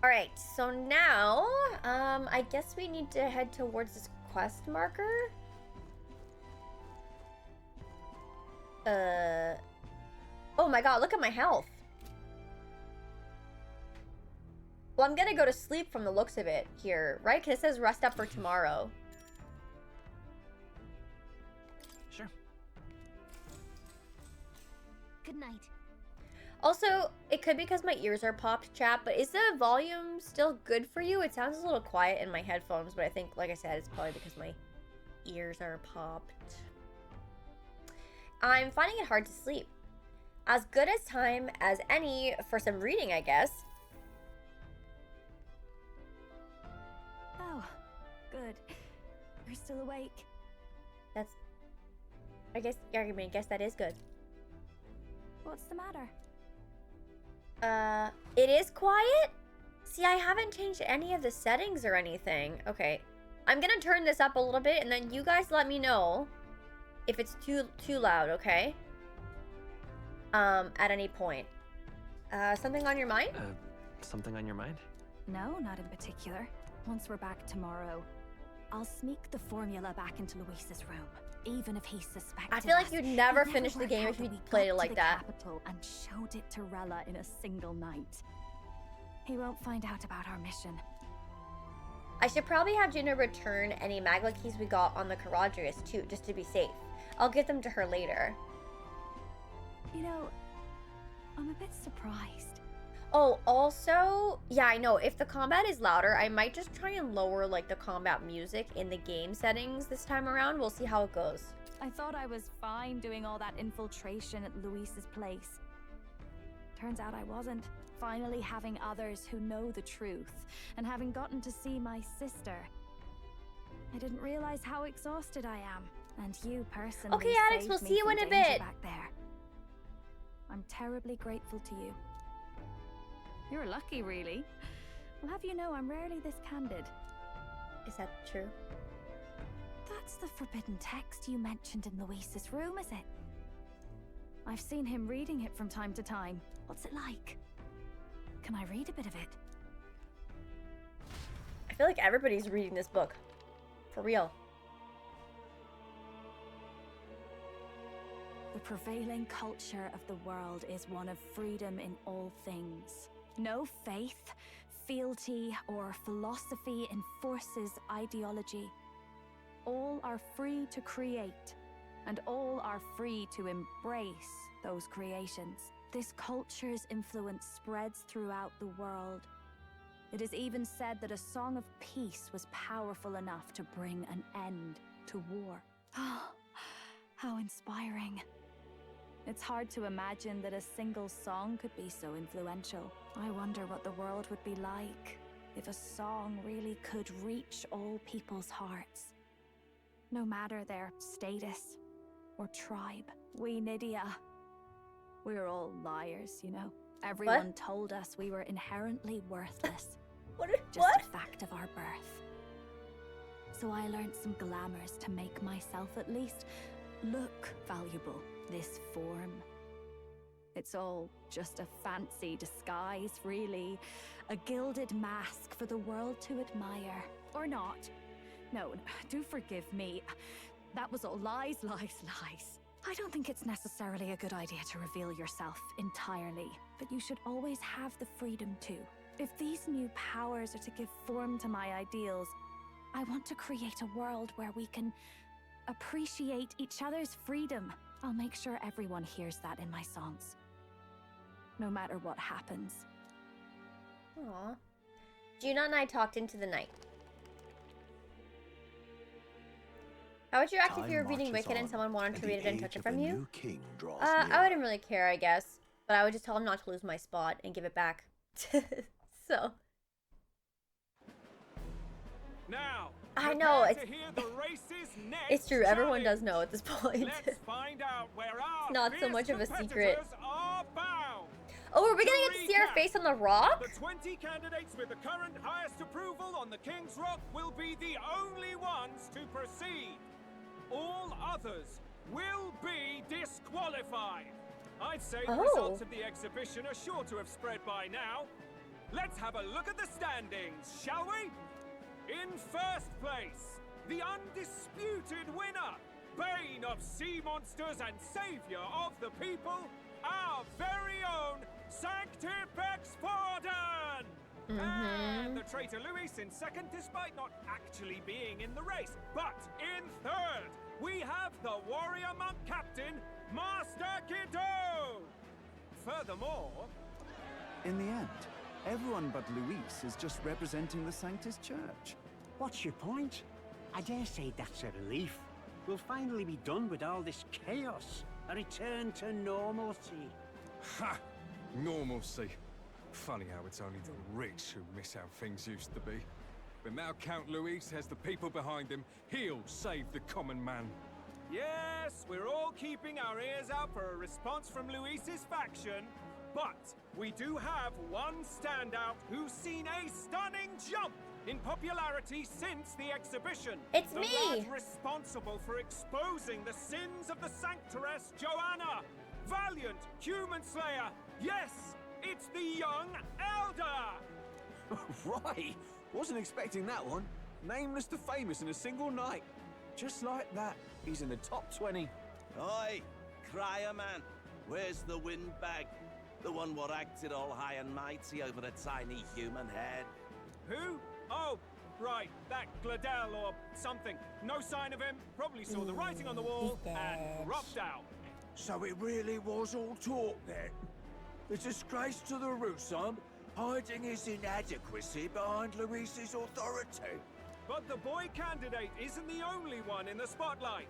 Alright, so now, I guess we need to head towards this quest marker. Oh my god, look at my health. Well, I'm gonna go to sleep from the looks of it here, right? Because it says rest up for tomorrow. Sure. Good night. Also, it could be because my ears are popped, chat, but is the volume still good for you? It sounds a little quiet in my headphones, but I think, like I said, it's probably because my ears are popped. I'm finding it hard to sleep. As good as time as any for some reading, I guess. Oh, good. You're still awake. That's... I guess that is good. What's the matter? It is quiet? See, I haven't changed any of the settings or anything. Okay. I'm gonna turn this up a little bit, and then you guys let me know if it's too loud, okay? At any point. Something on your mind? Something on your mind? No, not in particular. Once we're back tomorrow, I'll sneak the formula back into Luis's room, even if he's suspected. I feel like us. you'd never He'd finish the work game out if you that we played it got like to that. the capital and showed it to Rella in a single night. He won't find out about our mission. I should probably have Gina return any magla keys we got on the Drakodios too, just to be safe. I'll give them to her later. You know, I'm a bit surprised. Oh, also, yeah, I know, if the combat is louder, I might just try and lower, like, the combat music in the game settings this time around. We'll see how it goes. I thought I was fine doing all that infiltration at Luis's place. Turns out I wasn't. Finally having others who know the truth, and having gotten to see my sister. I didn't realize how exhausted I am, and you personally Okay, Alex, saved we'll me see you from in a danger bit. back there. I'm terribly grateful to you. You're lucky, really. I'll have you know I'm rarely this candid. Is that true? That's the forbidden text you mentioned in Luis's room, is it? I've seen him reading it from time to time. What's it like? Can I read a bit of it? I feel like everybody's reading this book. For real. The prevailing culture of the world is one of freedom in all things. No faith, fealty, or philosophy enforces ideology. All are free to create, and all are free to embrace those creations. This culture's influence spreads throughout the world. It is even said that a song of peace was powerful enough to bring an end to war. Oh, how inspiring. It's hard to imagine that a single song could be so influential. I wonder what the world would be like if a song really could reach all people's hearts. No matter their status or tribe. We Nydia, we're all liars, you know. Everyone told us we were inherently worthless. Just a fact of our birth. So I learned some glamours to make myself at least look valuable. This form. It's all just a fancy disguise, really. A gilded mask for the world to admire. Or not. No, do forgive me. That was all lies, lies, lies. I don't think it's necessarily a good idea to reveal yourself entirely, but you should always have the freedom to. If these new powers are to give form to my ideals, I want to create a world where we can appreciate each other's freedom. I'll make sure everyone hears that in my songs. No matter what happens. Aww. Juna and I talked into the night. How would you act if you were reading Wicked and someone wanted to read it and took it from you? I wouldn't really care, I guess. But I would just tell him not to lose my spot and give it back. So. Now, I know, it's true, challenge. everyone does know at this point. Let's find out where our It's not so much of a secret. are bound. Oh, are we gonna get to see our face on the rock? The 20 candidates with the current highest approval on the King's Rock will be the only ones to proceed. All others will be disqualified. I'd say the results of the exhibition are sure to have spread by now. let's have a look at the standings, shall we? In first place, the undisputed winner, bane of sea monsters and savior of the people, our very own Sanctifex Pardon! And the traitor Luis in second, despite not actually being in the race. But in third, we have the warrior monk captain, Master Kiddo! Furthermore... In the end, everyone but Luis is just representing the Sanctus Church. What's your point? I dare say that's a relief. We'll finally be done with all this chaos. A return to normalcy. Ha! Normalcy. Funny how it's only the rich who miss how things used to be. But now Count Luis has the people behind him. He'll save the common man. Yes, we're all keeping our ears out for a response from Luis's faction. But we do have one standout who's seen a stunning jump in popularity since the exhibition. It's the me! lad responsible for exposing the sins of the Sanctoress Joanna. Valiant human slayer. Yes, it's the young elder. Right! Wasn't expecting that one. Nameless to famous in a single night. Just like that, he's in the top 20. Oi, crier man, where's the windbag? The one what acted all high and mighty over a tiny human head. Who? Oh, right, that Gladel or something. No sign of him. Probably saw the writing on the wall and dropped out. So it really was all talk then? The disgrace to the Rusum, hiding his inadequacy behind Luis's authority. But the boy candidate isn't the only one in the spotlight.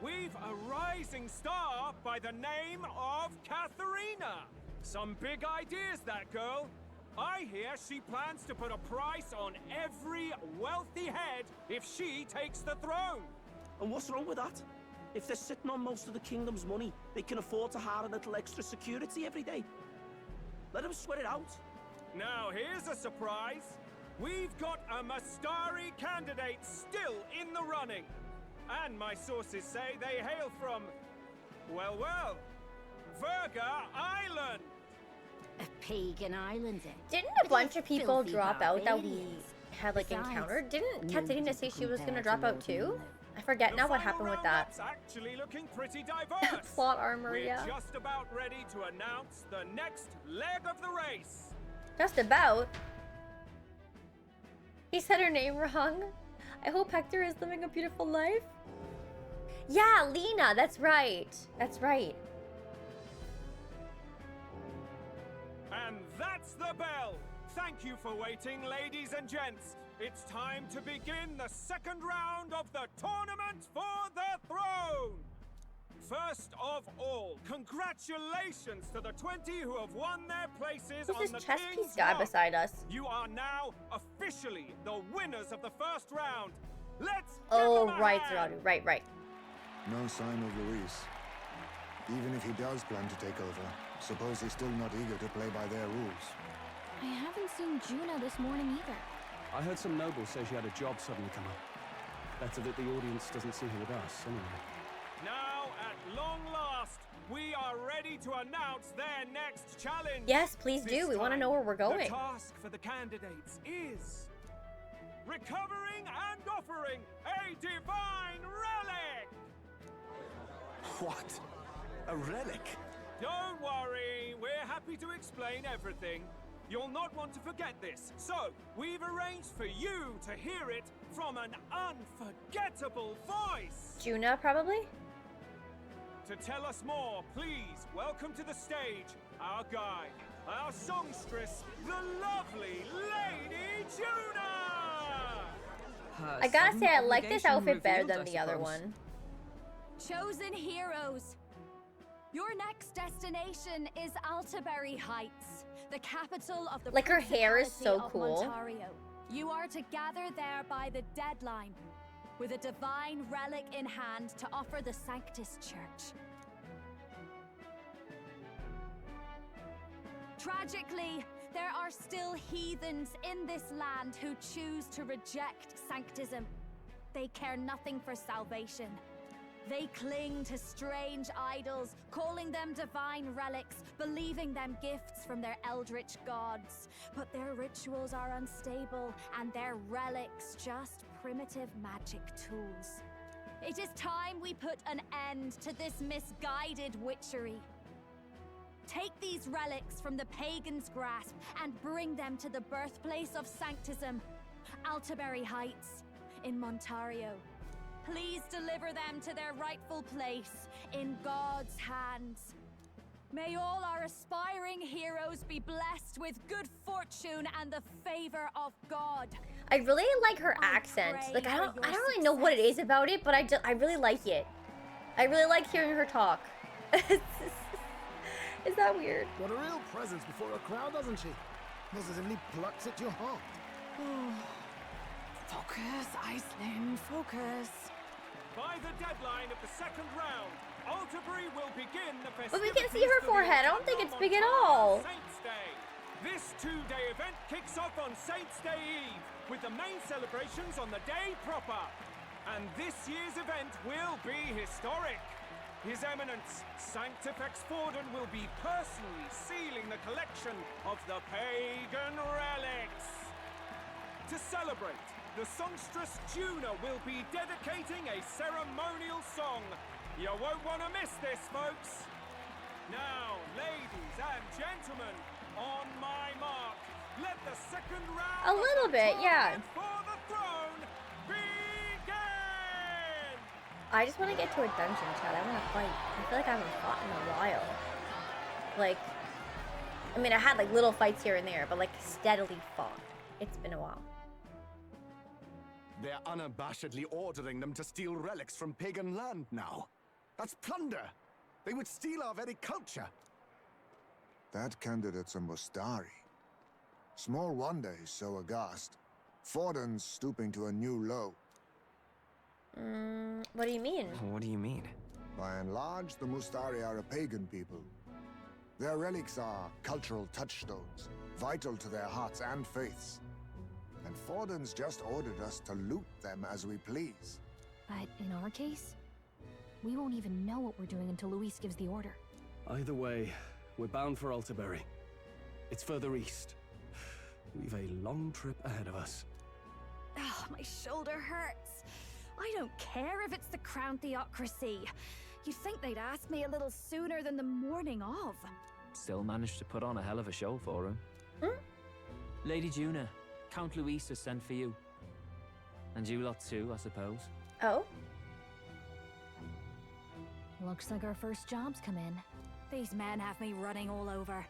We've a rising star by the name of Katharina. Some big ideas, that girl. I hear she plans to put a price on every wealthy head if she takes the throne. And what's wrong with that? If they're sitting on most of the kingdom's money, they can afford to hire a little extra security every day. Let them sweat it out. Now here's a surprise. We've got a Mastari candidate still in the running. And my sources say they hail from, well, Verga Island. A pagan island, eh? Didn't a bunch of people drop out that we had like encountered? Didn't Katerina say she was gonna drop out too? I forget now what happened with that. Actually looking pretty diverse. Plot armor, We're yeah. just about ready to announce the next leg of the race. Just about. He said her name wrong. I hope Hector is living a beautiful life. Yeah, Lena, that's right. That's right. And that's the bell. Thank you for waiting, ladies and gents. It's time to begin the second round of the tournament for the throne. First of all, congratulations to the 20 who have won their places on Who's the this chess King's piece guy Rock. beside us? You are now officially the winners of the first round. Let's Oh, give 'em a right, hand. Zeradu. Right. No sign of Luis. Even if he does plan to take over, suppose he's still not eager to play by their rules. I haven't seen Juno this morning either. I heard some nobles say she had a job suddenly come up. Better that the audience doesn't see her with us, anyway. Now, at long last, we are ready to announce their next challenge. Yes, please do. This We want to time, know where we're going. The task for the candidates is recovering and offering a divine relic. What? A relic? Don't worry, we're happy to explain everything. You'll not want to forget this, so we've arranged for you to hear it from an unforgettable voice. Juna, probably? To tell us more, please welcome to the stage our guide, our songstress, the lovely Lady Juna! I gotta say, I like this outfit better than the other one. Chosen heroes, your next destination is Altaberry Heights, the capital of the Like, her hair is so Principality of cool. Montario. You are to gather there by the deadline, with a divine relic in hand to offer the Sanctus Church. Tragically, there are still heathens in this land who choose to reject sanctism. They care nothing for salvation. They cling to strange idols, calling them divine relics, believing them gifts from their eldritch gods. But their rituals are unstable, and their relics just primitive magic tools. It is time we put an end to this misguided witchery. Take these relics from the pagan's grasp and bring them to the birthplace of Sanctism, Altaberry Heights, in Montario. Please deliver them to their rightful place in God's hands. May all our aspiring heroes be blessed with good fortune and the favor of God. I really like her accent. Like I don't really know what it is about it, but I really like it. I really like hearing her talk. Is that weird? Got a real presence before a crowd, doesn't she? Positively plucks at your heart. Focus, Iceland, focus. By the deadline of the second round, Altaberry will begin the festivities. But we can see her forehead. I don't think it's big at all. Saints Day. This two-day event kicks off on Saints Day Eve, with the main celebrations on the day proper. And this year's event will be historic. His Eminence, Sanctifex Forden, will be personally sealing the collection of the pagan relics. To celebrate, the songstress Juna will be dedicating a ceremonial song. You won't want to miss this, folks. Now, ladies and gentlemen, on my mark, let the second round A little bit, yeah. for the throne begin! I just want to get to a dungeon, Chad. I want to fight. I feel like I haven't fought in a while. Like, I mean, I had like little fights here and there, but like steadily fought. It's been a while. They're unabashedly ordering them to steal relics from pagan land now. That's plunder. They would steal our very culture. That candidate's a Mustari. Small wonder he's so aghast. Forden's stooping to a new low. What do you mean? What do you mean? By and large, the Mustari are a pagan people. Their relics are cultural touchstones, vital to their hearts and faiths. And Forden's just ordered us to loot them as we please. But in our case, we won't even know what we're doing until Luis gives the order. Either way, we're bound for Altaberry. It's further east. We've a long trip ahead of us. Oh, my shoulder hurts. I don't care if it's the Crown Theocracy. You'd think they'd ask me a little sooner than the morning of. Still managed to put on a hell of a show for him. Lady Juna, Count Luis has sent for you. And you lot too, I suppose. Oh? Looks like our first job's come in. These men have me running all over.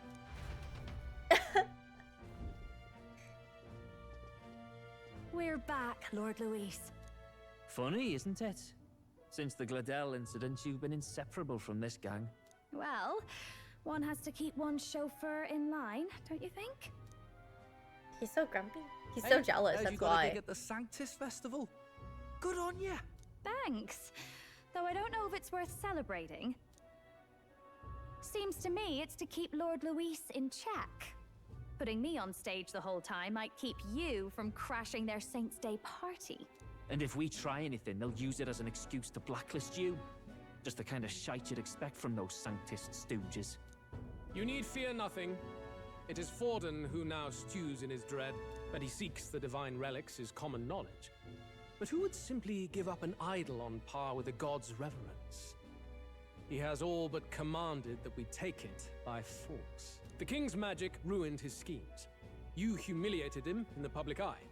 We're back, Lord Luis. Funny, isn't it? Since the Gladell incident, you've been inseparable from this gang. Well, one has to keep one's chauffeur in line, don't you think? He's so grumpy. He's so jealous, that's you got why. a gig at the Sanctus Festival. Good on ya. Thanks. Though I don't know if it's worth celebrating. Seems to me it's to keep Lord Luis in check. Putting me on stage the whole time might keep you from crashing their Saints' Day party. And if we try anything, they'll use it as an excuse to blacklist you. Just the kind of shite you'd expect from those Sanctist stooges. You need fear nothing. It is Forden who now stews in his dread. That he seeks the divine relics is common knowledge. But who would simply give up an idol on par with a god's reverence? He has all but commanded that we take it by force. The king's magic ruined his schemes. You humiliated him in the public eye.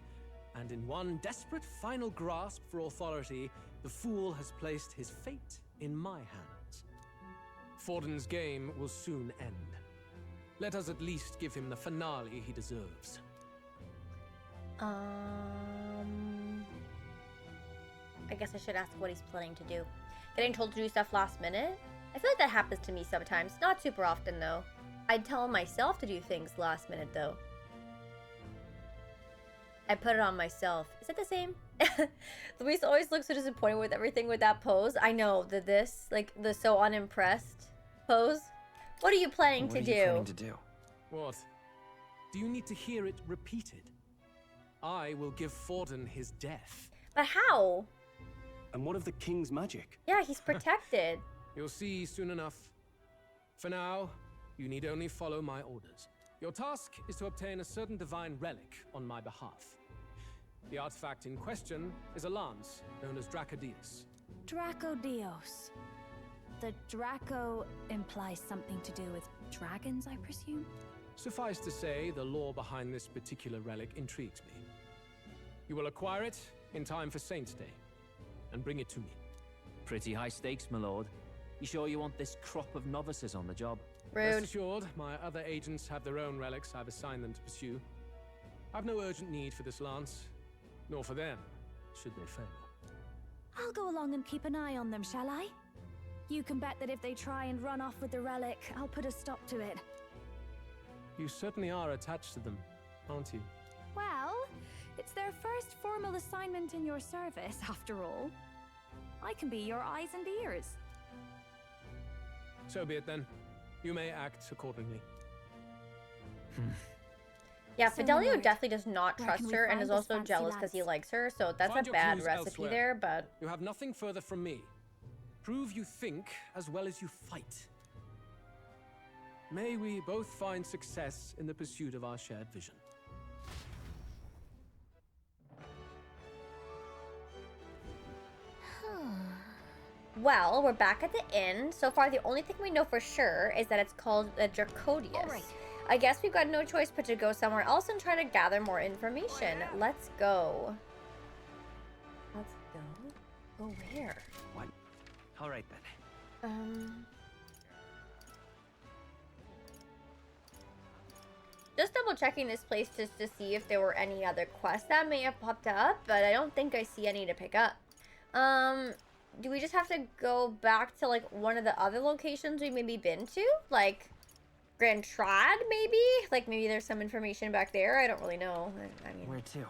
And in one desperate final grasp for authority, the fool has placed his fate in my hands. Forden's game will soon end. Let us at least give him the finale he deserves. I guess I should ask what he's planning to do. Getting told to do stuff last minute? I feel like that happens to me sometimes. Not super often, though. I'd tell myself to do things last minute, though. I put it on myself. Is it the same? Luis always looks so disappointed with everything with that pose. I know, the so unimpressed pose. What are you planning to do? What are you planning to do? What? Do you need to hear it repeated? I will give Forden his death. But how? And what of the king's magic? Yeah, he's protected. You'll see soon enough. For now, you need only follow my orders. Your task is to obtain a certain divine relic on my behalf. The artifact in question is a lance known as Drakodios. Drakodios. The Draco implies something to do with dragons, I presume? Suffice to say, the lore behind this particular relic intrigues me. You will acquire it in time for Saint's Day, and bring it to me. Pretty high stakes, my lord. You sure you want this crop of novices on the job? Rest assured, my other agents have their own relics I've assigned them to pursue. I've no urgent need for this lance, nor for them, should they fail. I'll go along and keep an eye on them, shall I? You can bet that if they try and run off with the relic, I'll put a stop to it. You certainly are attached to them, aren't you? Well, it's their first formal assignment in your service, after all. I can be your eyes and ears. So be it then. You may act accordingly. Yeah, So Fidelio Lord, definitely does not where trust can we her and find is this also fancy jealous because he lance? likes her, so that's Find a your bad clues recipe elsewhere. there, but... You have nothing further from me. Prove you think as well as you fight. May we both find success in the pursuit of our shared vision. Well, we're back at the inn. So far, the only thing we know for sure is that it's called the Drakodios. Alright. I guess we've got no choice but to go somewhere else and try to gather more information. Let's go. Let's go. Go where? What? All right then. Just double checking this place just to see if there were any other quests that may have popped up, but I don't think I see any to pick up. Do we just have to go back to like one of the other locations we maybe been to? Like Grand Trad maybe? Like maybe there's some information back there? I don't really know. I mean, Where to?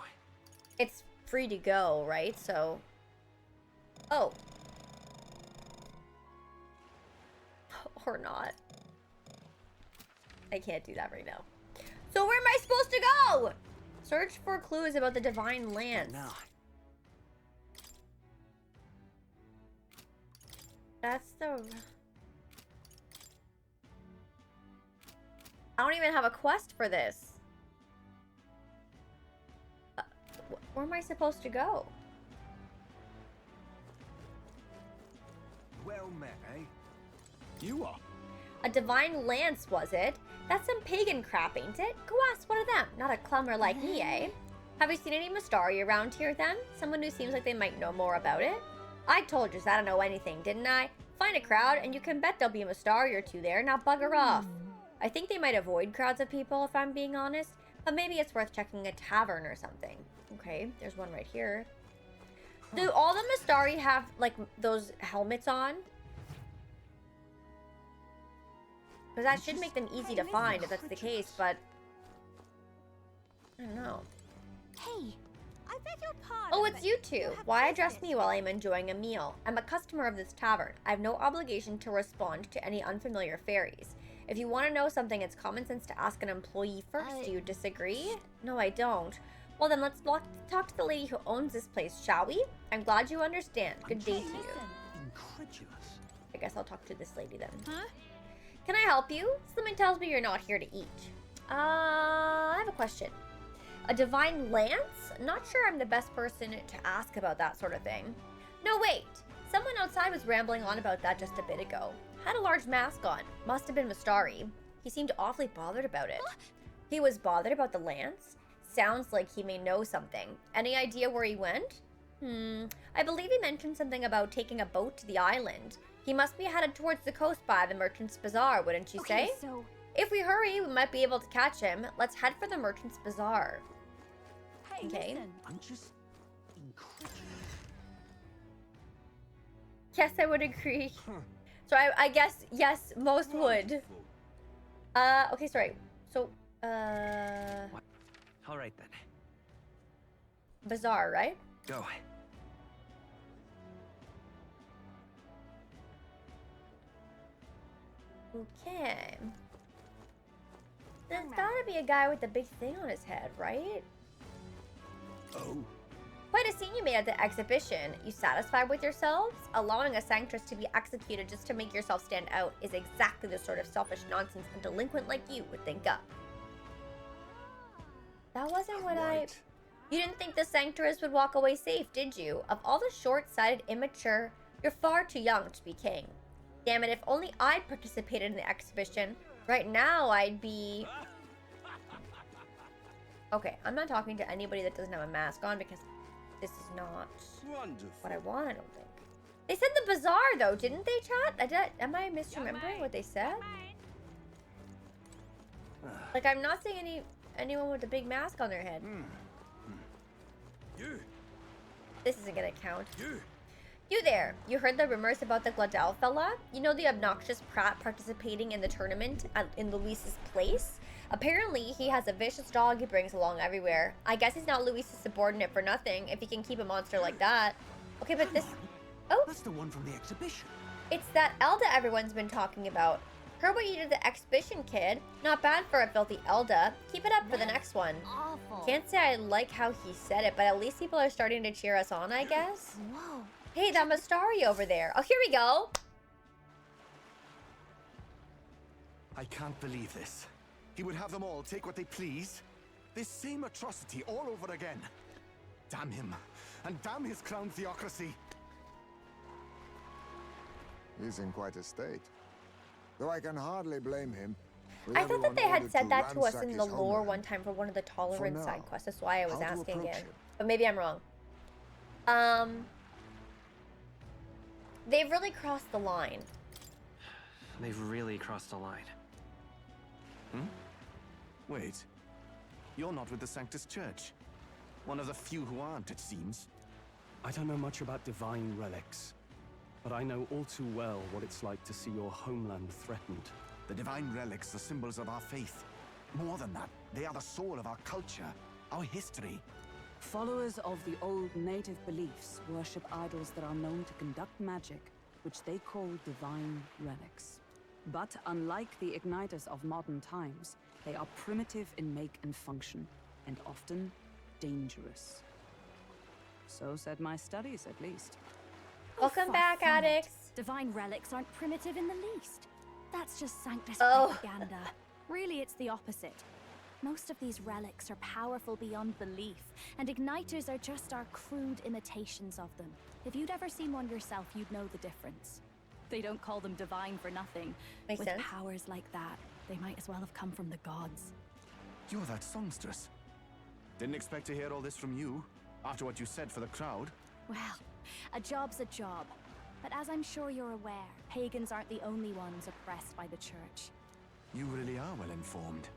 it's free to go, right? So, oh. Or not. I can't do that right now. So where am I supposed to go? Search for clues about the divine lance. No. That's the... I don't even have a quest for this. Where am I supposed to go? Well met, eh? You are? A divine lance, was it? That's some pagan crap, ain't it? Go ask one of them, not a clumber like me, eh? Have you seen any Mastari around here, then? Someone who seems like they might know more about it? I told you I don't know anything, didn't I? Find a crowd, and you can bet there'll be a Mastari or two there. Now bugger off. I think they might avoid crowds of people, if I'm being honest. But maybe it's worth checking a tavern or something. Okay, there's one right here. Do all the Mastari have, like, those helmets on? Because that should make them easy to find if that's the case, but... I don't know. Hey, I beg your pardon. Oh, it's you two. Why address me while I'm enjoying a meal? I'm a customer of this tavern. I have no obligation to respond to any unfamiliar fairies. If you want to know something, it's common sense to ask an employee first. Do you disagree? No, I don't. Well, then let's talk to the lady who owns this place, shall we? I'm glad you understand. Good day to you. Incredulous. I guess I'll talk to this lady then. Huh? Can I help you? Something tells me you're not here to eat. I have a question. A divine lance? Not sure I'm the best person to ask about that sort of thing. No, wait. Someone outside was rambling on about that just a bit ago. Had a large mask on. Must have been Mastari. He seemed awfully bothered about it. He was bothered about the lance? Sounds like he may know something. Any idea where he went? I believe he mentioned something about taking a boat to the island. He must be headed towards the coast by the Merchant's Bazaar, wouldn't you say? So... If we hurry, we might be able to catch him. Let's head for the Merchant's Bazaar. Hey, okay. listen. I'm just incredulous. Yes, I would agree. So I guess, yes, most would. Okay, sorry. So, What? All right then. Bazaar, right? Go. Okay. There's gotta be a guy with a big thing on his head, right? Oh. Wait the scene you made at the exhibition, you satisfied with yourselves? Allowing a sanctress to be executed just to make yourself stand out is exactly the sort of selfish nonsense a delinquent like you would think up. That wasn't what You didn't think the sanctress would walk away safe, did you? Of all the short-sighted, immature, you're far too young to be king. Damn it, if only I'd participated in the exhibition. Right now, I'd be... Okay, I'm not talking to anybody that doesn't have a mask on because this is not what I want, I don't think. They said the bazaar, though, didn't they, chat? Am I misremembering what they said? Like, I'm not seeing anyone with a big mask on their head. This isn't gonna count. You there. You heard the rumors about the Gladel fella? You know, the obnoxious prat participating in the tournament in Luis's place? Apparently, he has a vicious dog he brings along everywhere. I guess he's not Luis's subordinate for nothing, if he can keep a monster like that. Okay, but this... Oh! That's the one from the exhibition. It's that Elda everyone's been talking about. Heard what you did at the exhibition, kid. Not bad for a filthy Elda. Keep it up for the next one. Awful. Can't say I like how he said it, but at least people are starting to cheer us on, I guess. Whoa. Hey, that Mastari over there. Oh, here we go. I can't believe this. He would have them all take what they please. This same atrocity all over again. Damn him. And damn his crown theocracy. He's in quite a state. Though I can hardly blame him. I thought that they had said that to us in the lore one time for one of the tolerance side quests. That's why I was asking again. But maybe I'm wrong. They've really crossed the line. They've really crossed the line. Wait. You're not with the Sanctus Church. One of the few who aren't, it seems. I don't know much about divine relics, but I know all too well what it's like to see your homeland threatened. The divine relics are symbols of our faith. More than that, they are the soul of our culture, our history. Followers of the old native beliefs worship idols that are known to conduct magic, which they call divine relics. But unlike the igniters of modern times, they are primitive in make and function, and often dangerous. So said my studies, at least. Welcome back, addicts. Divine relics aren't primitive in the least. That's just Sanctus propaganda. Really, it's the opposite. Most of these relics are powerful beyond belief, and igniters are just our crude imitations of them. If you'd ever seen one yourself, you'd know the difference. They don't call them divine for nothing. Makes sense. With powers like that, they might as well have come from the gods. You're that songstress. Didn't expect to hear all this from you, after what you said for the crowd. Well, a job's a job. But as I'm sure you're aware, pagans aren't the only ones oppressed by the church. You really are well informed.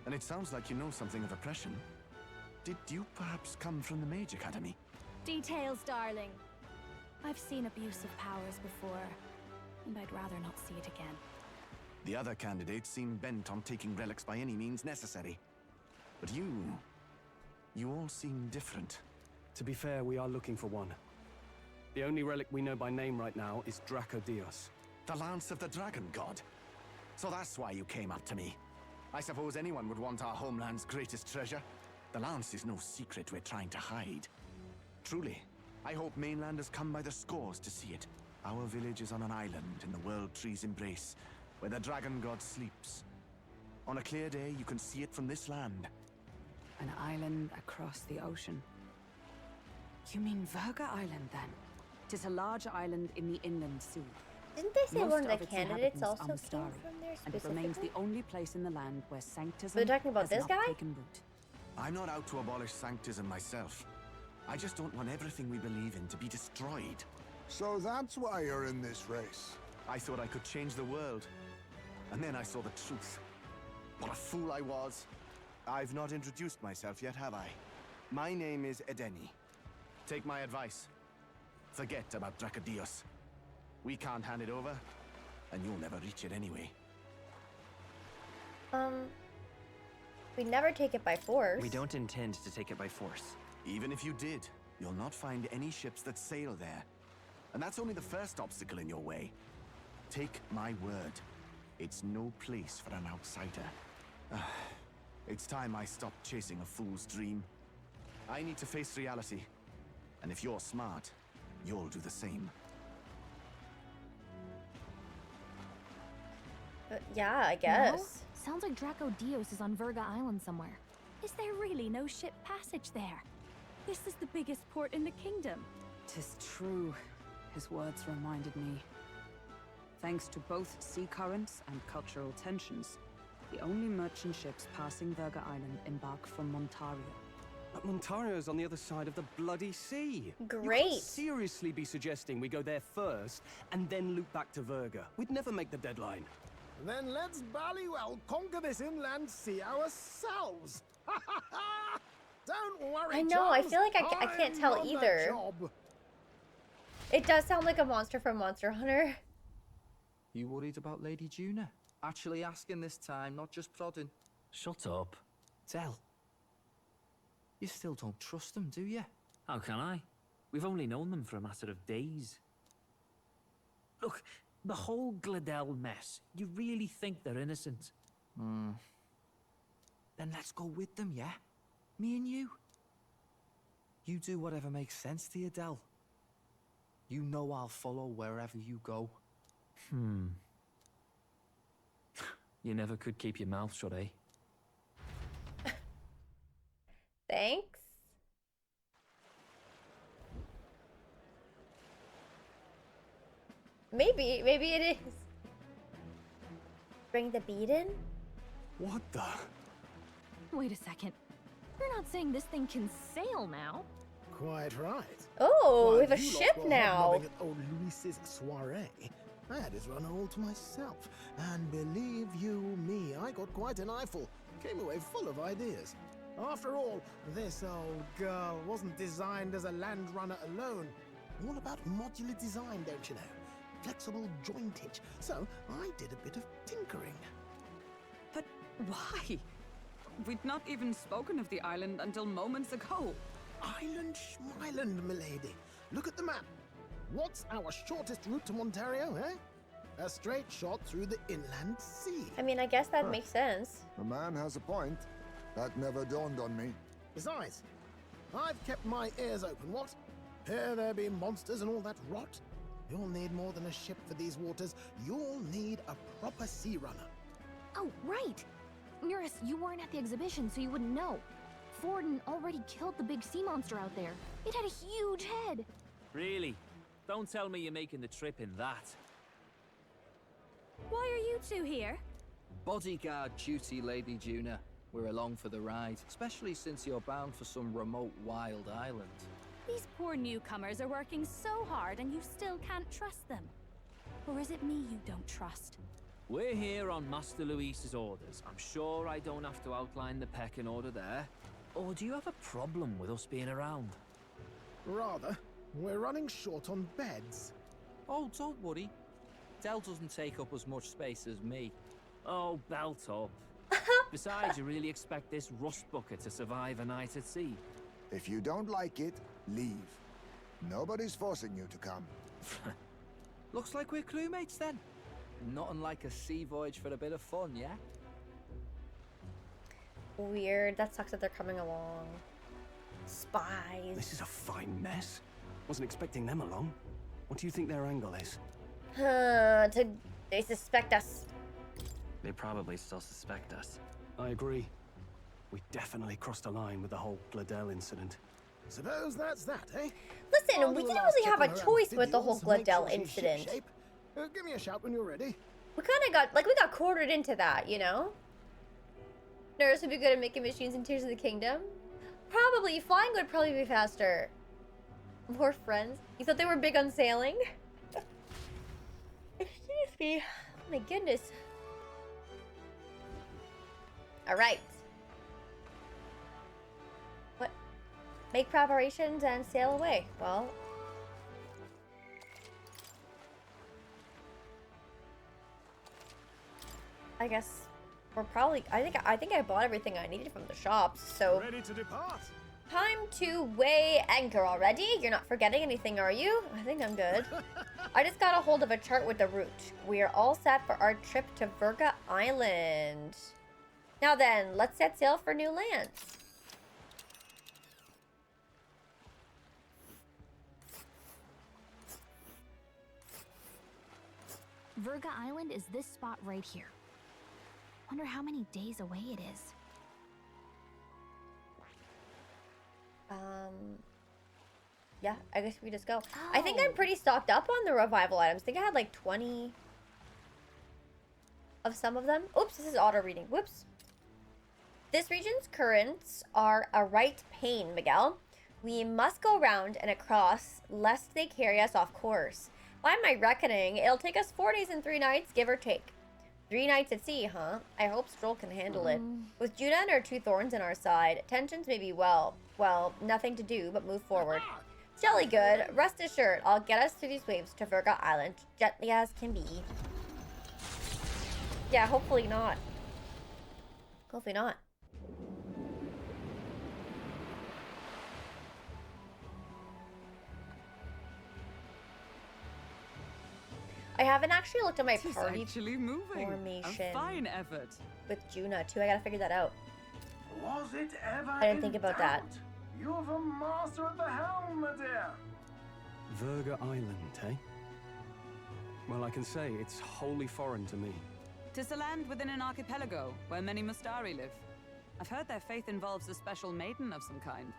And it sounds like you know something of oppression. Did you perhaps come from the Mage Academy? Details, darling. I've seen abuse of powers before, and I'd rather not see it again. The other candidates seem bent on taking relics by any means necessary. But you all seem different. To be fair, we are looking for one. The only relic we know by name right now is Drakodios. The Lance of the Dragon God. So that's why you came up to me. I suppose anyone would want our homeland's greatest treasure. The Lance is no secret we're trying to hide. Truly, I hope mainlanders come by the scores to see it. Our village is on an island in the World Tree's embrace, where the Dragon God sleeps. On a clear day, you can see it from this land. An island across the ocean. You mean Verga Island, then? 'Tis a large island in the inland sea. Didn't they say Most one of the its candidates inhabitants also are came Mustari, from there and it remains the specifically? only place in the land where sanctism Were they talking about has this not guy? taken root. I'm not out to abolish sanctism myself. I just don't want everything we believe in to be destroyed. So that's why you're in this race. I thought I could change the world. And then I saw the truth. What a fool I was. I've not introduced myself yet, have I? My name is Edeni. Take my advice. Forget about Drakodios. We can't hand it over, and you'll never reach it anyway. We never take it by force. We don't intend to take it by force. Even if you did, you'll not find any ships that sail there. And that's only the first obstacle in your way. Take my word. It's no place for an outsider. It's time I stopped chasing a fool's dream. I need to face reality. And if you're smart, you'll do the same. Yeah, I guess. No? Sounds like Drakodios is on Verga Island somewhere. Is there really no ship passage there? This is the biggest port in the kingdom. 'Tis true. His words reminded me. Thanks to both sea currents and cultural tensions, the only merchant ships passing Verga Island embark from Montario. But Montario's on the other side of the bloody sea. Great. You can't seriously be suggesting we go there first and then loop back to Verga. We'd never make the deadline. Then let's ballywell conquer this inland sea ourselves. Don't worry, I know, I chums, feel like I can't I'm tell on the either. job. It does sound like a monster from Monster Hunter. You worried about Lady Juna? Actually asking this time, not just prodding. Shut up. Tell. You still don't trust them, do you? How can I? We've only known them for a matter of days. Look, the whole Gladel mess, you really think they're innocent? Then let's go with them, yeah? Me and you. You do whatever makes sense to you, Del. You know I'll follow wherever you go. You never could keep your mouth shut, eh? Thanks. Maybe it is. Bring the bead in? What the? Wait a second. You're not saying this thing can sail now? Quite right. Oh, we While have a you lot ship were now. hobnobbing at old Luis's soiree, I had his runner all to myself. And believe you me, I got quite an eyeful. Came away full of ideas. After all, this old girl wasn't designed as a land runner alone. All about modular design, don't you know? Flexible jointage. So I did a bit of tinkering. But why? We'd not even spoken of the island until moments ago. Island Schmyland, milady. Look at the map. What's our shortest route to Montario, eh? A straight shot through the inland sea. I mean, I guess that makes sense. The man has a point. That never dawned on me. Besides, I've kept my ears open, what? Here there be monsters and all that rot. You'll need more than a ship for these waters. You'll need a proper sea runner. Oh, right! Nearest, you weren't at the exhibition, so you wouldn't know. Forden already killed the big sea monster out there. It had a huge head. Really? Don't tell me you're making the trip in that. Why are you two here? Bodyguard duty, Lady Juna. We're along for the ride, especially since you're bound for some remote wild island. These poor newcomers are working so hard and you still can't trust them. Or is it me you don't trust? We're here on Master Luis's orders. I'm sure I don't have to outline the pecking order there. Or do you have a problem with us being around? Rather, we're running short on beds. Oh, don't worry. Del doesn't take up as much space as me. Oh, belt up. Besides, you really expect this rust bucket to survive a night at sea? If you don't like it, leave. Nobody's forcing you to come. Looks like we're crewmates then. Nothing like a sea voyage for a bit of fun, yeah? Weird. That sucks that they're coming along. Spies. This is a fine mess. Wasn't expecting them along. What do you think their angle is? They suspect us. They probably still suspect us. I agree. We definitely crossed a line with the whole Gladel incident. Suppose that's that, eh? Listen, we didn't really have a choice with the whole Gladel incident. Give me a shout when you're ready. We kind of got, like, we got quartered into that, you know? Nurse would be good at making machines in Tears of the Kingdom. Probably. Flying would probably be faster. More friends. You thought they were big on sailing? Excuse me. Oh my goodness. Alright. What? Make preparations and sail away. Well. I guess we're probably, I think I bought everything I needed from the shops, so. Ready to depart. Time to weigh anchor already. You're not forgetting anything, are you? I think I'm good. I just got a hold of a chart with the route. We are all set for our trip to Verga Island. Now then, let's set sail for new lands. Virga Island is this spot right here. Wonder how many days away it is. Yeah, I guess we just go. I think I'm pretty stocked up on the revival items. I think I had like 20 of some of them. Oops, this is auto reading. Whoops. This region's currents are a right pain, Miguel. We must go round and across, lest they carry us off course. By my reckoning, it'll take us 4 days and 3 nights, give or take. 3 nights at sea, huh? I hope Stroll can handle it. With Judah and her 2 thorns on our side, tensions may be well, nothing to do but move forward. Jolly good. Rest assured, I'll get us through these waves to Virga Island, gently as can be. Yeah, hopefully not. Hopefully not. I haven't actually looked at my party formation. A fine effort. With Juna too. I gotta figure that out. Was it ever I didn't think about that. You're the master of the helm, my dear. Virga Island, eh? Well, I can say it's wholly foreign to me. 'Tis a land within an archipelago where many Mustari live. I've heard their faith involves a special maiden of some kind.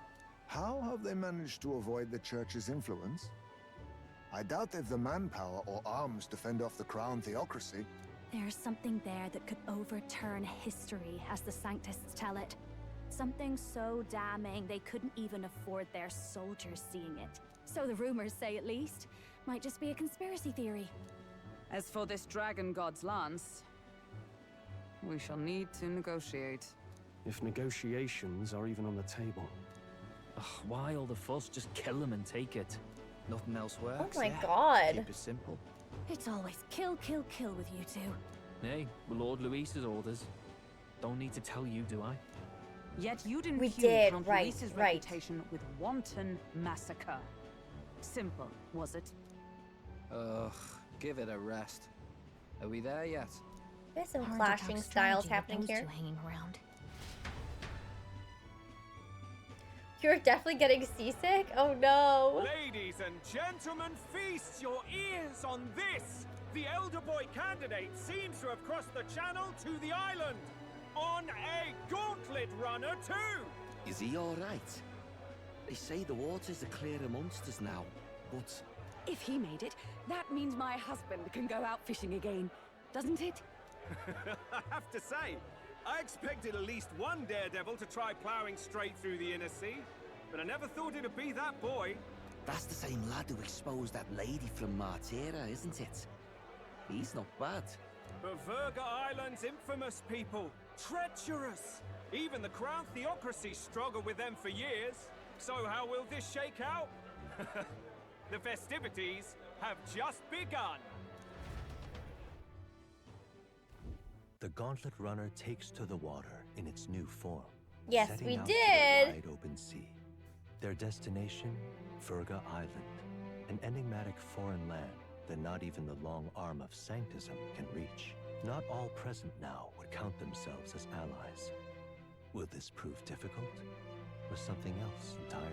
How have they managed to avoid the church's influence? I doubt they've the manpower or arms to fend off the crown theocracy. There's something there that could overturn history, as the Sanctists tell it. Something so damning they couldn't even afford their soldiers seeing it. So the rumors say, at least. Might just be a conspiracy theory. As for this dragon god's lance, we shall need to negotiate. If negotiations are even on the table. Ugh, why all the fuss? Just kill him and take it. Nothing else works. Oh my god. Keep it simple. It's always kill, kill, kill with you two. Hey, we're Lord Luis's orders. Don't need to tell you, do I? Yet you didn't We fuel did, Count right, Luis's right. reputation with wanton massacre. Simple, was it? Ugh, give it a rest. Are we there yet? There's some Hard to talk clashing styles strategy with happening those here. two hanging around. You're definitely getting seasick? Oh no. Ladies and gentlemen, feast your ears on this! The elder boy candidate seems to have crossed the channel to the island! On a gauntlet runner too! Is he alright? They say the waters are clear amongst us now, but... If he made it, that means my husband can go out fishing again, doesn't it? I have to say, I expected at least one daredevil to try ploughing straight through the inner sea, but I never thought it'd be that boy. That's the same lad who exposed that lady from Martira, isn't it? He's not bad. But Virga Island's infamous people, treacherous. Even the crown theocracy struggled with them for years. So how will this shake out? The festivities have just begun. The Gauntlet Runner takes to the water in its new form. Yes, setting we out did. To the wide open sea. Their destination, Virga Island, an enigmatic foreign land that not even the long arm of Sanctism can reach. Not all present now would count themselves as allies. Will this prove difficult, or something else entirely?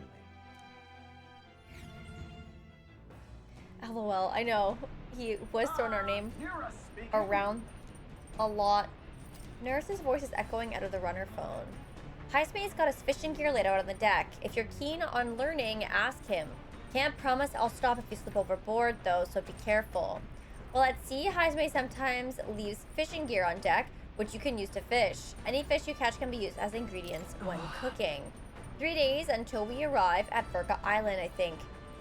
LOL, I know. He was throwing our name around a lot. Nurse's voice is echoing out of the runner phone. Highsmay's got his fishing gear laid out on the deck. If you're keen on learning, ask him. Can't promise I'll stop if you slip overboard, though, so be careful. Well, at sea, Highsmay sometimes leaves fishing gear on deck, which you can use to fish. Any fish you catch can be used as ingredients when cooking. 3 days until we arrive at Virga Island, I think.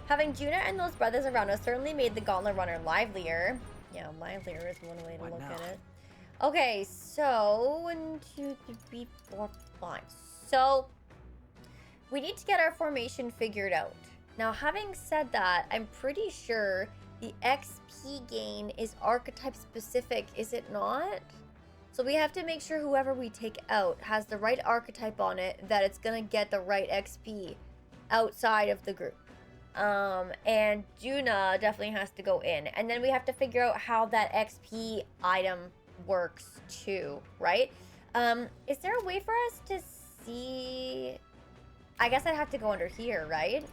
Having Juna and those brothers around us certainly made the Gauntlet Runner livelier. Yeah, livelier is one way to look at it. Okay, so 1, 2, 3, 4, 5. So we need to get our formation figured out. Now, having said that, I'm pretty sure the XP gain is archetype specific, is it not? So we have to make sure whoever we take out has the right archetype on it, that it's gonna get the right XP outside of the group. And Juna definitely has to go in. And then we have to figure out how that XP item works too, right? Is there a way for us to see? I guess I'd have to go under here, right?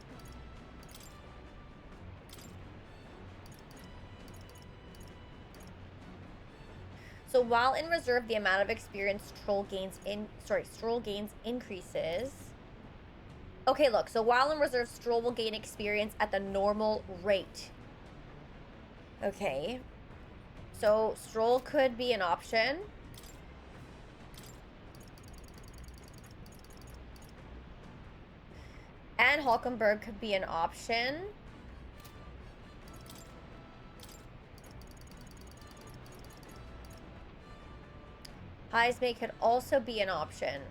So while in reserve, the amount of experience Stroll gains increases. Okay, look. So while in reserve, Stroll will gain experience at the normal rate. Okay. So Stroll could be an option. And Hulkenberg could be an option. Heismay could also be an option.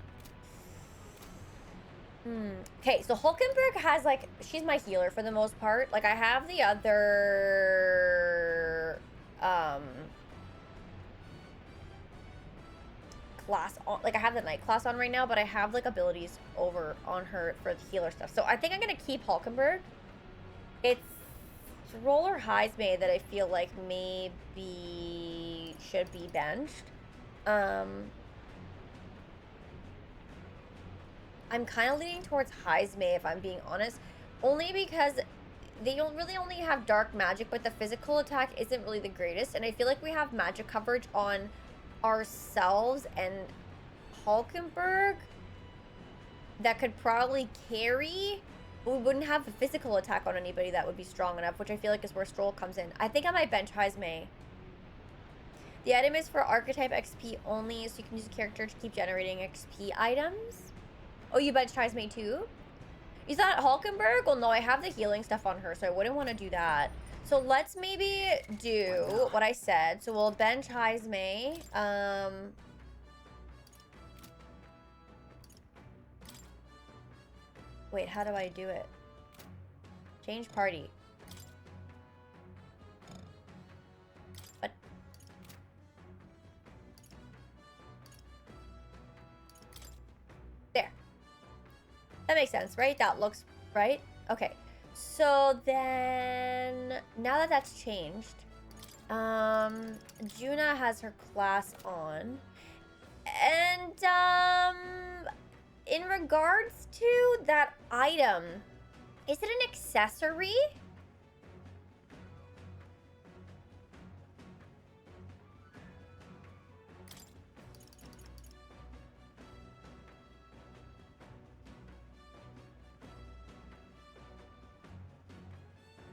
Okay, so Hulkenberg has, like, she's my healer for the most part. Like, I have the other, class on, like, I have the night class on right now, but I have, like, abilities over on her for the healer stuff. So I think I'm gonna keep Hulkenberg. It's Roller Heismay that I feel like maybe should be benched. I'm kind of leaning towards Heismay, if I'm being honest. Only because they don't really only have dark magic, but the physical attack isn't really the greatest. And I feel like we have magic coverage on ourselves and Hulkenberg that could probably carry. But we wouldn't have a physical attack on anybody that would be strong enough, which I feel like is where Stroll comes in. I think I might bench Heismay. The item is for archetype XP only, so you can use a character to keep generating XP items. Oh, you benched Heismay too? You thought Hulkenberg? Well, no, I have the healing stuff on her, so I wouldn't want to do that. So let's maybe do what I said. So we'll bench Heismay. Wait, how do I do it? Change party. What? There. That makes sense, right? That looks right. Okay. So then, now that that's changed, Juna has her class on. And, in regards to that item, is it an accessory?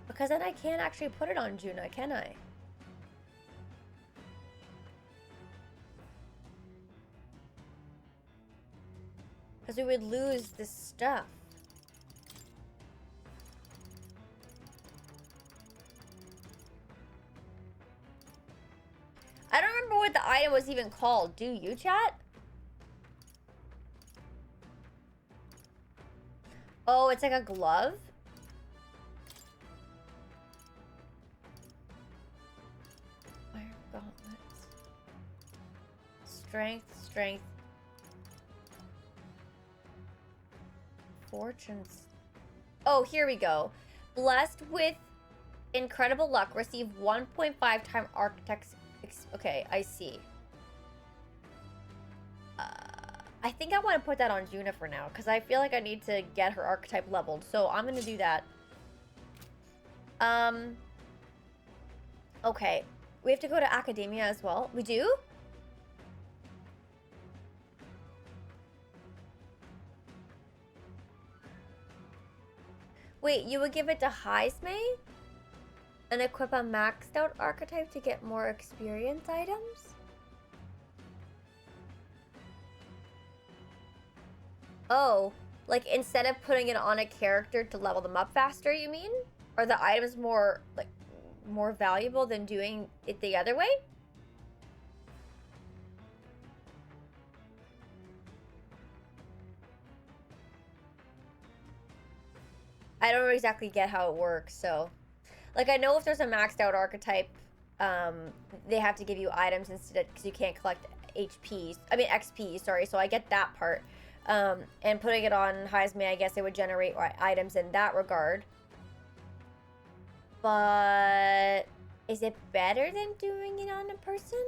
Because then I can't actually put it on Juna, can I? Because we would lose this stuff. I don't remember what the item was even called. Do you, chat? Oh, it's like a glove? Fire gauntlets. Strength. Fortunes. Oh, here we go. Blessed with incredible luck. Receive 1.5 time architect's. Okay, I see. I think I want to put that on Juna for now, because I feel like I need to get her archetype leveled. So I'm going to do that. Okay. We have to go to Academia as well. We do? Wait, you would give it to Heismay? And equip a maxed out archetype to get more experience items? Oh, like instead of putting it on a character to level them up faster, you mean? Are the items more, like, more valuable than doing it the other way? I don't exactly get how it works, so... Like, I know if there's a maxed out archetype, they have to give you items instead, because you can't collect XP, sorry, so I get that part. And putting it on Heismay, I guess it would generate items in that regard. But... is it better than doing it on a person?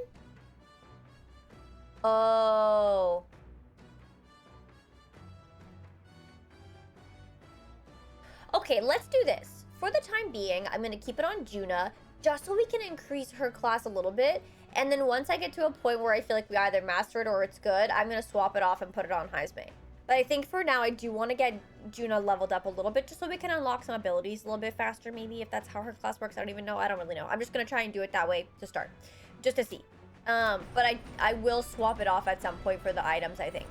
Oh... Okay, let's do this. For the time being, I'm going to keep it on Juna, just so we can increase her class a little bit. And then once I get to a point where I feel like we either master it or it's good, I'm going to swap it off and put it on Jaime. But I think for now, I do want to get Juna leveled up a little bit just so we can unlock some abilities a little bit faster, maybe, if that's how her class works. I don't even know. I don't really know. I'm just going to try and do it that way to start, just to see. But I will swap it off at some point for the items, I think.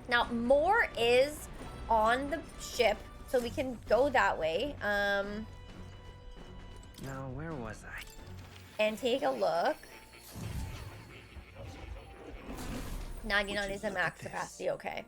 Now, more is on the ship, so we can go that way. Now, where was I? And take a look. 99 is a max capacity, okay.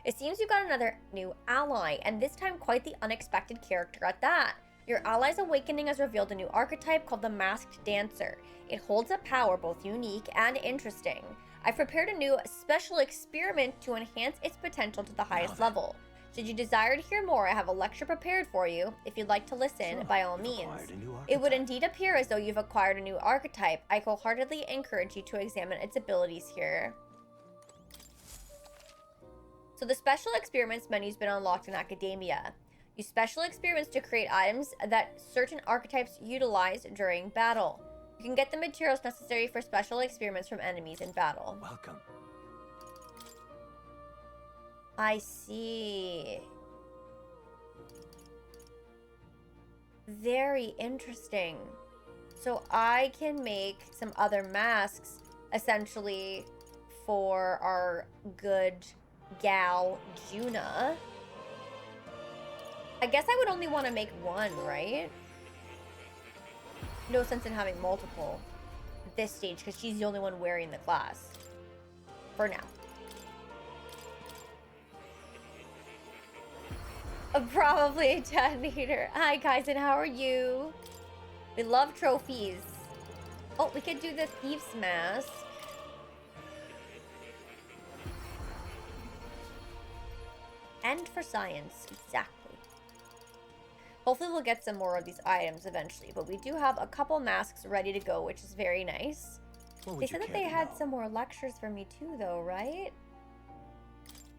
It seems you've got another new ally, and this time quite the unexpected character at that. Your ally's awakening has revealed a new archetype called the Masked Dancer. It holds a power both unique and interesting. I've prepared a new special experiment to enhance its potential to the highest level. Should you desire to hear more, I have a lecture prepared for you. If you'd like to listen, by all means. It would indeed appear as though you've acquired a new archetype. I wholeheartedly encourage you to examine its abilities here. So the special experiments menu's been unlocked in Academia. Use special experiments to create items that certain archetypes utilize during battle. You can get the materials necessary for special experiments from enemies in battle. Welcome. I see. Very interesting. So I can make some other masks, essentially, for our good gal Juna. I guess I would only want to make one, right? No sense in having multiple at this stage because she's the only one wearing the class. For now. Probably a detonator. Hi, Kaizen, how are you? We love trophies. Oh, we could do the Thief's Mask. And for science, exactly. Hopefully we'll get some more of these items eventually, but we do have a couple masks ready to go, which is very nice. They said that they had some more lectures for me too, though, right?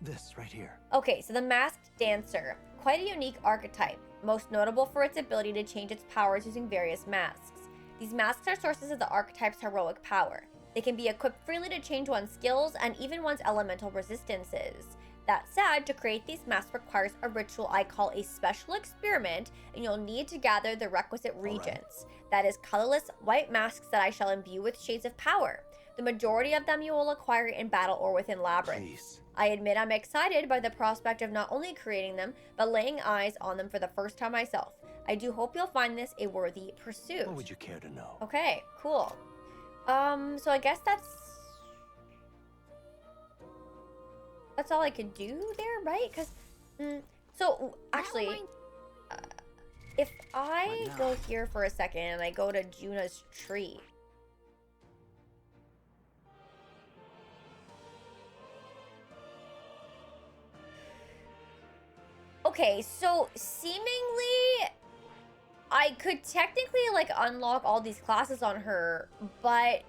This right here. Okay, so the Masked Dancer. Quite a unique archetype, most notable for its ability to change its powers using various masks. These masks are sources of the archetype's heroic power. They can be equipped freely to change one's skills and even one's elemental resistances. That said, to create these masks requires a ritual I call a special experiment, and you'll need to gather the requisite reagents. That is colorless white masks that I shall imbue with shades of power. The majority of them you will acquire in battle or within labyrinths. Please. I admit I'm excited by the prospect of not only creating them, but laying eyes on them for the first time myself. I do hope you'll find this a worthy pursuit. What would you care to know? Okay, cool. So I guess that's all I could do there, right? Because, so actually, if I go here for a second and I go to Juna's tree. Okay, so seemingly I could technically like unlock all these classes on her, but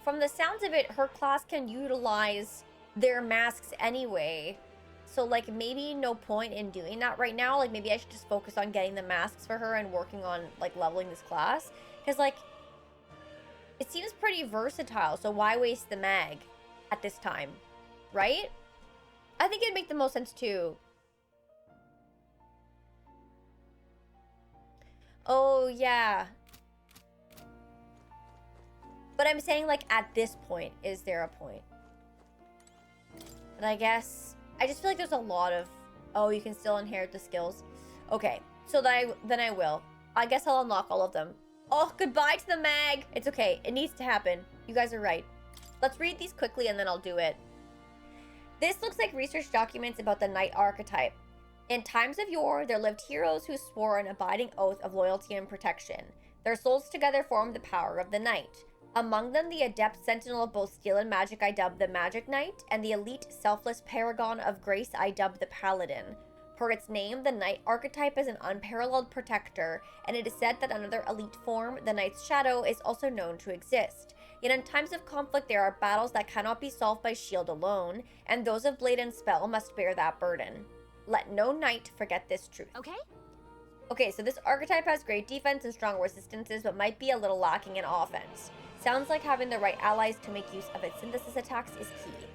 from the sounds of it, her class can utilize their masks anyway. So like maybe no point in doing that right now. Like maybe I should just focus on getting the masks for her and working on like leveling this class. Because like it seems pretty versatile, so why waste the mag at this time, right? I think it'd make the most sense too. Oh, yeah. But I'm saying, like, at this point, is there a point? And I guess, I just feel like there's a lot of, oh, you can still inherit the skills. Okay, so then I will. I guess I'll unlock all of them. Oh, goodbye to the mag. It's okay. It needs to happen. You guys are right. Let's read these quickly and then I'll do it. This looks like research documents about the knight archetype. In times of yore, there lived heroes who swore an abiding oath of loyalty and protection. Their souls together formed the power of the knight. Among them, the adept sentinel of both skill and magic I dubbed the Magic Knight, and the elite selfless paragon of grace I dubbed the Paladin. Per its name, the knight archetype is an unparalleled protector, and it is said that another elite form, the Knight's Shadow, is also known to exist. Yet in times of conflict, there are battles that cannot be solved by shield alone, and those of blade and spell must bear that burden. Let no knight forget this truth. Okay, so this archetype has great defense and strong resistances, but might be a little lacking in offense. Sounds like having the right allies to make use of its synthesis attacks is key.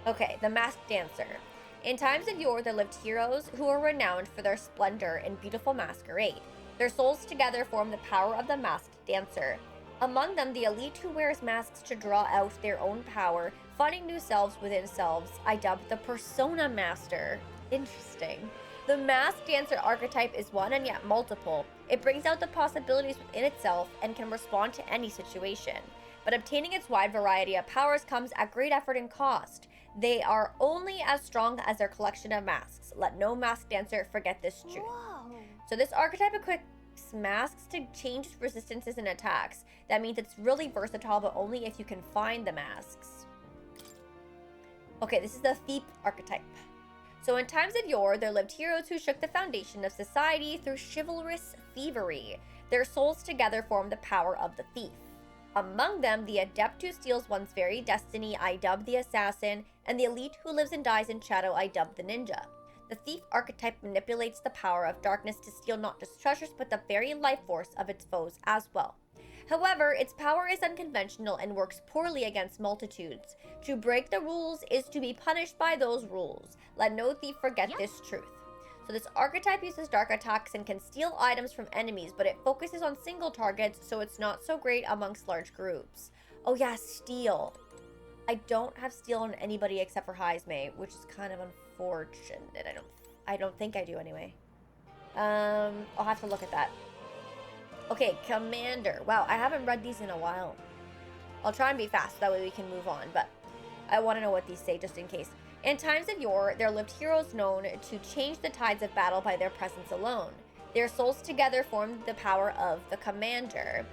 Okay, the Masked Dancer. In times of yore, there lived heroes who were renowned for their splendor and beautiful masquerade. Their souls together form the power of the Masked Dancer. Among them, the elite who wears masks to draw out their own power, finding new selves within selves, I dubbed the Persona Master. Interesting. The Masked Dancer archetype is one and yet multiple. It brings out the possibilities within itself and can respond to any situation. But obtaining its wide variety of powers comes at great effort and cost. They are only as strong as their collection of masks. Let no Masked Dancer forget this truth. Whoa. So this archetype equips masks to change resistances and attacks. That means it's really versatile, but only if you can find the masks. Okay, this is the Thief archetype. So in times of yore, there lived heroes who shook the foundation of society through chivalrous thievery. Their souls together formed the power of the thief. Among them, the adept who steals one's very destiny, I dub the assassin, and the elite who lives and dies in shadow, I dub the ninja. The thief archetype manipulates the power of darkness to steal not just treasures, but the very life force of its foes as well. However, its power is unconventional and works poorly against multitudes. To break the rules is to be punished by those rules. Let no thief forget this truth. So this archetype uses dark attacks and can steal items from enemies, but it focuses on single targets, so it's not so great amongst large groups. Oh yeah, steal. I don't have steal on anybody except for Haizme, which is kind of unfortunate. I don't think I do anyway. I'll have to look at that. Okay, Commander. Wow, I haven't read these in a while. I'll try and be fast, that way we can move on, but I want to know what these say just in case. In times of yore, there lived heroes known to change the tides of battle by their presence alone. Their souls together formed the power of the Commander.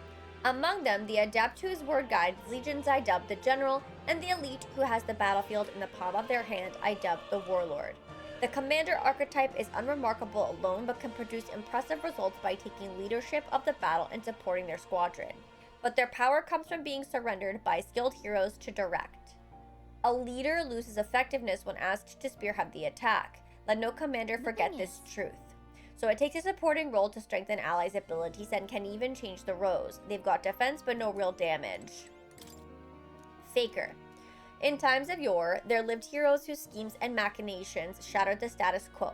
Among them, the adept whose word guides legions I dubbed the General, and the elite who has the battlefield in the palm of their hand I dubbed the Warlord. The Commander archetype is unremarkable alone, but can produce impressive results by taking leadership of the battle and supporting their squadron. But their power comes from being surrendered by skilled heroes to direct. A leader loses effectiveness when asked to spearhead the attack. Let no commander forget this truth. So it takes a supporting role to strengthen allies' abilities and can even change the rows. They've got defense but no real damage. Faker. In times of yore, there lived heroes whose schemes and machinations shattered the status quo.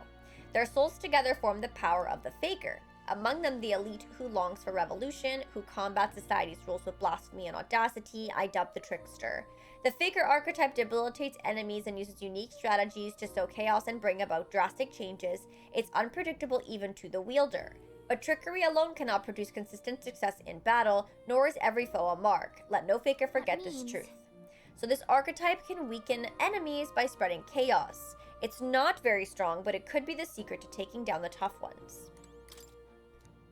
Their souls together form the power of the Faker. Among them, the elite who longs for revolution, who combats society's rules with blasphemy and audacity, I dub the Trickster. The Faker archetype debilitates enemies and uses unique strategies to sow chaos and bring about drastic changes. It's unpredictable even to the wielder. But trickery alone cannot produce consistent success in battle, nor is every foe a mark. Let no Faker forget this truth. So this archetype can weaken enemies by spreading chaos. It's not very strong, but it could be the secret to taking down the tough ones.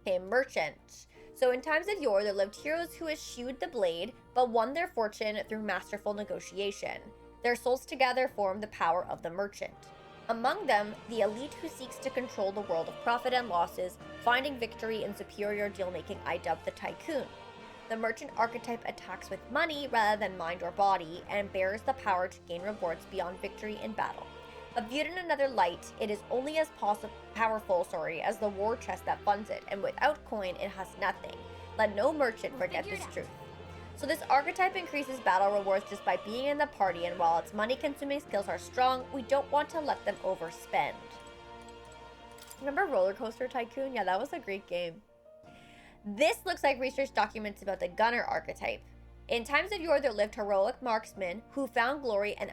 Okay, Merchant. So in times of yore, there lived heroes who eschewed the blade, but won their fortune through masterful negotiation. Their souls together form the power of the Merchant. Among them, the elite who seeks to control the world of profit and losses, finding victory in superior deal-making I dub the Tycoon. The Merchant archetype attacks with money rather than mind or body, and bears the power to gain rewards beyond victory in battle. But viewed in another light, it is only as powerful as the war chest that funds it, and without coin, it has nothing. Let no merchant forget this truth. So this archetype increases battle rewards just by being in the party, and while its money-consuming skills are strong, we don't want to let them overspend. Remember Roller Coaster Tycoon? Yeah, that was a great game. This looks like research documents about the Gunner archetype. In times of yore, there lived heroic marksmen who found glory and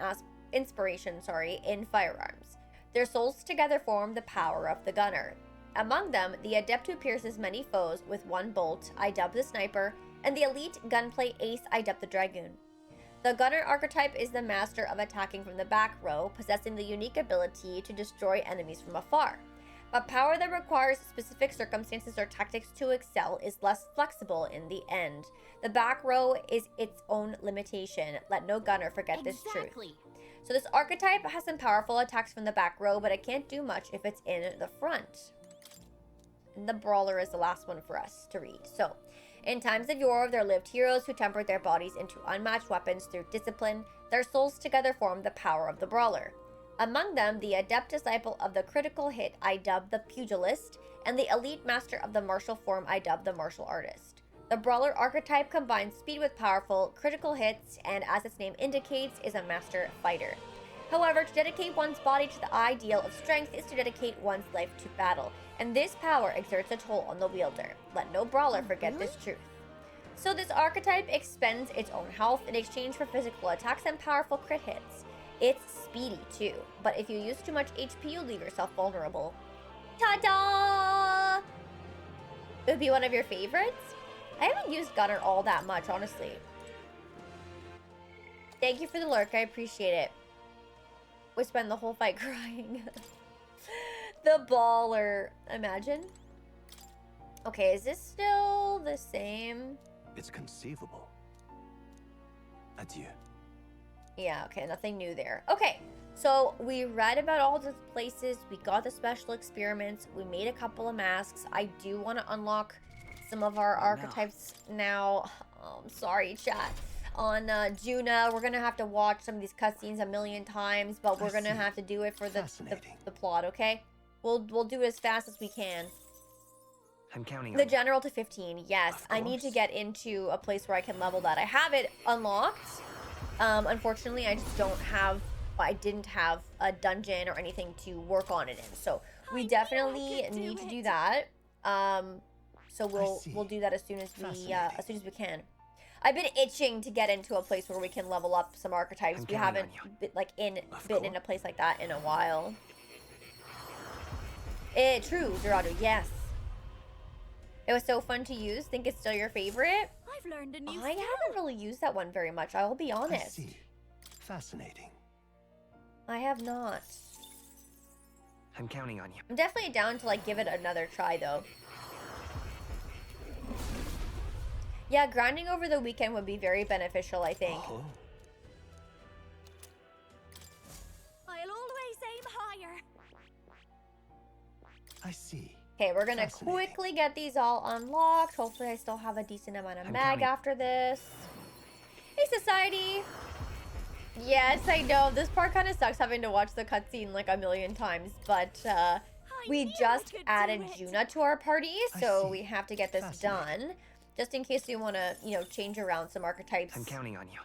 inspiration in firearms. Their souls together form the power of the gunner. Among them, the adept who pierces many foes with one bolt, I dub the sniper, and the elite gunplay ace, I dub the dragoon. The gunner archetype is the master of attacking from the back row, possessing the unique ability to destroy enemies from afar. But power that requires specific circumstances or tactics to excel is less flexible in the end. The back row is its own limitation. Let no gunner forget this truth. So this archetype has some powerful attacks from the back row, but it can't do much if it's in the front. And the Brawler is the last one for us to read. So, in times of yore, there lived heroes who tempered their bodies into unmatched weapons through discipline. Their souls together formed the power of the Brawler. Among them, the adept disciple of the critical hit, I dub the Pugilist, and the elite master of the martial form, I dub the Martial Artist. The Brawler archetype combines speed with powerful, critical hits, and as its name indicates, is a master fighter. However, to dedicate one's body to the ideal of strength is to dedicate one's life to battle, and this power exerts a toll on the wielder. Let no Brawler forget this truth. So this archetype expends its own health in exchange for physical attacks and powerful crit hits. It's speedy too, but if you use too much HP, you'll leave yourself vulnerable. Ta-da! It would be one of your favorites? I haven't used Gunner all that much, honestly. Thank you for the lurk, I appreciate it. We spend the whole fight crying. The baller. Imagine. Okay, is this still the same? It's conceivable. Adieu. Yeah, okay, nothing new there. Okay, so we read about all the places, we got the special experiments, we made a couple of masks. I do want to unlock some of our archetypes now. Oh, I'm sorry, chat. On Juna, we're gonna have to watch some of these cutscenes a million times, but we're gonna have to do it for the plot, okay? We'll do it as fast as we can. I'm counting on The general to 15, yes. I need to get into a place where I can level that. I have it unlocked. Unfortunately, I just don't have, I didn't have a dungeon or anything to work on it in. So we definitely need to do that. So we'll do that as soon as we can. I've been itching to get into a place where we can level up some archetypes. We haven't been in a place like that in a while. True, Dorado, yes. It was so fun to use. Think it's still your favorite? I've learned a new skill. I haven't really used that one very much, I will be honest. I see. Fascinating. I have not. I'm counting on you. I'm definitely down to like give it another try though. Yeah, grinding over the weekend would be very beneficial, I think. Oh. I'll always aim higher. I see. Okay, we're gonna quickly get these all unlocked. Hopefully I still have a decent amount of mag after this. Hey, Society! Yes, I know. This part kind of sucks having to watch the cutscene like a million times, but we just added Juna to our party, so we have to get this done. Just in case we want to, you know, change around some archetypes. I'm counting on you.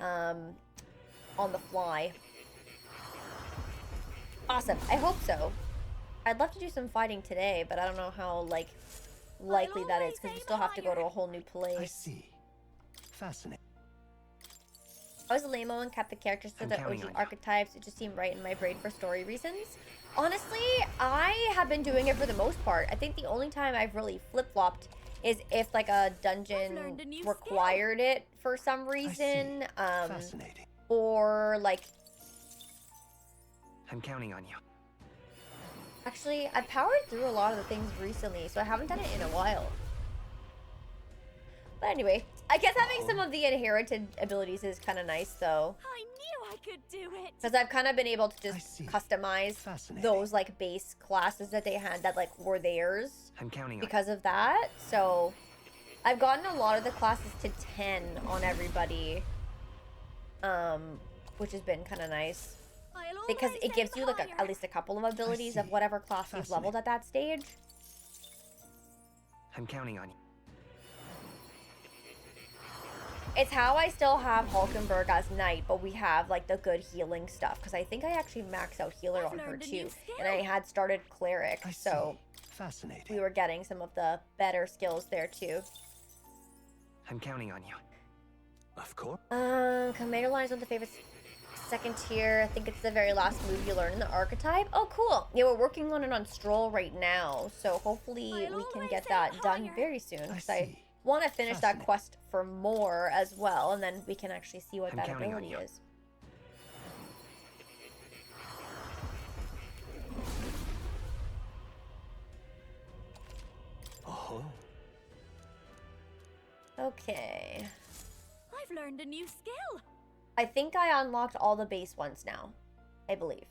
On the fly. Awesome. I hope so. I'd love to do some fighting today, but I don't know how, like, likely that is, because we still have to go to a whole new place. I see. Fascinating. I was a lame-o and kept the characters for the OG archetypes. It just seemed right in my brain for story reasons. Honestly, I have been doing it for the most part. I think the only time I've really flip-flopped is if, like, a dungeon required it for some reason. Fascinating. Or, like... I'm counting on you. Actually, I powered through a lot of the things recently, so I haven't done it in a while. But anyway, I guess having some of the inherited abilities is kind of nice, though. I knew I could do it. Because I've kind of been able to just customize those, like, base classes that they had that, like, were theirs. I'm counting because of that. So, I've gotten a lot of the classes to 10 on everybody. Which has been kind of nice. Because it gives you, like, at least a couple of abilities of whatever class you've leveled at that stage. I'm counting on you. It's how I still have Hulkenberg as knight, but we have, like, the good healing stuff. Because I think I actually maxed out healer on her, too. And I had started cleric, so... Fascinating. We were getting some of the better skills there, too. I'm counting on you. Of course. Commander line is one of the favorites. Second tier, I think it's the very last move you learn in the archetype. Oh, cool. Yeah, we're working on it on Stroll right now, so hopefully we can get that done very soon. Because I want to finish that quest for more as well, and then we can actually see what that ability is. Oh. Okay. I've learned a new skill. I think I unlocked all the base ones now, I believe.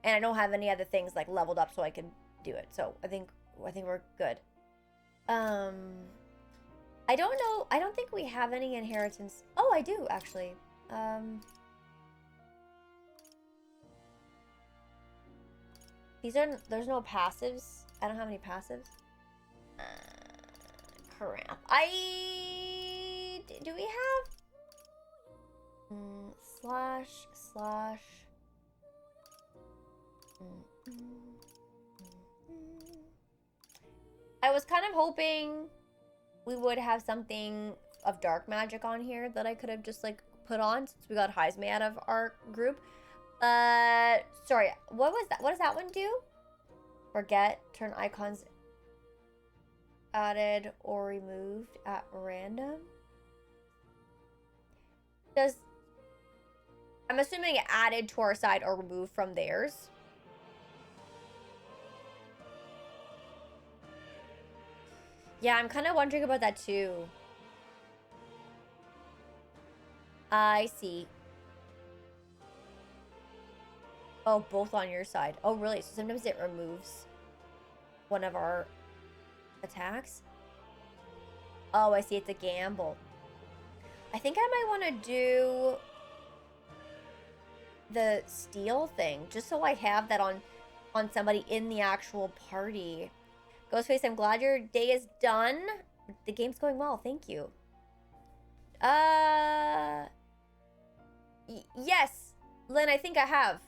And I don't have any other things like leveled up so I can do it. So I think we're good. I don't know. I don't think we have any inheritance. Oh, I do actually. There's no passives. I don't have any passives. Karanth. Do we have... slash... I was kind of hoping we would have something of dark magic on here that I could have just like put on since we got Marissaemmaa out of our group. Sorry, what was that? What does that one do? Forget, turn icons added or removed at random. I'm assuming it added to our side or removed from theirs. Yeah, I'm kind of wondering about that too. I see. Oh, both on your side. Oh, really? So sometimes it removes one of our attacks? Oh, I see. It's a gamble. I think I might want to do the steal thing, just so I have that on somebody in the actual party. Ghostface, I'm glad your day is done. The game's going well. Thank you. Yes, Lynn, I think I have.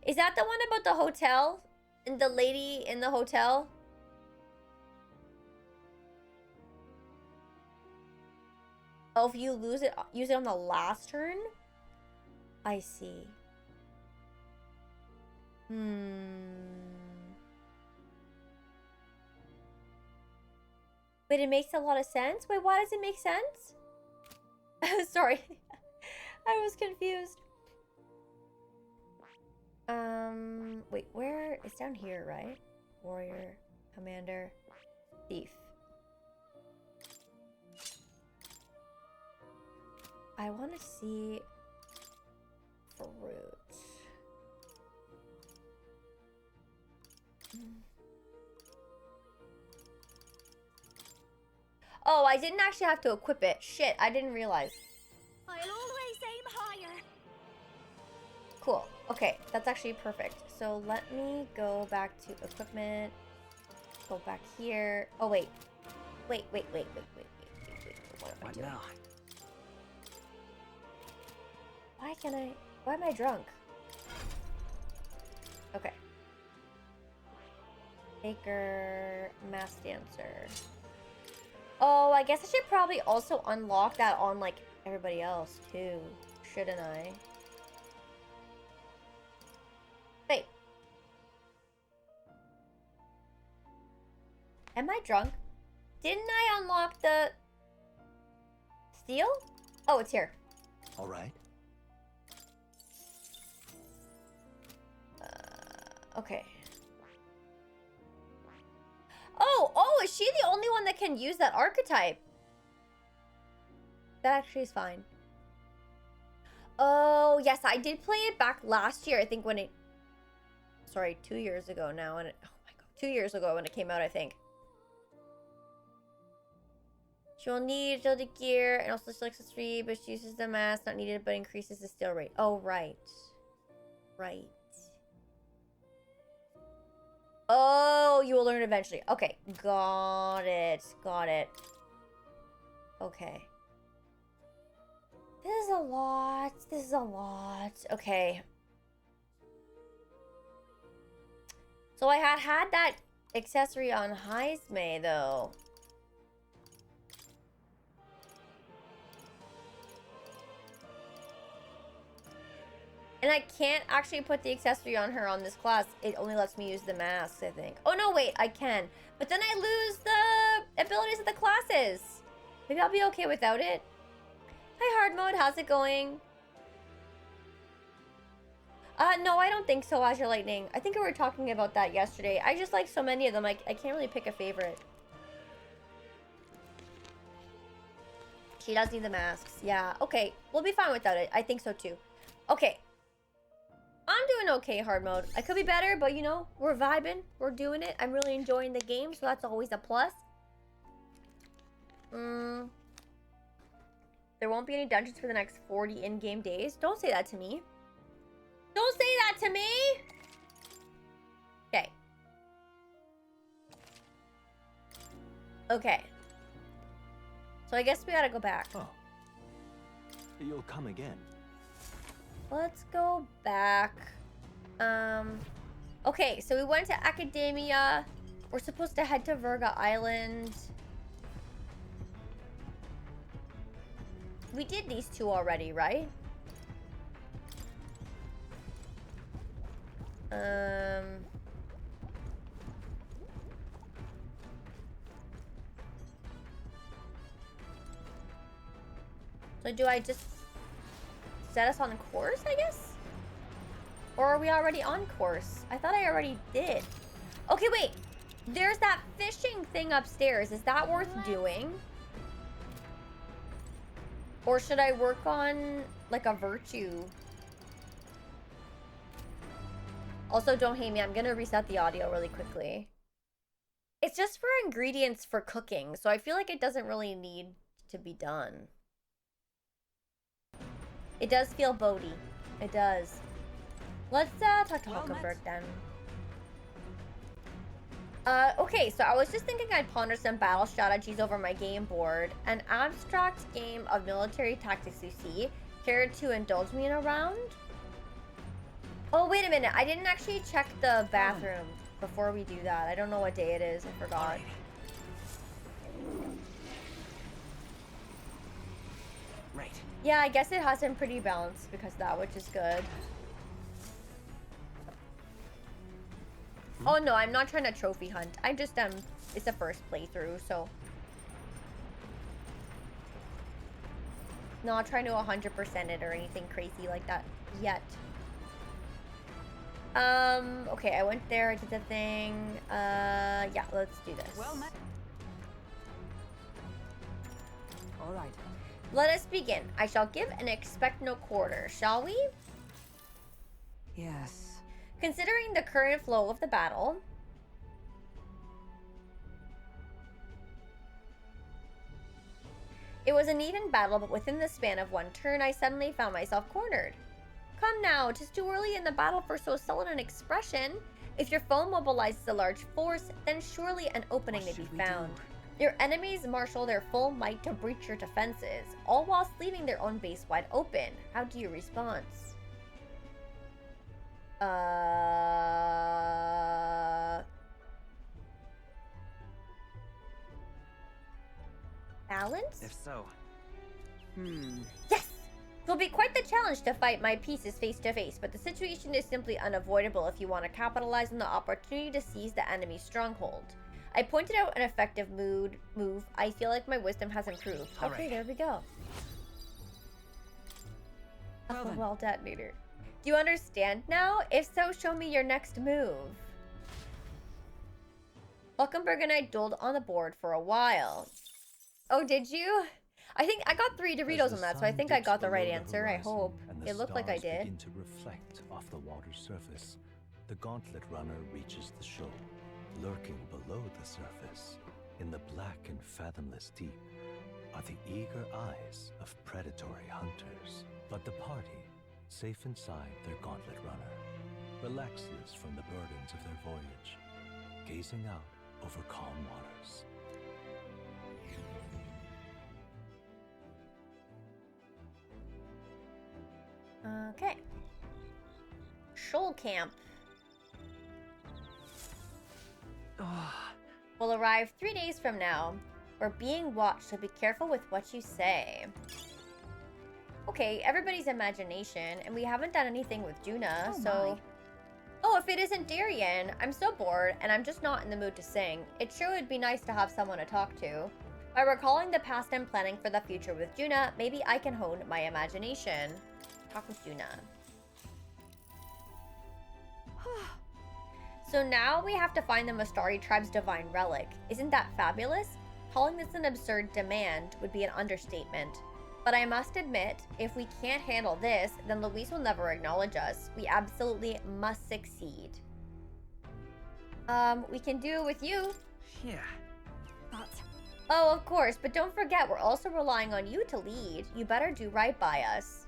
Is that the one about the hotel? And the lady in the hotel? Oh, if you use it on the last turn? I see. Wait, it makes a lot of sense? Wait, why does it make sense? Sorry. I was confused. Wait, where? It's down here, right? Warrior, commander, thief. I want to see fruit. Oh, I didn't actually have to equip it. Shit, I didn't realize. I'll always aim higher. Cool. Okay, that's actually perfect. So let me go back to equipment. Go back here. Oh, wait. Wait. What am I doing? now? Why am I drunk? Okay. Baker, mass dancer. Oh, I guess I should probably also unlock that on, like, everybody else, too. Shouldn't I? Wait. Am I drunk? Didn't I unlock the... steal? Oh, it's here. All right. Okay. Oh, is she the only one that can use that archetype? That actually is fine. Oh, yes, I did play it back last year. I think when it... Sorry, 2 years ago now. And oh my god, 2 years ago when it came out, I think. She will need agility gear and also selects a 3, but she uses the mask, not needed, but increases the steal rate. Oh, right. Right. Oh, you will learn eventually. Okay, got it. Got it. Okay. This is a lot. This is a lot. Okay. So I had that accessory on Marissaemmaa, though. And I can't actually put the accessory on her on this class. It only lets me use the masks, I think. Oh, no, wait, I can. But then I lose the abilities of the classes. Maybe I'll be okay without it. Hi, hard mode. How's it going? No, I don't think so, Azure Lightning. I think we were talking about that yesterday. I just like so many of them. I can't really pick a favorite. She does need the masks. Yeah, okay. We'll be fine without it. I think so, too. Okay. I'm doing okay, hard mode. I could be better, but you know, we're vibing. We're doing it. I'm really enjoying the game, so that's always a plus. There won't be any dungeons for the next 40 in-game days. Don't say that to me. Don't say that to me! Okay. Okay. So I guess we gotta go back. Oh. You'll come again. Let's go back. Okay, so we went to Academia. We're supposed to head to Virga Island. We did these two already, right? So do I just set us on course, I guess? Or are we already on course? I thought I already did. Okay, wait. There's that fishing thing upstairs. Is that worth doing? Or should I work on, like, a virtue? Also, don't hate me. I'm gonna reset the audio really quickly. It's just for ingredients for cooking, so I feel like it doesn't really need to be done. It does feel boaty. It does. Let's talk to Hulkenberg then. Okay, so I was just thinking I'd ponder some battle strategies over my game board. An abstract game of military tactics you see. Care to indulge me in a round? Oh, wait a minute. I didn't actually check the bathroom before we do that. I don't know what day it is. I forgot. Right. Yeah, I guess it has been pretty balanced because of that, which is good. Oh no, I'm not trying to trophy hunt. I just it's the first playthrough, so not trying to 100% it or anything crazy like that yet. Okay, I went there, I did the thing. Yeah, let's do this. Well met. All right. Let us begin. I shall give and expect no quarter, shall we? Yes. Considering the current flow of the battle, it was an even battle, but within the span of one turn, I suddenly found myself cornered. Come now, 'tis too early in the battle for so sullen an expression. If your foe mobilizes a large force, then surely an opening may be found. Your enemies marshal their full might to breach your defenses, all whilst leaving their own base wide open. How do you respond? Balance? If so. Yes! It will be quite the challenge to fight my pieces face to face, but the situation is simply unavoidable if you want to capitalize on the opportunity to seize the enemy's stronghold. I pointed out an effective move. I feel like my wisdom has improved. All Okay, right. there we go. Well, Well detonator. Do you understand now? If so, show me your next move. Hulkenberg and I dueled on the board for a while. Oh, did you? I think I got 3 Doritos on that, so I think I got the right answer. I hope. It looked like I did. Begin to reflect off the water's surface. The gauntlet runner reaches the shore, lurking below the surface. In the black and fathomless deep are the eager eyes of predatory hunters. But the party, safe inside their gauntlet runner, relaxes from the burdens of their voyage, gazing out over calm waters. Okay. Shoal Camp. Will arrive 3 days from now. We're being watched, so be careful with what you say. Okay, everybody's imagination, and we haven't done anything with Juna, so... Oh, if it isn't Darian, I'm so bored, and I'm just not in the mood to sing. It sure would be nice to have someone to talk to. By recalling the past and planning for the future with Juna, maybe I can hone my imagination. Talk with Juna. So now we have to find the Mastari tribe's divine relic. Isn't that fabulous? Calling this an absurd demand would be an understatement. But I must admit, if we can't handle this, then Luis will never acknowledge us. We absolutely must succeed. We can do it with you. Yeah. But... Oh, of course, but don't forget, we're also relying on you to lead. You better do right by us.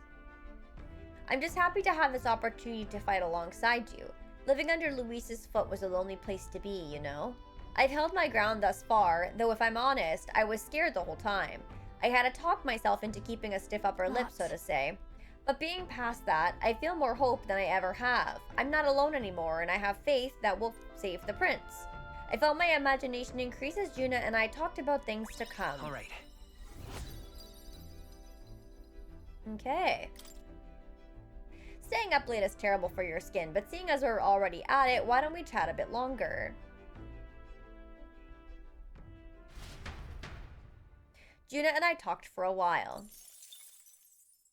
I'm just happy to have this opportunity to fight alongside you. Living under Luis's foot was a lonely place to be, you know? I've held my ground thus far, though if I'm honest, I was scared the whole time. I had to talk myself into keeping a stiff upper lip, so to say. But being past that, I feel more hope than I ever have. I'm not alone anymore, and I have faith that we'll save the prince. I felt my imagination increase as Juna and I talked about things to come. All right. Okay. Staying up late is terrible for your skin, but seeing as we're already at it, why don't we chat a bit longer? Juna and I talked for a while.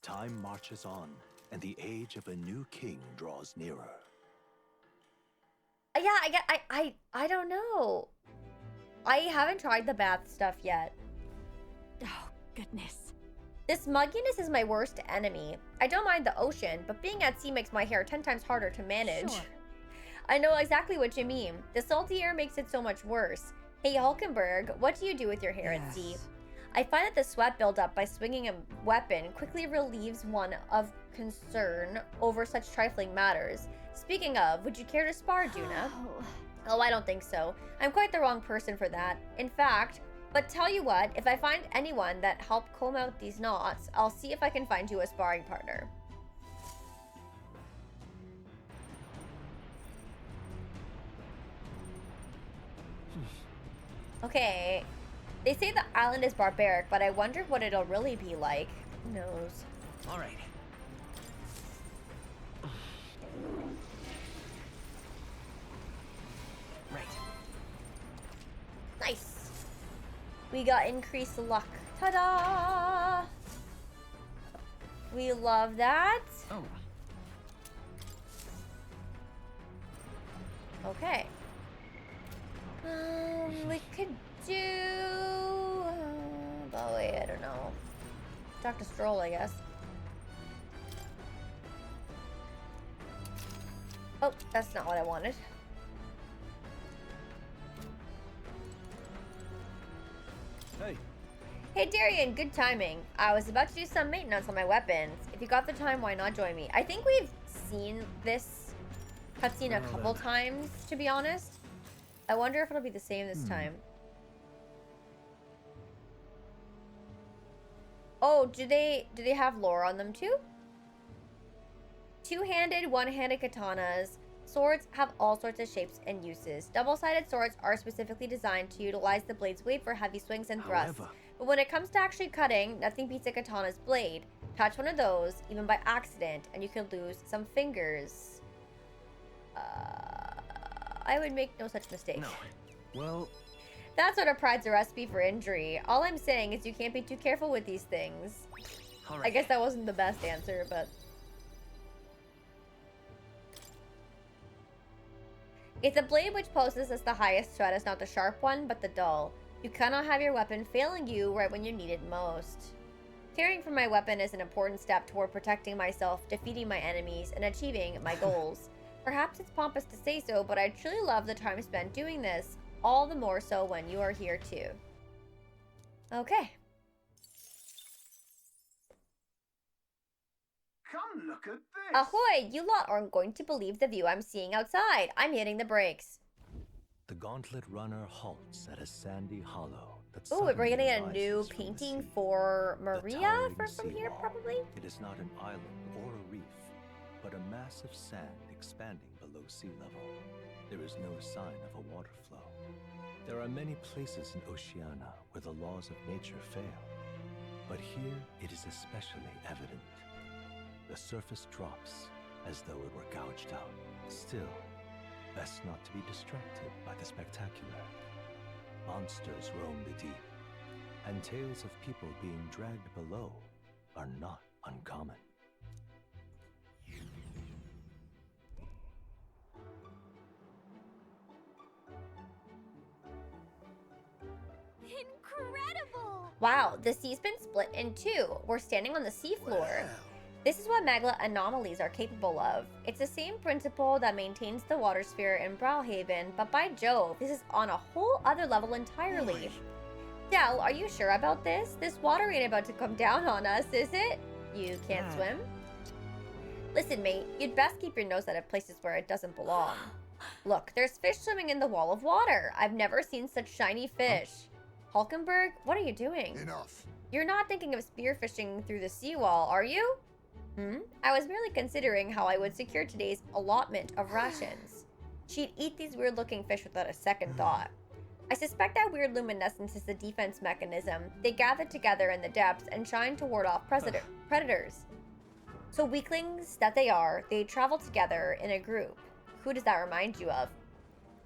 Time marches on, and the age of a new king draws nearer. Yeah, I don't know. I haven't tried the bath stuff yet. Oh, goodness. This mugginess is my worst enemy. I don't mind the ocean, but being at sea makes my hair 10 times harder to manage. Sure. I know exactly what you mean. The salty air makes it so much worse. Hey, Hulkenberg, what do you do with your hair at sea? I find that the sweat buildup by swinging a weapon quickly relieves one of concern over such trifling matters. Speaking of, would you care to spar, Juna? Oh, I don't think so. I'm quite the wrong person for that. In fact, but tell you what, if I find anyone that helped comb out these knots, I'll see if I can find you a sparring partner. Okay. They say the island is barbaric, but I wonder what it'll really be like. Who knows? All right. Right. Nice. We got increased luck. Ta-da! We love that. Oh. Okay. We could do... oh, wait, I don't know. Dr. Stroll, I guess. Oh, that's not what I wanted. Hey. Hey, Darian, good timing. I was about to do some maintenance on my weapons. If you got the time, why not join me? I think we've seen this cutscene a couple times, to be honest. I wonder if it'll be the same this time. Oh, do they have lore on them too? Two-handed, one-handed katanas. Swords have all sorts of shapes and uses. Double-sided swords are specifically designed to utilize the blade's weight for heavy swings and thrusts. But when it comes to actually cutting, nothing beats a katana's blade. Touch one of those, even by accident, and you can lose some fingers. I would make no such mistake. No. Well... that sort of pride's a recipe for injury. All I'm saying is you can't be too careful with these things. All right. I guess that wasn't the best answer, but... it's a blade which poses as the highest threat is not the sharp one, but the dull. You cannot have your weapon failing you right when you need it most. Caring for my weapon is an important step toward protecting myself, defeating my enemies, and achieving my goals. Perhaps it's pompous to say so, but I truly love the time spent doing this. All the more so when you are here too. Okay. Come look at this! Ahoy! You lot aren't going to believe the view I'm seeing outside. I'm hitting the brakes. The gauntlet runner halts at a sandy hollow. Ooh, we're gonna get a new painting for Maria from here, probably? It is not an island or a reef, but a mass of sand expanding below sea level. There is no sign of a water flow. There are many places in Oceania where the laws of nature fail, but here it is especially evident. The surface drops as though it were gouged out. Still, best not to be distracted by the spectacular. Monsters roam the deep, and tales of people being dragged below are not uncommon. Incredible! Wow, the sea's been split in two. We're standing on the seafloor. This is what magma anomalies are capable of. It's the same principle that maintains the water sphere in Browhaven, but by Jove, this is on a whole other level entirely. Del, are you sure about this? This water ain't about to come down on us, is it? You can't swim? Listen, mate, you'd best keep your nose out of places where it doesn't belong. Look, there's fish swimming in the wall of water. I've never seen such shiny fish. Hulkenberg, what are you doing? Enough. You're not thinking of spearfishing through the seawall, are you? I was merely considering how I would secure today's allotment of rations. She'd eat these weird-looking fish without a second thought. I suspect that weird luminescence is the defense mechanism. They gather together in the depths and shine to ward off predators. So weaklings that they are, they travel together in a group. Who does that remind you of?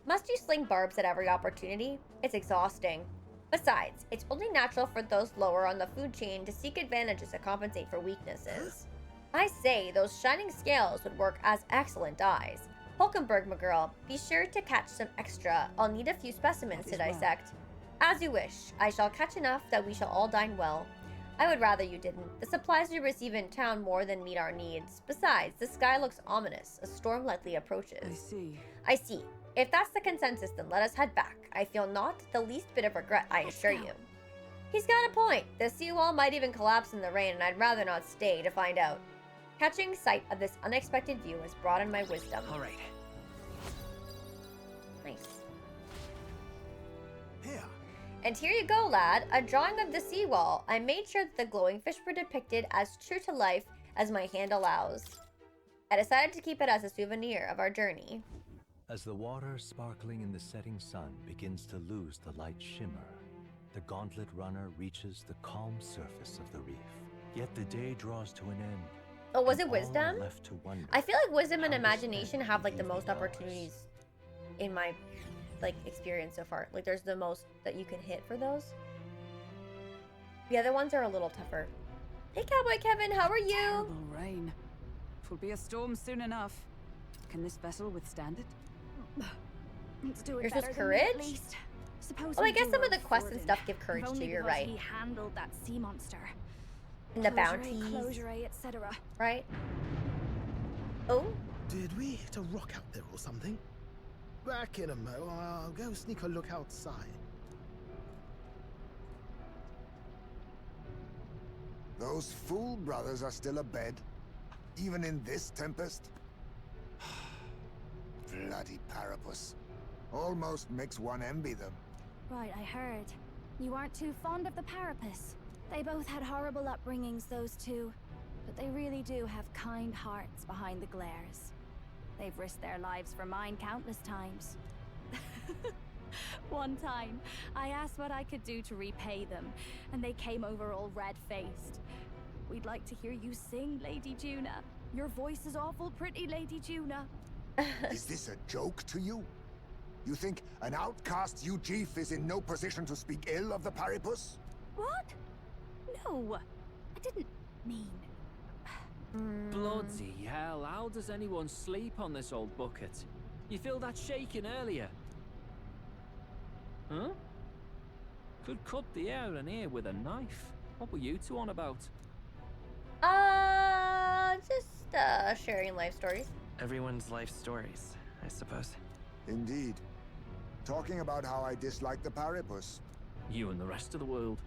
Must you sling barbs at every opportunity? It's exhausting. Besides, it's only natural for those lower on the food chain to seek advantages to compensate for weaknesses. I say, those shining scales would work as excellent dyes. Hulkenberg, my girl, be sure to catch some extra. I'll need a few specimens to dissect. As you wish. I shall catch enough that we shall all dine well. I would rather you didn't. The supplies we receive in town more than meet our needs. Besides, the sky looks ominous. A storm likely approaches. I see. If that's the consensus, then let us head back. I feel not the least bit of regret, I assure you. He's got a point. The seawall might even collapse in the rain, and I'd rather not stay to find out. Catching sight of this unexpected view has broadened my wisdom. All right. Nice. Here. And here you go, lad. A drawing of the seawall. I made sure that the glowing fish were depicted as true to life as my hand allows. I decided to keep it as a souvenir of our journey. As the water sparkling in the setting sun begins to lose the light shimmer, the gauntlet runner reaches the calm surface of the reef. Yet the day draws to an end. Oh, was it wisdom? Left to wonder, I feel like wisdom and imagination have like the most opportunities in my like experience so far. Like there's the most that you can hit for those. The other ones are a little tougher. Hey Cowboy Kevin, how are you? Terrible rain. It'll be a storm soon enough. Can this vessel withstand it? Let's do it Yours better was than me, courage? at least. Suppose Oh, I we guess do some of the our quests and Forden, stuff give courage if too, only you're because right. he handled that sea monster. And the bounties. Closure, etc. Right? Oh? Did we hit a rock out there or something? Back in a mo. I'll go sneak a look outside. Those fool brothers are still abed, even in this tempest. Bloody Parapus. Almost makes one envy them. Right, I heard. You aren't too fond of the Parapus. They both had horrible upbringings, those two. But they really do have kind hearts behind the glares. They've risked their lives for mine countless times. One time, I asked what I could do to repay them, and they came over all red-faced. We'd like to hear you sing, Lady Juna. Your voice is awful pretty, Lady Juna. Is this a joke to you? You think an outcast Ujif is in no position to speak ill of the Paripus? What? No, I didn't mean... Bloody hell, how does anyone sleep on this old bucket? You feel that shaking earlier? Huh? Could cut the air in here with a knife. What were you two on about? Just sharing life stories. Everyone's life stories, I suppose. Indeed. Talking about how I dislike the Paripus. You and the rest of the world.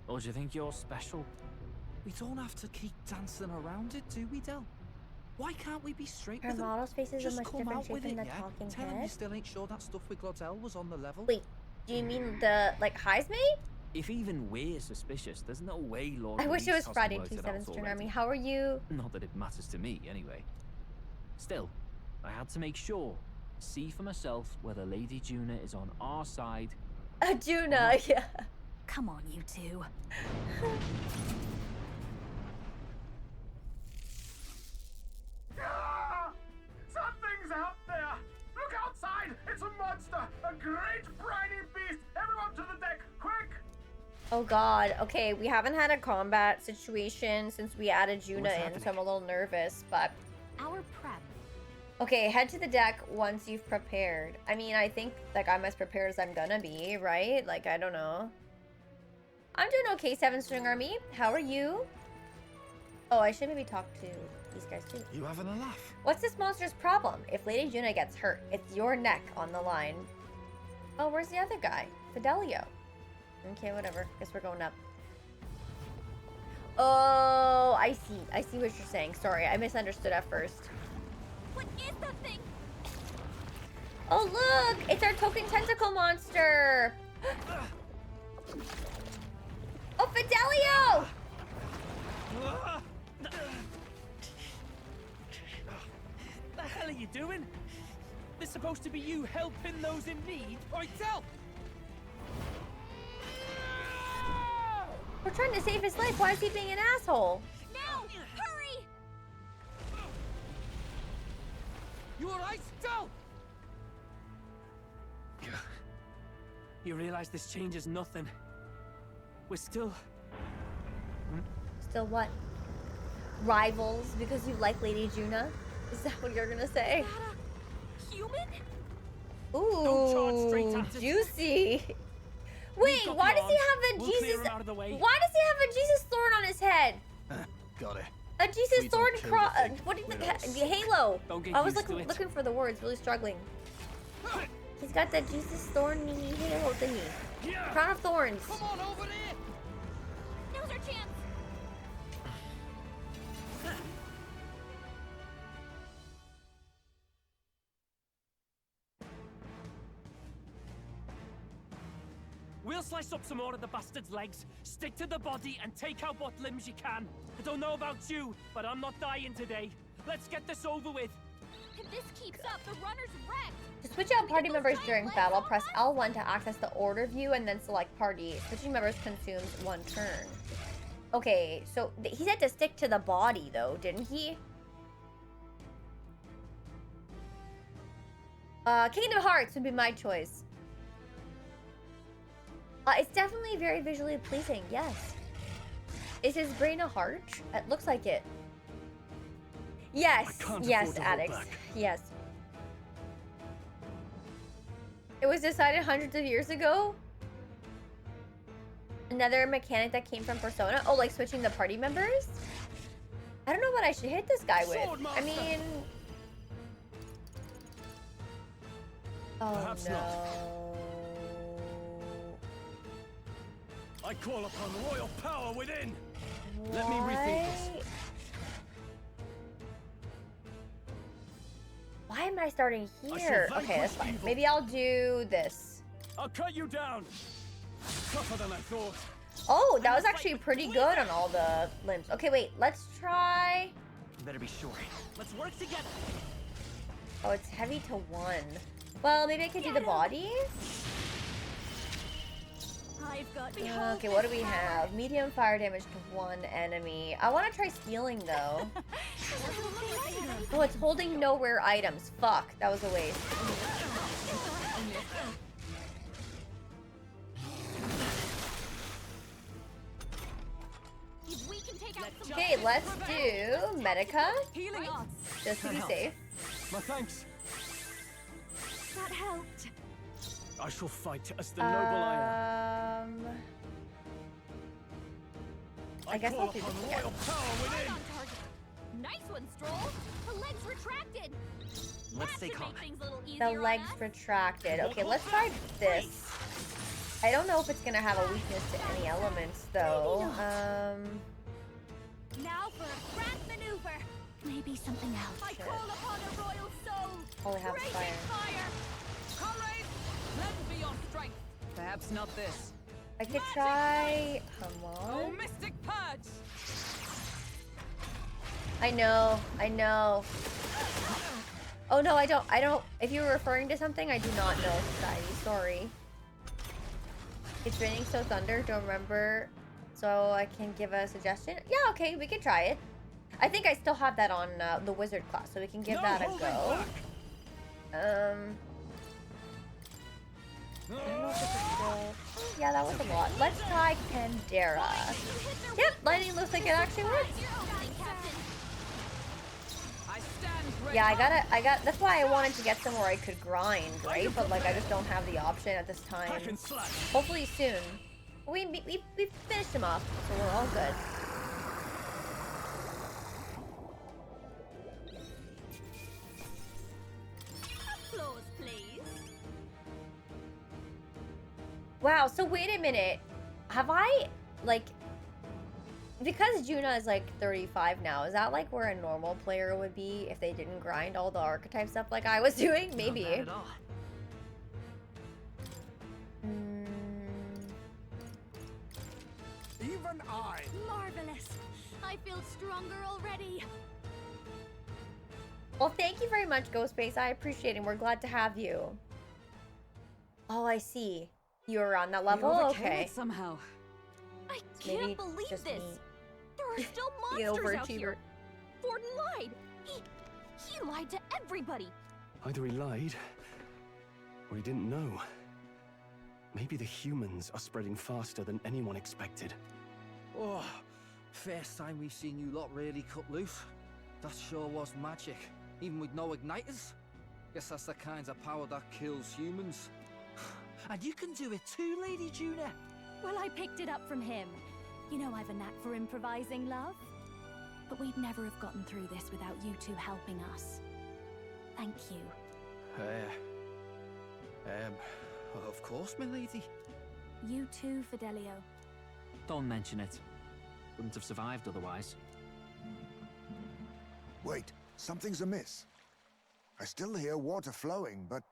Or do you think you're special? We don't have to keep dancing around it, do we, Del? Why can't we be straight Her with them? model's face is a Just much come different out shape with than it, the yeah? talking Tell him you head. still ain't sure that stuff with Glodell was on the level. Wait, do you mean the, like, highs mate? If even we're suspicious, there's no way Lord I wish it Reese was hasn't Friday worked it 27th out String already. Army. How are you? Not that it matters to me, anyway. Still, I had to make sure. See for myself whether Lady Juna is on our side. Juna, yeah. Come on, you two. Something's out there! Look outside! It's a monster! A great briny beast! Everyone to the deck, quick! Oh god, okay, we haven't had a combat situation since we added Juna What's in, happening? so I'm a little nervous, but... Our prep. Okay, head to the deck once you've prepared. I mean, I think, like, I'm as prepared as I'm gonna be, right? Like, I don't know. I'm doing okay, 7 String Army. How are you? Oh, I should maybe talk to these guys too. You having a laugh? What's this monster's problem? If Lady Juna gets hurt, it's your neck on the line. Oh, where's the other guy? Fidelio. Okay, whatever. Guess we're going up. Oh, I see. I see what you're saying. Sorry, I misunderstood at first. What is that thing? Oh, look! It's our token tentacle monster! Oh, Fidelio! supposed to be you helping those in need? Oi, tell! We're trying to save his life. Why is he being an asshole? Now! Hurry! You alright, Tell? You realize this changes nothing. We're still... Still what? Rivals because you like Lady Juna? Is that what you're gonna say? Human? Ooh, juicy. Wait, why does he have a Jesus? Why does he have a Jesus thorn on his head? Got it. A Jesus Please thorn don't kill cross. the thing. What is Widows. the halo? Don't get I was used to it. looking for the words, really struggling. He's got that Jesus thorn halo thingy. Crown of thorns. Come on over there! Now's our chance! We'll slice up some more of the bastard's legs, stick to the body, and take out what limbs you can. I don't know about you, but I'm not dying today. Let's get this over with. If this keeps up, the runner's wrecked! To switch out party members during battle, press L1 to access the order view and then select party. Switching members consumes 1 turn. Okay, so he said to stick to the body though, didn't he? Kingdom Hearts would be my choice. It's definitely very visually pleasing, yes. Is his brain a heart? It looks like it. Yes, yes, Addicts. Yes. It was decided hundreds of years ago. Another mechanic that came from Persona. Oh, like switching the party members? I don't know what I should hit this guy with. I mean... Oh, Perhaps no. not. I call upon royal power within. Let me rethink this. Why am I starting here? Okay, that's fine. Maybe I'll do this. I'll cut you down. Tougher than I thought. Oh, that was actually pretty good on all the limbs. Okay, wait. Let's try... Better be sure. Let's work together. Oh, it's heavy to 1. Well, maybe I could do the body. I've got Okay, what do we have? Medium fire damage to 1 enemy. I want to try stealing though. Oh, it's holding no rare items. Fuck, that was a waste. Okay, let's do Medica. Healing odds. Just to be safe. My thanks. That helped. I shall fight as the noble I am. I guess I'll do this again. Right on target. Nice one, Stroll. The legs retracted. Let's stay calm. The legs retracted. Okay, let's try this. I don't know if it's gonna have a weakness to any elements though. Now for a grand maneuver. Maybe something else. I call upon a royal soul. All I have is fire. Comrades, lend me your strength. Perhaps not this. I could try. Come Oh, on. mystic purge! I know. Oh no, I don't. If you were referring to something, I do not know, Society. Sorry. It's raining so thunder. Don't remember. So I can give a suggestion. Yeah, okay, we can try it. I think I still have that on the wizard class, so we can give that a go. I don't know if this is still... Yeah, that was a lot. Let's try Pandera. Yep, lightning looks like it actually works. Yeah, that's why I wanted to get somewhere I could grind, right? But like, I just don't have the option at this time. Hopefully soon. We finished him off, so we're all good. Applause, please. Wow, so wait a minute. Have I, like, because Juna is like 35 now, is that like where a normal player would be if they didn't grind all the archetype stuff like I was doing? Maybe. Not bad at all. Even I. Marvelous. I feel stronger already. Well, thank you very much, Ghostface. I appreciate it, and we're glad to have you. Oh, I see. You're on that level? Okay. Somehow. I Maybe can't believe just this. me. There are still The monsters out overachiever. here. Forden lied. He lied to everybody. Either he lied, or he didn't know. Maybe the humans are spreading faster than anyone expected. Oh, first time we've seen you lot really cut loose. That sure was magic, even with no igniters. Guess that's the kind of power that kills humans. And you can do it too, Lady Juna. Well, I picked it up from him. You know I've a knack for improvising, love. But we'd never have gotten through this without you two helping us. Thank you. Of course, my lady. You too, Fidelio. Don't mention it. Wouldn't have survived otherwise. Wait, something's amiss. I still hear water flowing, but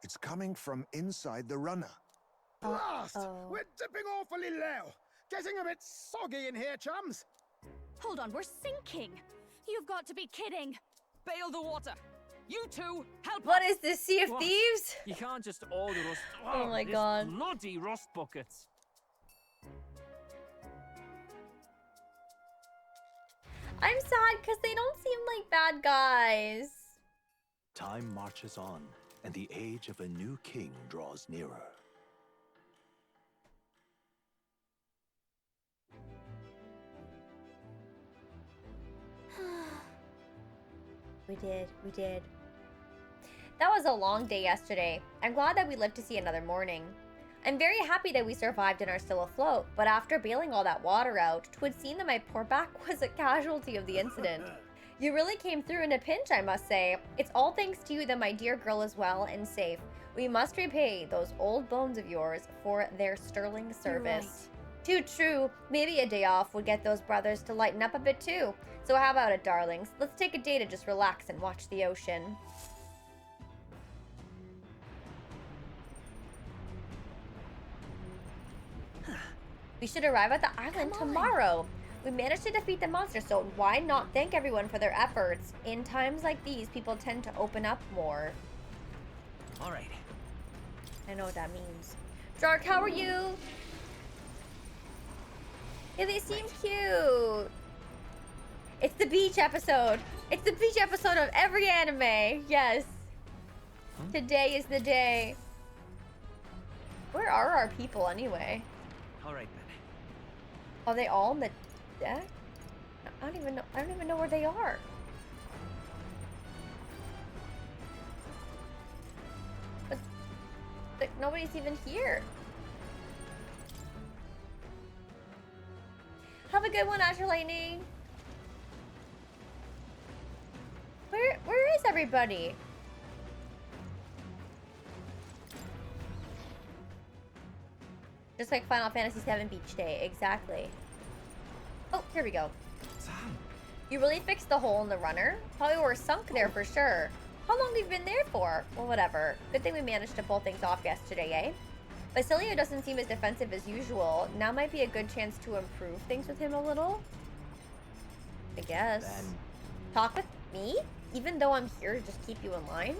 it's coming from inside the runner. Blast! We're dipping awfully low. Getting a bit soggy in here, chums. Hold on, we're sinking. You've got to be kidding. Bail the water. You two, help What us. is this, Sea of What? Thieves? You can't just order us. Oh my this God. Bloody rust buckets. I'm sad because they don't seem like bad guys. Time marches on, and the age of a new king draws nearer. We did. That was a long day yesterday. I'm glad that we lived to see another morning. I'm very happy that we survived and are still afloat, but after bailing all that water out, 'twould seem that my poor back was a casualty of the incident. You really came through in a pinch, I must say. It's all thanks to you that my dear girl is well and safe. We must repay those old bones of yours for their sterling service. Too true. Maybe a day off would get those brothers to lighten up a bit too. So how about it, darlings? Let's take a day to just relax and watch the ocean. We should arrive at the island tomorrow. We managed to defeat the monster, so why not thank everyone for their efforts? In times like these, people tend to open up more. All right. I know what that means. Dark, how are you? Yeah, they seem cute. It's the beach episode. It's the beach episode of every anime. Yes. Today is the day. Where are our people anyway? All right, then. Are they all on the deck? I don't even know where they are. But nobody's even here. Have a good one, Azure Lightning. Where is everybody? Just like Final Fantasy VII Beach Day, exactly. Oh, here we go. You really fixed the hole in the runner? Probably were sunk there for sure. How long have you been there for? Well, whatever. Good thing we managed to pull things off yesterday, eh? Basilio doesn't seem as defensive as usual. Now might be a good chance to improve things with him a little. I guess. Then. Talk with me? Even though I'm here to just keep you in line?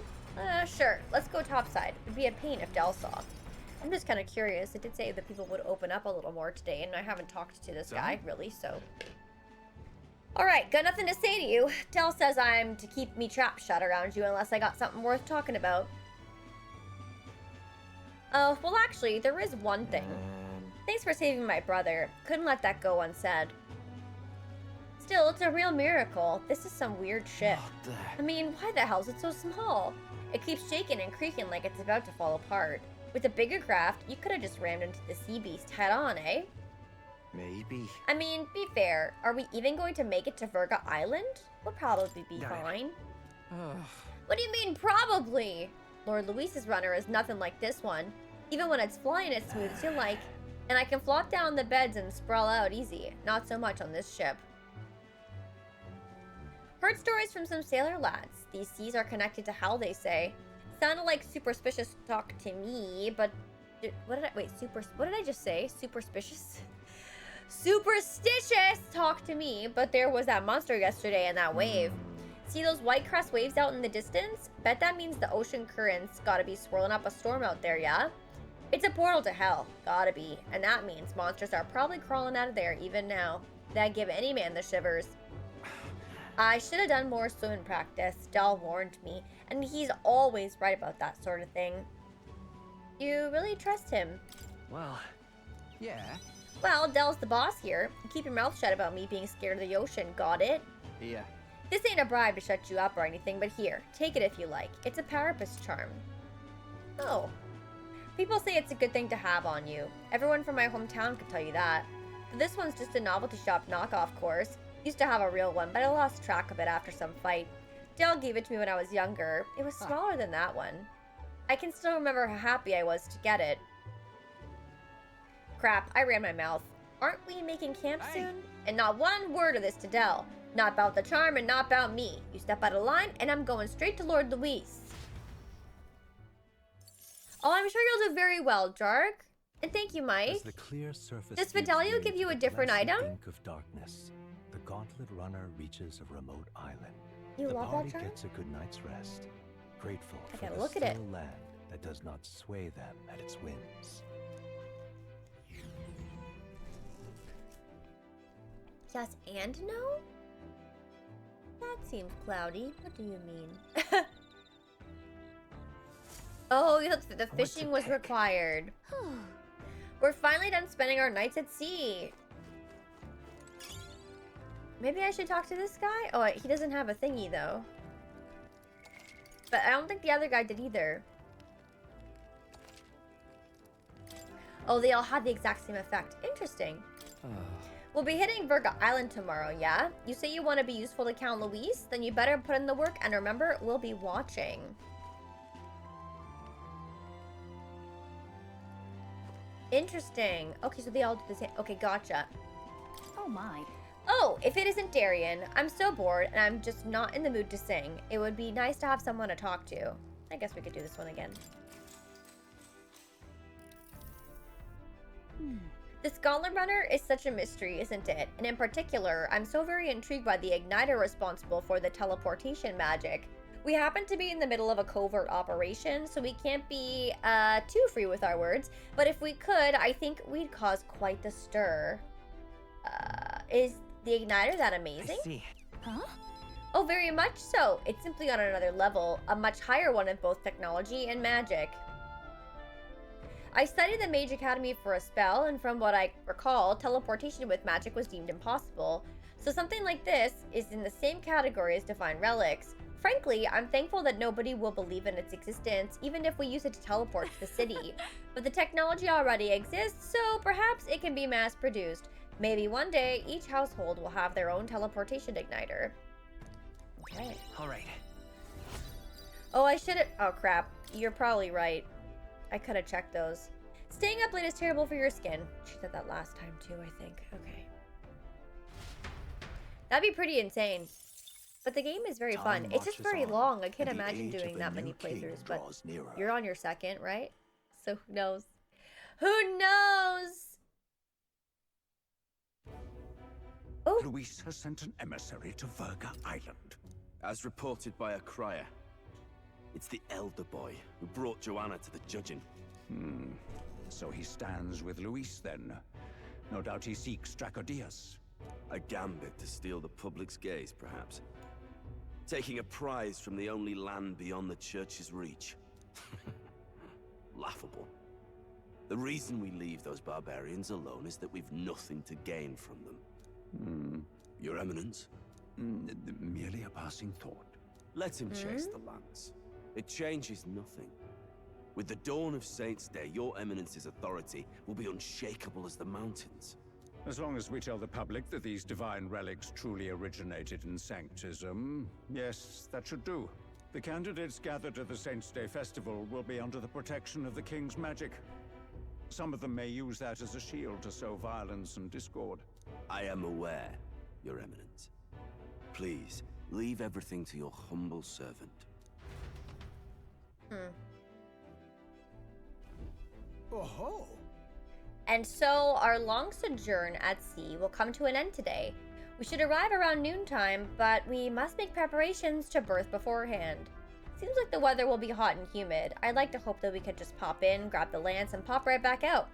Sure. Let's go topside. It'd be a pain if Del saw. I'm just kind of curious. It did say that people would open up a little more today, and I haven't talked to this guy, really, so... Alright, got nothing to say to you. Del says I'm to keep me trap shut around you unless I got something worth talking about. Oh, well actually, there is one thing. Thanks for saving my brother. Couldn't let that go unsaid. Still, it's a real miracle. This is some weird ship. I mean, why the hell is it so small? It keeps shaking and creaking like it's about to fall apart. With a bigger craft, you could have just rammed into the sea beast head on, eh? Maybe. I mean, be fair. Are we even going to make it to Virga Island? We'll probably be fine. What do you mean, probably? Lord Luis's runner is nothing like this one. Even when it's flying, it's smooth as you like. And I can flop down the beds and sprawl out easy. Not so much on this ship. Heard stories from some sailor lads. These seas are connected to hell, they say. Sounded like superstitious talk to me, but... What did I just say? Superstitious? Superstitious talk to me, but there was that monster yesterday and that wave. See those white crest waves out in the distance? Bet that means the ocean currents gotta be swirling up a storm out there, yeah? It's a portal to hell. Gotta be. And that means monsters are probably crawling out of there even now. That'd give any man the shivers. I should have done more swimming practice. Dal warned me. And he's always right about that sort of thing. You really trust him? Well, yeah. Well, Del's the boss here. Keep your mouth shut about me being scared of the ocean, got it? Yeah. This ain't a bribe to shut you up or anything, but here, take it if you like. It's a Parapus charm. Oh. People say it's a good thing to have on you. Everyone from my hometown could tell you that. But this one's just a novelty shop knockoff course. Used to have a real one, but I lost track of it after some fight. Del gave it to me when I was younger. It was smaller than that one. I can still remember how happy I was to get it. Crap, I ran my mouth. Aren't we making camp soon? And not one word of this to Del. Not about the charm and not about me. You step out of line and I'm going straight to Lord Luis. Oh, I'm sure you'll do very well, Jark. And thank you, Mike. The clear surface Does Fidelio give you a different item? Ink of darkness. The gauntlet runner reaches a remote island. You the love party that charm? gets a good night's rest. Grateful I for gotta the look at still it. land that does not sway them at its whims. Yes and no? That seems cloudy. What do you mean? Oh, the fishing was required. We're finally done spending our nights at sea. Maybe I should talk to this guy? Oh, he doesn't have a thingy, though. But I don't think the other guy did either. Oh, they all had the exact same effect. Interesting. We'll be hitting Virga Island tomorrow, yeah? You say you want to be useful to Count Luis? Then you better put in the work, and remember, we'll be watching. Interesting. Okay, so they all do the same. Okay, gotcha. Oh my. Oh, if it isn't Darian, I'm so bored and I'm just not in the mood to sing. It would be nice to have someone to talk to. I guess we could do this one again. This Gauntlet Runner is such a mystery, isn't it? And in particular, I'm so very intrigued by the igniter responsible for the teleportation magic. We happen to be in the middle of a covert operation, so we can't be too free with our words. But if we could, I think we'd cause quite the stir. Is the igniter that amazing? I see. Huh? Oh, very much so. It's simply on another level, a much higher one in both technology and magic. I studied the Mage Academy for a spell, and from what I recall, teleportation with magic was deemed impossible. So something like this is in the same category as divine relics. Frankly, I'm thankful that nobody will believe in its existence, even if we use it to teleport to the city. But the technology already exists, so perhaps it can be mass-produced. Maybe one day, each household will have their own teleportation igniter. Okay. All right. Oh, I should have... Oh, crap. You're probably right. I could have checked those. Staying up late is terrible for your skin. She said that last time, too, I think. Okay. That'd be pretty insane. But the game is very fun. It's just very long. I can't imagine doing that many playthroughs, but you're on your second, right? So who knows? Who knows? Oh. Luis has sent an emissary to Virga Island. As reported by a crier. It's the elder boy who brought Joanna to the judging. So he stands with Luis then. No doubt he seeks Drakodios. A gambit to steal the public's gaze, perhaps. Taking a prize from the only land beyond the church's reach. Laughable. The reason we leave those barbarians alone is that we've nothing to gain from them. Your Eminence? Merely a passing thought. Let him chase the lance. It changes nothing. With the dawn of Saints' Day, your Eminence's authority will be unshakable as the mountains. As long as we tell the public that these divine relics truly originated in Sanctism, yes, that should do. The candidates gathered at the Saints' Day Festival will be under the protection of the King's magic. Some of them may use that as a shield to sow violence and discord. I am aware, Your Eminence. Please, leave everything to your humble servant. And so our long sojourn at sea will come to an end today. We should arrive around noontime, but we must make preparations to berth beforehand. Seems like the weather will be hot and humid. I'd like to hope that we could just pop in, grab the lance, and pop right back out.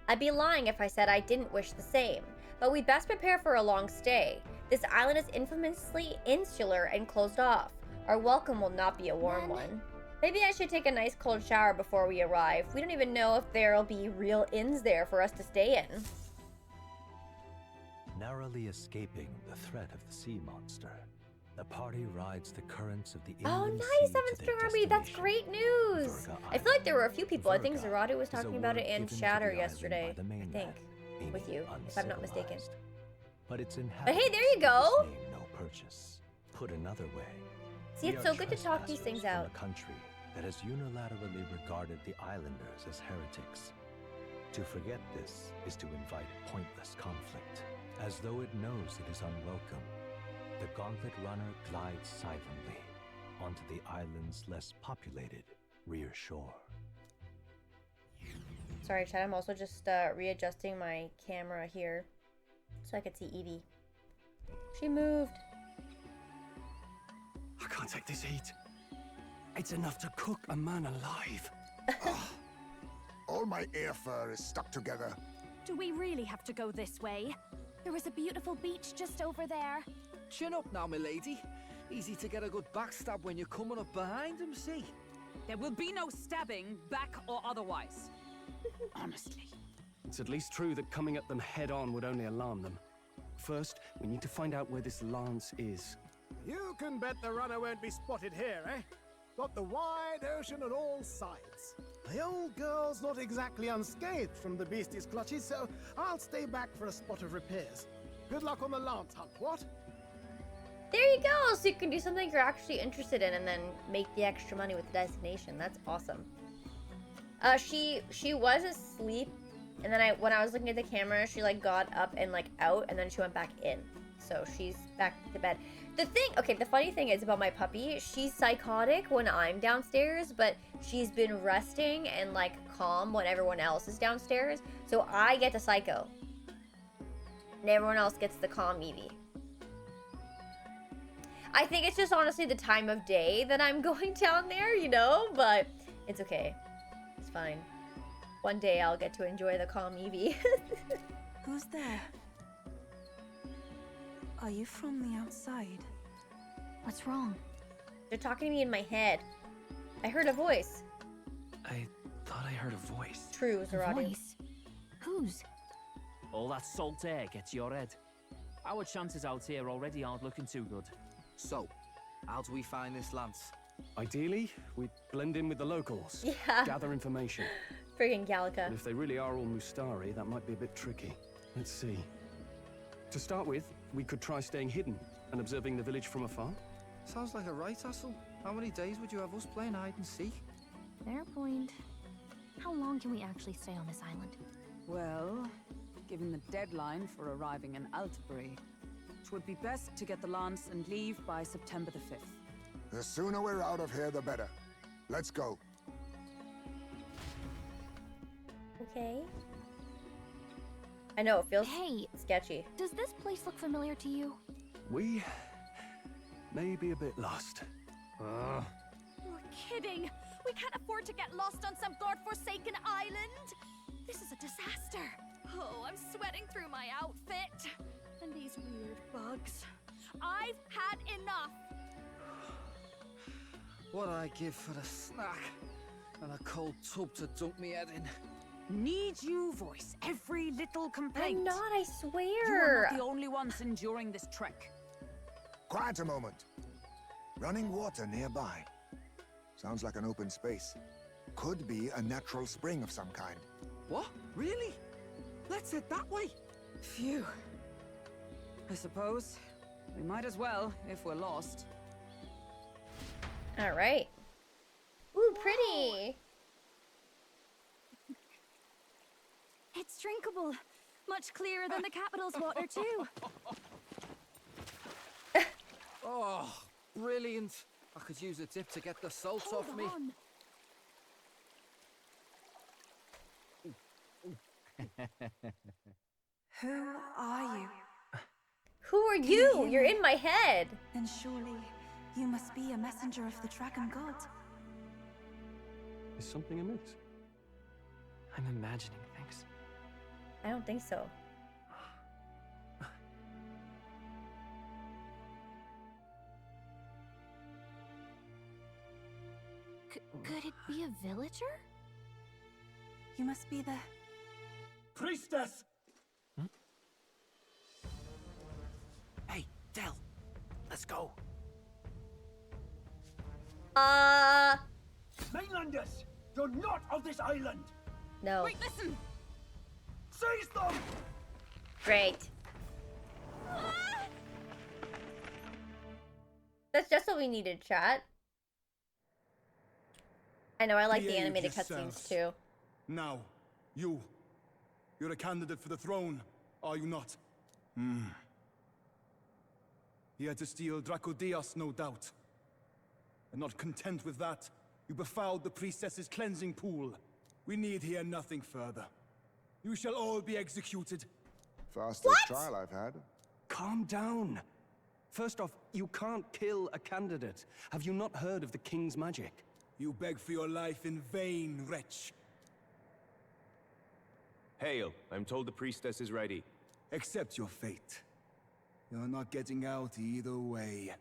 I'd be lying if I said I didn't wish the same, but we'd best prepare for a long stay. This island is infamously insular and closed off. Our welcome will not be a warm one. Maybe I should take a nice cold shower before we arrive. We don't even know if there'll be real inns there for us to stay in. Narrowly escaping the threat of the sea monster, the party rides the currents of the Oh, inland nice, sea 7th to their Army. That's destination, great news. Virga I feel like there were a few people. I think Virga Zerati was is a talking about it word and given to Shatter the island yesterday. by the I mainland, think. meaning With you, if I'm not mistaken. uncivilized. But it's But hey, there you go. no purchase. Put another way. See, we it's are so good to talk these things trespassers out. from a country that has unilaterally regarded the islanders as heretics. To forget this is to invite pointless conflict. As though it knows it is unwelcome, the Gauntlet Runner glides silently onto the island's less populated rear shore. Sorry, Chad. I'm also just readjusting my camera here so I could see Evie. She moved. I can't take this heat. It's enough to cook a man alive. All my air fur is stuck together. Do we really have to go this way? There was a beautiful beach just over there. Chin up now, milady. Easy to get a good backstab when you're coming up behind him, see? There will be no stabbing, back or otherwise. Honestly. It's at least true that coming at them head-on would only alarm them. First, we need to find out where this lance is. You can bet the runner won't be spotted here, eh? Got the wide ocean on all sides. The old girl's not exactly unscathed from the beastie's clutches, so I'll stay back for a spot of repairs. Good luck on the lance hunt, what? There you go. So you can do something you're actually interested in and then make the extra money with the designation. That's awesome. She was asleep, and then when I was looking at the camera, she like got up and like out, and then she went back in. So she's back to bed. The funny thing is about my puppy, she's psychotic when I'm downstairs, but she's been resting and like calm when everyone else is downstairs. So I get the psycho, and everyone else gets the calm Evie. I think it's just honestly the time of day that I'm going down there, you know, but it's okay. It's fine. One day I'll get to enjoy the calm Evie. Who's there? Are you from the outside? What's wrong? They're talking to me in my head. I heard a voice. I thought I heard a voice. True, Zerati. Voice? Whose? All that salt air gets your head. Our chances out here already aren't looking too good. So, how do we find this lance? Ideally, we'd blend in with the locals. Yeah. Gather information. Friggin' Gallica. And if they really are all Mustari, that might be a bit tricky. Let's see. To start with, we could try staying hidden and observing the village from afar. Sounds like a right hustle. How many days would you have us playing hide and seek? Fair point. How long can we actually stay on this island? Well, given the deadline for arriving in Altabury, it would be best to get the lance and leave by September the 5th. The sooner we're out of here, the better. Let's go. Okay. I know, it feels sketchy. Does this place look familiar to you? We may be a bit lost. You're kidding! We can't afford to get lost on some godforsaken island! This is a disaster! Oh, I'm sweating through my outfit! And these weird bugs. I've had enough! What I give for a snack and a cold tub to dunk me head in. Need you voice every little complaint. I'm not, I swear. You are not the only ones enduring this trek. Quiet a moment. Running water nearby. Sounds like an open space. Could be a natural spring of some kind. What? Really? Let's head that way. Phew. I suppose we might as well if we're lost. All right. Ooh, pretty. It's drinkable. Much clearer than the capital's water, too. Oh, brilliant. I could use a dip to get the salt off me. Who are you? Who are you? You're in my head. Then surely you must be a messenger of the dragon god. Is something amiss? I'm imagining things. I don't think so. Could it be a villager? You must be the... Priestess! Hey, Del, let's go. Mainlanders, you're not of this island! No. Wait, listen! Seize them! Great. That's just what we needed, chat. I know, I like the Behave animated yourselves. cutscenes too. Now, you're a candidate for the throne, are you not? Here to steal Drakodios, no doubt. And not content with that, you befouled the priestess's cleansing pool. We need hear nothing further. You shall all be executed. Fastest trial I've had. Calm down. First off, you can't kill a candidate. Have you not heard of the king's magic? You beg for your life in vain, wretch. Hail, I'm told the priestess is ready. Accept your fate. You're not getting out either way.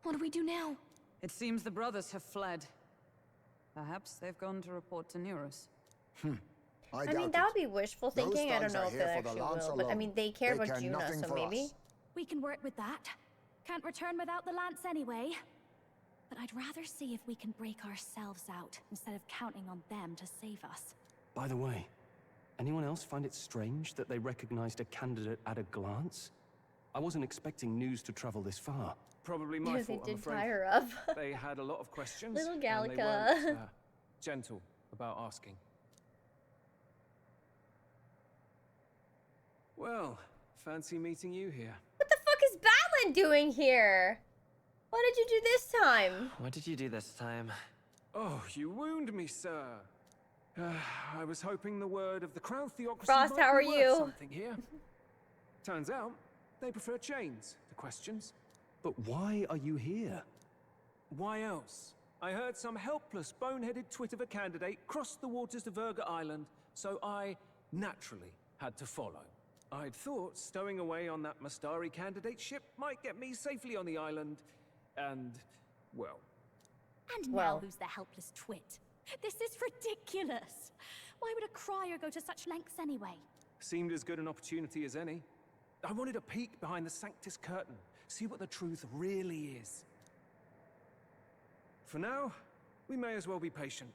What do we do now? It seems the brothers have fled. Perhaps they've gone to report to Neurus. I mean, that would be wishful thinking. I don't know if they actually will, but I mean, they care They about care Juna, nothing so for maybe. us. We can work with that. Can't return without the lance anyway. But I'd rather see if we can break ourselves out instead of counting on them to save us. By the way, anyone else find it strange that they recognized a candidate at a glance? I wasn't expecting news to travel this far. Probably my Because they fault, I'm did afraid. tie her up. They had a lot of questions. Little and they Gallica. weren't, gentle about asking. Well, fancy meeting you here. What the fuck is Batlin doing here? What did you do this time? What did you do this time? Oh, you wound me, sir. I was hoping the word of the Crown Theocracy Frost, might how be are worth you? something here. Turns out, they prefer chains to questions. But why are you here? Why else? I heard some helpless, boneheaded twit of a candidate crossed the waters of Virga Island, so I naturally had to follow. I'd thought stowing away on that Mastari candidate ship might get me safely on the island, and, well... And now who's the helpless twit? This is ridiculous. Why would a crier go to such lengths anyway? Seemed as good an opportunity as any. I wanted a peek behind the Sanctus curtain, see what the truth really is. For now, we may as well be patient.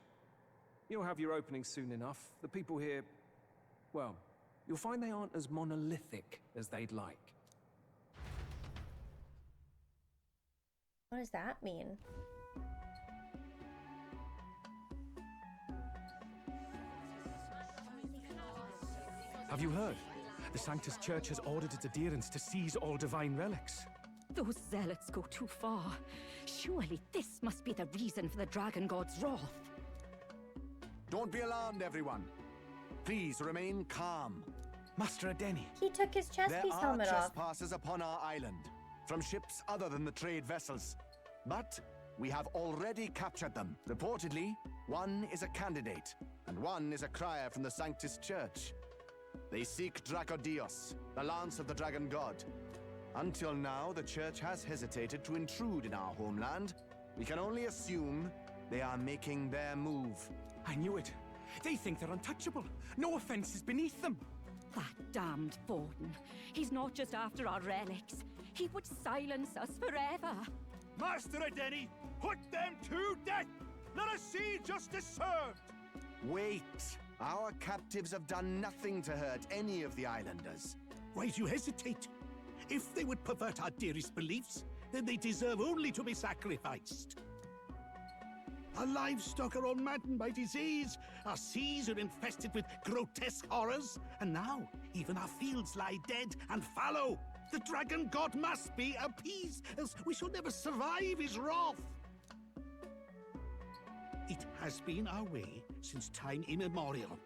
You'll have your opening soon enough. The people here, well, you'll find they aren't as monolithic as they'd like. What does that mean? Have you heard? The Sanctus Church has ordered its adherents to seize all divine relics. Those zealots go too far. Surely this must be the reason for the dragon god's wrath. Don't be alarmed, everyone. Please remain calm. Master Adeni. He took his chest piece helmet There are off. trespassers upon our island, from ships other than the trade vessels. But we have already captured them. Reportedly, one is a candidate, and one is a crier from the Sanctus Church. They seek Drakodios, the lance of the dragon god. Until now, the Church has hesitated to intrude in our homeland. We can only assume they are making their move. I knew it. They think they're untouchable. No offense is beneath them. That damned Borden. He's not just after our relics. He would silence us forever. Master Adeni, put them to death! Let us see justice served! Wait! Our captives have done nothing to hurt any of the islanders. Why do you hesitate? If they would pervert our dearest beliefs, then they deserve only to be sacrificed. Our livestock are all maddened by disease, our seas are infested with grotesque horrors, and now even our fields lie dead and fallow. The dragon god must be appeased, else we shall never survive his wrath. It has been our way since time immemorial.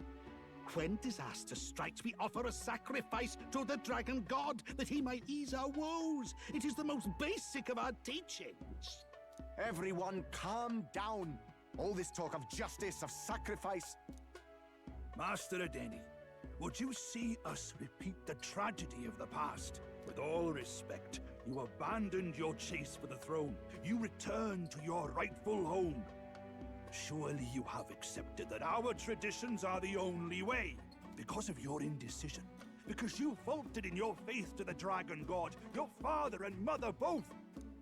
When disaster strikes, we offer a sacrifice to the dragon god that he might ease our woes. It is the most basic of our teachings. Everyone calm down. All this talk of justice, of sacrifice. Master Adeni, would you see us repeat the tragedy of the past? With all respect, you abandoned your chase for the throne. You returned to your rightful home. Surely you have accepted that our traditions are the only way. Because of your indecision. Because you faltered in your faith to the dragon god. Your father and mother both.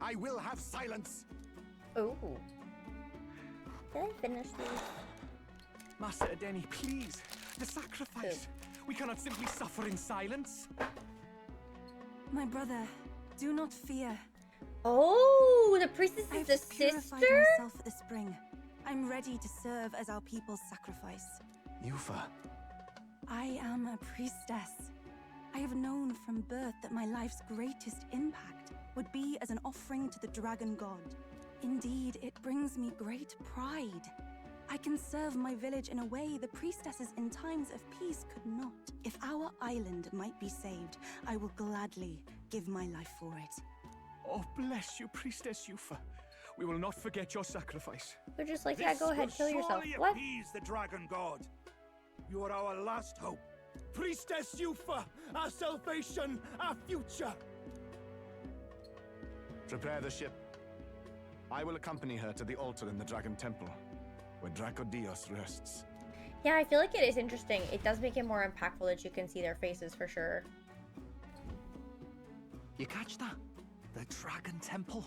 I will have silence. Oh. Did I finish these? Master Adeni, please. The sacrifice. We cannot simply suffer in silence. My brother, do not fear. Oh, the priestess is the purified sister? myself for the spring. I'm ready to serve as our people's sacrifice. Yufa. I am a priestess. I have known from birth that my life's greatest impact would be as an offering to the dragon god. Indeed, it brings me great pride. I can serve my village in a way the priestesses in times of peace could not. If our island might be saved, I will gladly give my life for it. Oh, bless you, Priestess Yufa. We will not forget your sacrifice. They're just like, yeah, go ahead, kill yourself. Surely What? appease the dragon god. You are our last hope. Priestess Yufa, our salvation, our future. Prepare the ship. I will accompany her to the altar in the Dragon Temple, where Drakodios rests. Yeah, I feel like it is interesting. It does make it more impactful that you can see their faces for sure. You catch that? The Dragon Temple.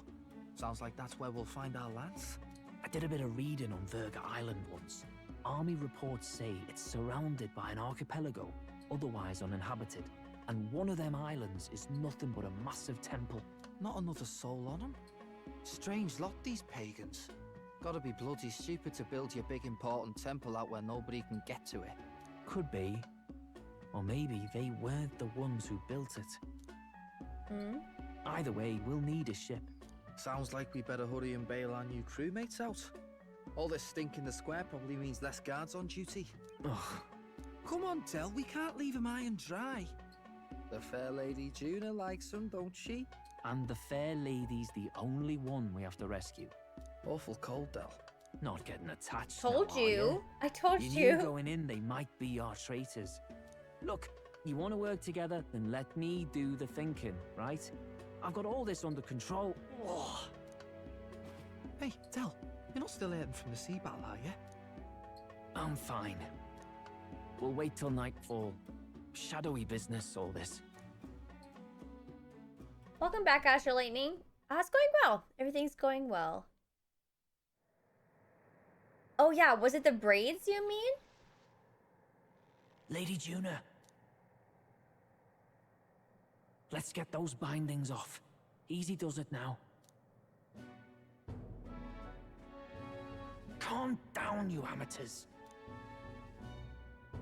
Sounds like that's where we'll find our lance. I did a bit of reading on Verga Island once. Army reports say it's surrounded by an archipelago, otherwise uninhabited. And one of them islands is nothing but a massive temple. Not another soul on them. Strange lot, these pagans. Gotta be bloody stupid to build your big important temple out where nobody can get to it. Could be. Or maybe they weren't the ones who built it. Hmm? Either way, we'll need a ship. Sounds like we better hurry and bail our new crewmates out. All this stink in the square probably means less guards on duty. Ugh. Come on, Del, we can't leave 'em high and dry. The fair lady Juna likes 'em, don't she? And the fair lady's the only one we have to rescue. Awful cold, Del. Not getting attached. Told now, are you. I told you. you. Knew going in they might be our traitors. Look, you want to work together, then let me do the thinking, right? I've got all this under control. Oh. Hey, Del, you're not still hurting from the sea battle, are you? I'm fine. We'll wait till nightfall. Shadowy business, all this. Welcome back, Asher Lightning. It's going well. Everything's going well. Oh yeah, was it the braids you mean? Lady Juna. Let's get those bindings off. Easy does it now. Calm down, you amateurs.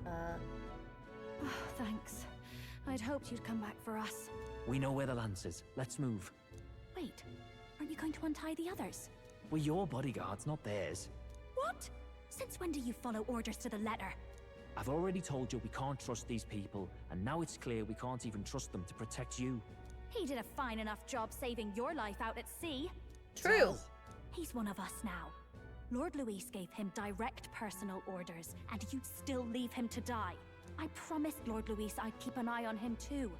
Oh, thanks. I'd hoped you'd come back for us. We know where the lance is. Let's move. Wait, aren't you going to untie the others? We're your bodyguards, not theirs. What? Since when do you follow orders to the letter? I've already told you we can't trust these people, and now it's clear we can't even trust them to protect you. He did a fine enough job saving your life out at sea. True. He's one of us now. Lord Luis gave him direct personal orders, and you'd still leave him to die. I promised Lord Luis I'd keep an eye on him too.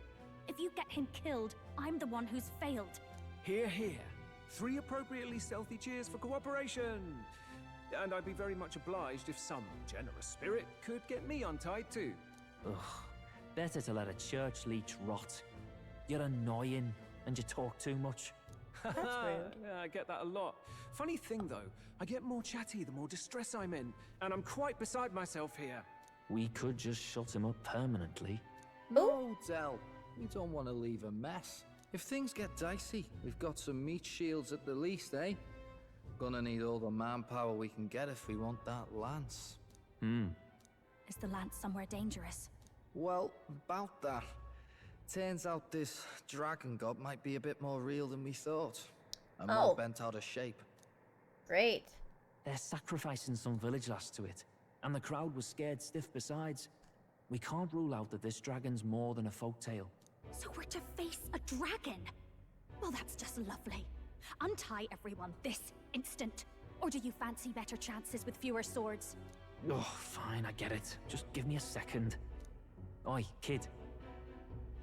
If you get him killed, I'm the one who's failed. Hear, hear. 3 appropriately stealthy cheers for cooperation. And I'd be very much obliged if some generous spirit could get me untied too. Ugh. Better to let a church leech rot. You're annoying, and you talk too much. That's rude. Yeah, I get that a lot. Funny thing though, I get more chatty the more distress I'm in, and I'm quite beside myself here. We could just shut him up permanently. No, Del. We don't want to leave a mess. If things get dicey, we've got some meat shields at the least, eh? Gonna need all the manpower we can get if we want that lance. Is the lance somewhere dangerous? Well, about that. Turns out this dragon god might be a bit more real than we thought. And more bent out of shape. Great. They're sacrificing some village lass to it, and the crowd was scared stiff besides. We can't rule out that this dragon's more than a folktale. So we're to face a dragon? Well, that's just lovely. Untie everyone this instant. Or do you fancy better chances with fewer swords? Oh, fine, I get it. Just give me a second. Oi, kid.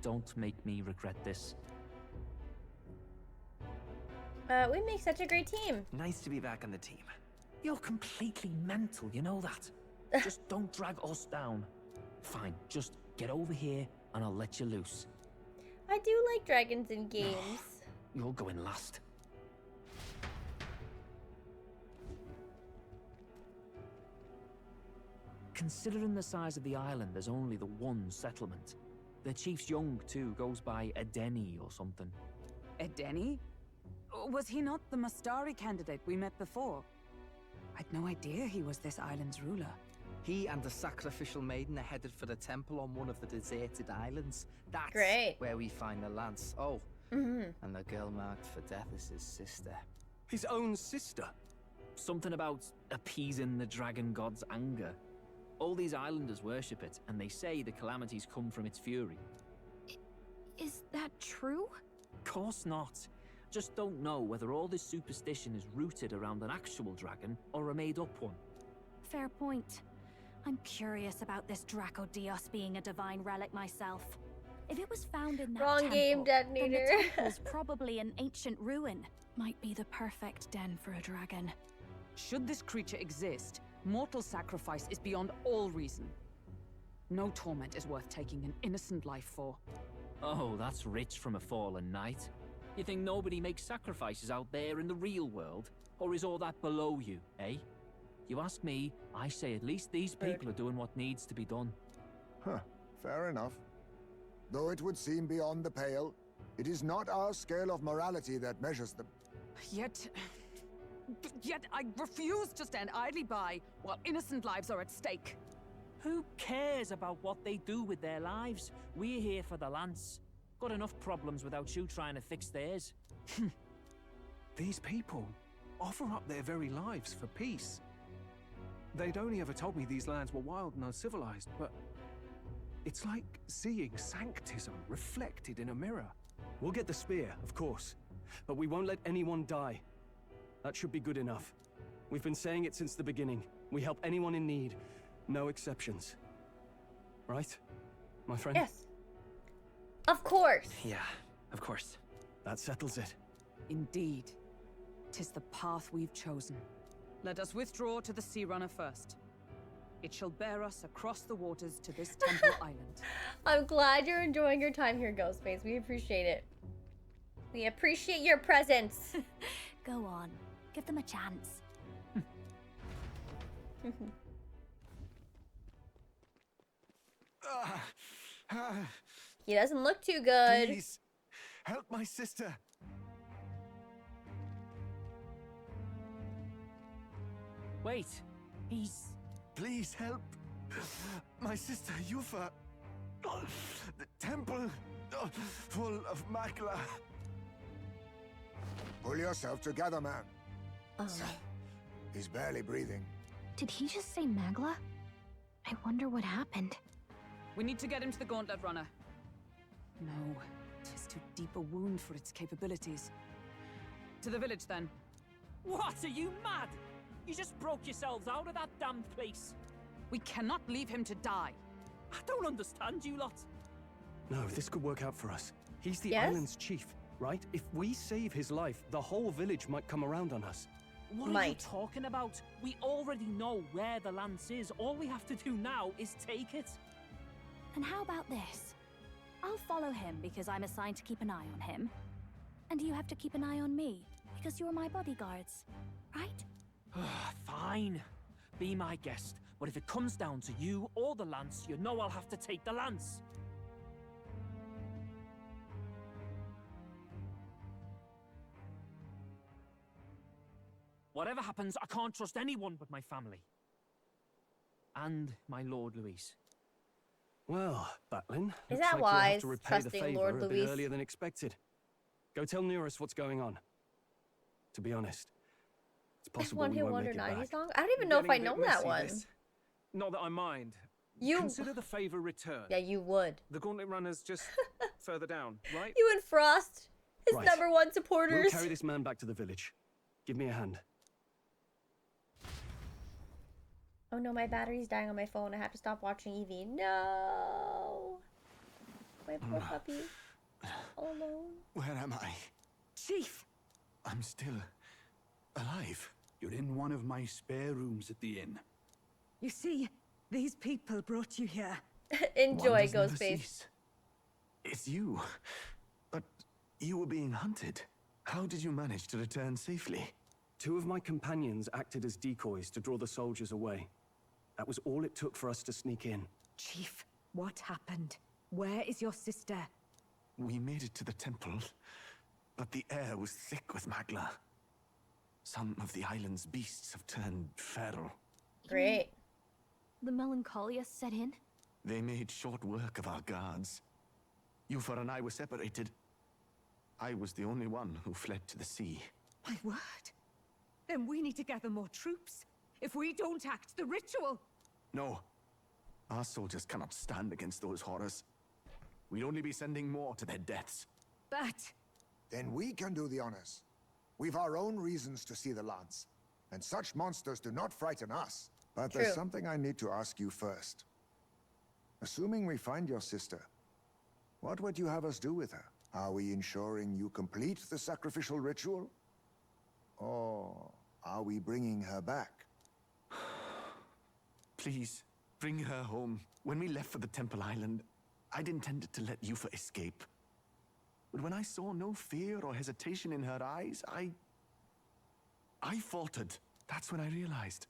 Don't make me regret this. We make such a great team. Nice to be back on the team. You're completely mental, you know that? Just don't drag us down. Fine, just get over here and I'll let you loose. I do like dragons in games. You're going last. Considering the size of the island, there's only the one settlement. The chief's young, too, goes by Edeni or something. Edeni? Was he not the Mastari candidate we met before? I'd no idea he was this island's ruler. He and the sacrificial maiden are headed for the temple on one of the deserted islands. That's Great. where we find the lance. Oh, and the girl marked for death is his sister. His own sister? Something about appeasing the dragon god's anger. All these islanders worship it, and they say the calamities come from its fury. Is that true? Course not. Just don't know whether all this superstition is rooted around an actual dragon or a made-up one. Fair point. I'm curious about this Drakodios being a divine relic myself. If it was found in that Wrong temple, game, detonator. then the temple's probably an ancient ruin. Might be the perfect den for a dragon. Should this creature exist, mortal sacrifice is beyond all reason. No torment is worth taking an innocent life for. Oh, that's rich from a fallen knight. You think nobody makes sacrifices out there in the real world? Or is all that below you, eh? You ask me, I say at least these people are doing what needs to be done. Huh, fair enough. Though it would seem beyond the pale, it is not our scale of morality that measures them. Yet I refuse to stand idly by while innocent lives are at stake. Who cares about what they do with their lives? We're here for the lance. Got enough problems without you trying to fix theirs. These people offer up their very lives for peace. They'd only ever told me these lands were wild and uncivilized, but it's like seeing sanctism reflected in a mirror. We'll get the spear, of course, but we won't let anyone die. That should be good enough. We've been saying it since the beginning. We help anyone in need, no exceptions. Right, my friend? Yes. Of course. Yeah, of course. That settles it. Indeed. 'Tis the path we've chosen. Let us withdraw to the Sea Runner first. It shall bear us across the waters to this temple island. I'm glad you're enjoying your time here, Ghostface. We appreciate it. We appreciate your presence. Go on. Give them a chance. He doesn't look too good. Please, help my sister. Wait, he's... Please help. My sister, Yufa. The temple full of Makla. Pull yourself together, man. He's barely breathing. Did he just say Magla? I wonder what happened. We need to get him to the Gauntlet Runner. No, 'tis too deep a wound for its capabilities. To the village, then. What, are you mad? You just broke yourselves out of that damned place. We cannot leave him to die. I don't understand you lot. No, this could work out for us. He's the Yes? island's chief, right? If we save his life, the whole village might come around on us. What are you talking about? We already know where the lance is. All we have to do now is take it. And how about this? I'll follow him because I'm assigned to keep an eye on him. And you have to keep an eye on me because you're my bodyguards, right? Fine. Be my guest. But if it comes down to you or the lance, you know I'll have to take the lance. Whatever happens, I can't trust anyone but my family. And my Lord Louise. Well, Batlin, Is looks that like you'll wise, have to repay the trusting favor Lord a bit Louise? earlier than expected. Go tell Nearest what's going on. To be honest, it's possible One we Hit won't Wonder make it 90 back. song? I don't even know if I Getting a know bit that messy, one. this. Not that I mind. You consider the favor returned. Yeah, you would. The gauntlet runner's just further down, right? You and Frost, his Right. #1 We'll supporters. carry this man back to the village. Give me a hand. Oh no, my battery's dying on my phone. I have to stop watching Evie. No. My poor puppy. All alone. Where am I? Chief! I'm still alive. You're in one of my spare rooms at the inn. You see, these people brought you here. Enjoy, Wonders never Ghostface. cease. It's you. But you were being hunted. How did you manage to return safely? 2 of my companions acted as decoys to draw the soldiers away. That was all it took for us to sneak in. Chief, what happened? Where is your sister? We made it to the temple, but the air was thick with magla. Some of the island's beasts have turned feral. Great. The melancholia set in? They made short work of our guards. Yufa and I were separated. I was the only one who fled to the sea. My word. Then we need to gather more troops. If we don't act, the ritual... No. Our soldiers cannot stand against those horrors. We'd only be sending more to their deaths. But... Then we can do the honors. We've our own reasons to see the lance. And such monsters do not frighten us. But True. there's something I need to ask you first. Assuming we find your sister, what would you have us do with her? Are we ensuring you complete the sacrificial ritual? Or are we bringing her back? Please, bring her home. When we left for the Temple Island, I'd intended to let Yufa escape. But when I saw no fear or hesitation in her eyes, I faltered. That's when I realized.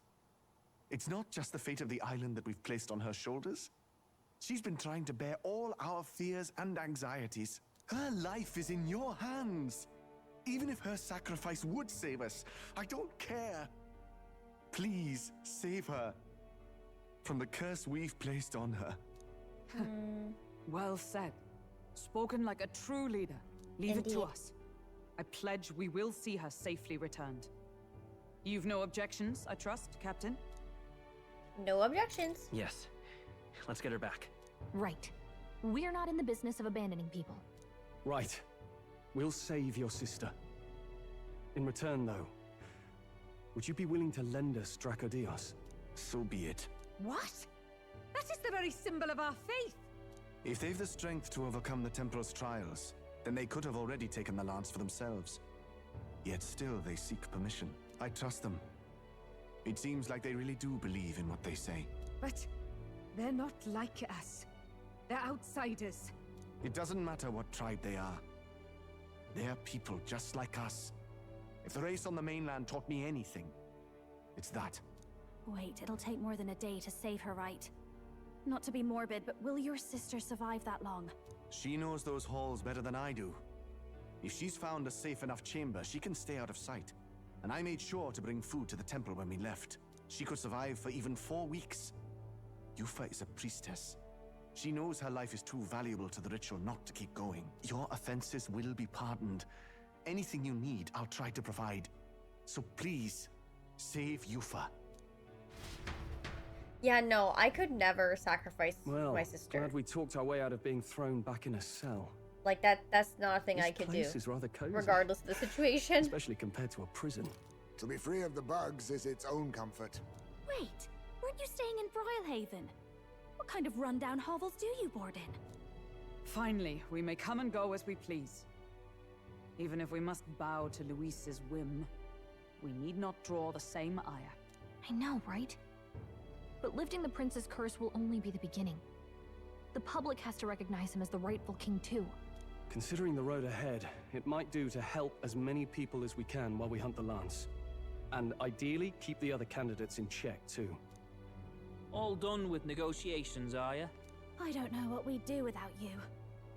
It's not just the fate of the island that we've placed on her shoulders. She's been trying to bear all our fears and anxieties. Her life is in your hands. Even if her sacrifice would save us, I don't care. Please, save her from the curse we've placed on her. Well said. Spoken like a true leader. Leave it to Indeed. us. I pledge we will see her safely returned. You've no objections, I trust, Captain? No objections. Yes. Let's get her back. Right. We're not in the business of abandoning people. Right. We'll save your sister. In return, though, would you be willing to lend us Drakodios? So be it. What? That is the very symbol of our faith. If they've the strength to overcome the Templars' trials, then they could have already taken the lance for themselves. Yet still they seek permission. I trust them. It seems like they really do believe in what they say. But they're not like us. They're outsiders. It doesn't matter what tribe they are. They're people just like us. If the race on the mainland taught me anything, it's that. Wait, it'll take more than a day to save her, right? Not to be morbid, but will your sister survive that long? She knows those halls better than I do. If she's found a safe enough chamber, she can stay out of sight. And I made sure to bring food to the temple when we left. She could survive for even 4 weeks. Yufa is a priestess. She knows her life is too valuable to the ritual not to keep going. Your offenses will be pardoned. Anything you need, I'll try to provide. So please, save Yufa. Yeah, no, I could never sacrifice Well, my sister. glad we talked our way out of being thrown back in a cell. Like, that's not a thing This I could do. place is rather cozy. Regardless of the situation. Especially compared to a prison. To be free of the bugs is its own comfort. Wait, weren't you staying in Broilhaven? What kind of rundown hovels do you board in? Finally, we may come and go as we please. Even if we must bow to Luis's whim, we need not draw the same ire. I know, right? But lifting the prince's curse will only be the beginning. The public has to recognize him as the rightful king too. Considering the road ahead, it might do to help as many people as we can while we hunt the lance. And ideally, keep the other candidates in check too. All done with negotiations, are ya? I don't know what we'd do without you.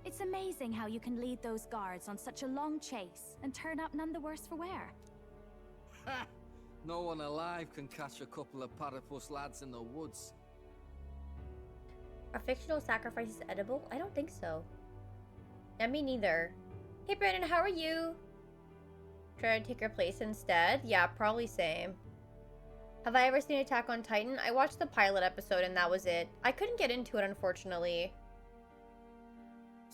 It's amazing how you can lead those guards on such a long chase and turn up none the worse for wear. Ha! No one alive can catch a couple of platypus lads in the woods. Are fictional sacrifices edible? I don't think so. Yeah, me neither. Hey Brandon, how are you? Try to take your place instead? Yeah, probably same. Have I ever seen Attack on Titan? I watched the pilot episode and that was it. I couldn't get into it, unfortunately.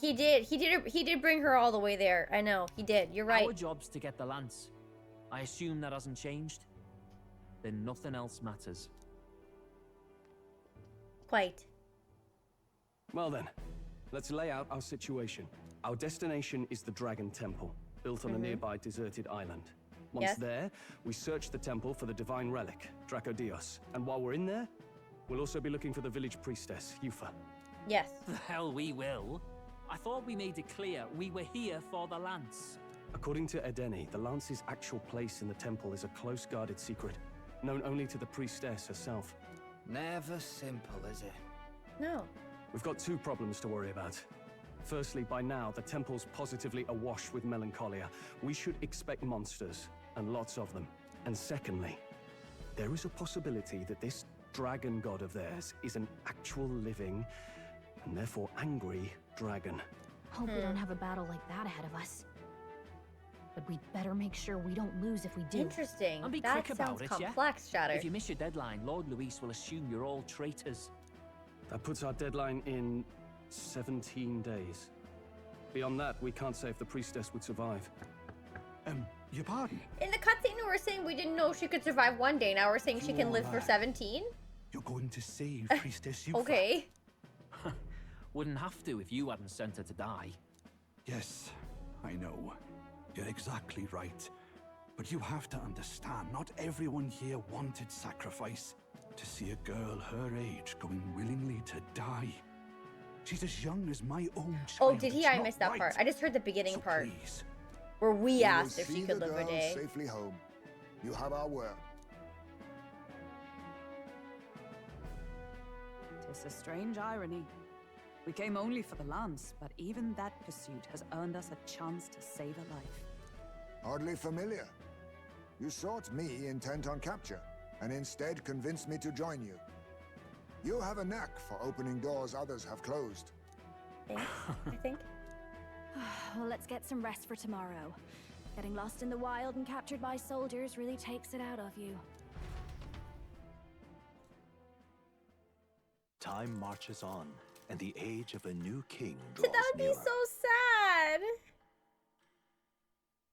He did bring her all the way there. I know, he did. You're right. Our job's to get the lance. I assume that hasn't changed? Then nothing else matters. Quite. Well then, let's lay out our situation. Our destination is the Dragon Temple, built on a nearby deserted island. Once there, we search the temple for the divine relic, Drakodios. And while we're in there, we'll also be looking for the village priestess, Yufa. Yes. The hell we will. I thought we made it clear we were here for the lance. According to Edeni, the lance's actual place in the temple is a close-guarded secret, known only to the priestess herself. Never simple, is it? No. We've got two problems to worry about. Firstly, by now, the temple's positively awash with melancholia. We should expect monsters, and lots of them. And secondly, there is a possibility that this dragon god of theirs is an actual living, and therefore angry, dragon. Hope we don't have a battle like that ahead of us. But we'd better make sure we don't lose if we do. Interesting. And be That quick sounds about it, complex, yeah? Shatter. If you miss your deadline, Lord Luis will assume you're all traitors. That puts our deadline in 17 days. Beyond that, we can't say if the priestess would survive. Your pardon? In the cutscene, we were saying we didn't know she could survive 1 day. Now we're saying she can live for 17? You're going to save Priestess Yufa. Okay. Wouldn't have to if you hadn't sent her to die. Yes, I know. You're exactly right. But you have to understand, not everyone here wanted sacrifice. To see a girl her age going willingly to die. She's as young as my own child. Oh, did he? It's I not missed that right. part. I just heard the beginning part. Please. Where we will asked if she see could the live a girl day. safely home. You have our word. Tis a strange irony. We came only for the lance, but even that pursuit has earned us a chance to save a life. Hardly familiar. You sought me intent on capture, and instead convinced me to join you. You have a knack for opening doors others have closed. Thanks, I think. Well, let's get some rest for tomorrow. Getting lost in the wild and captured by soldiers really takes it out of you. Time marches on, and the age of a new king That draws would be nearer. so sad.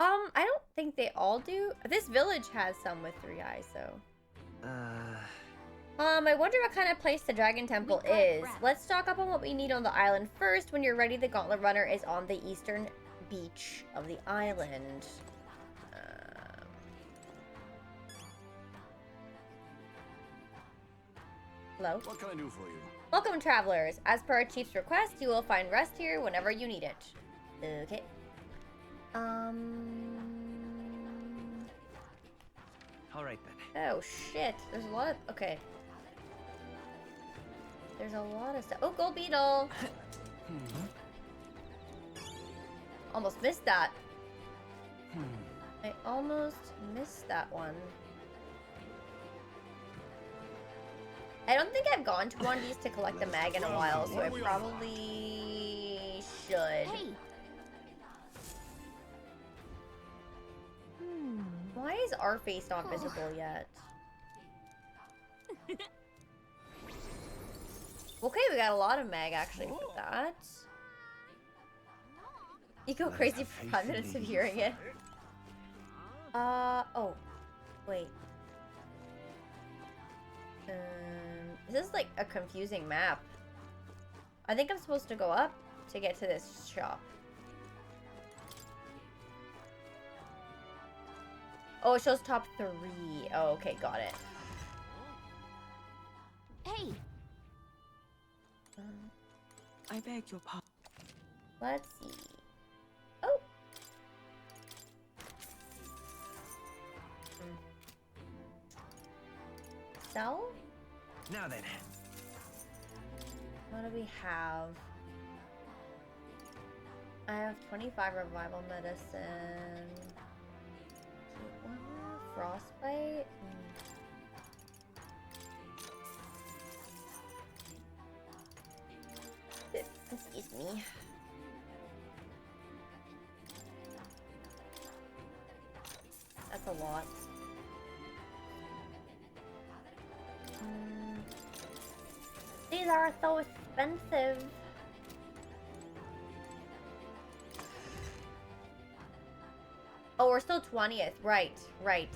I don't think they all do. This village has some with 3 eyes, so. I wonder what kind of place the Dragon Temple is. Let's stock up on what we need on the island first. When you're ready, the Gauntlet Runner is on the eastern beach of the island. Hello? What can I do for you? Welcome, travelers. As per our chief's request, you will find rest here whenever you need it. Okay. Alright then. Oh, shit. There's a lot of... Okay. There's a lot of stuff. Oh, gold beetle! Almost missed that. I almost missed that one. I don't think I've gone to one of these to collect the mag in a while, so I probably should. Hey. Why is our face not visible yet? Okay, we got a lot of mag actually for that. You go crazy for 5 minutes of hearing it. Oh. Wait. This is like a confusing map. I think I'm supposed to go up to get to this shop. Oh, it shows top 3. Oh, okay, got it. Hey! I beg your pardon. Let's see. Oh! Sell? Now then. What do we have? I have 25 revival medicine. Frostbite? Excuse me. That's a lot. These are so expensive. Oh, we're still 20th. Right, right.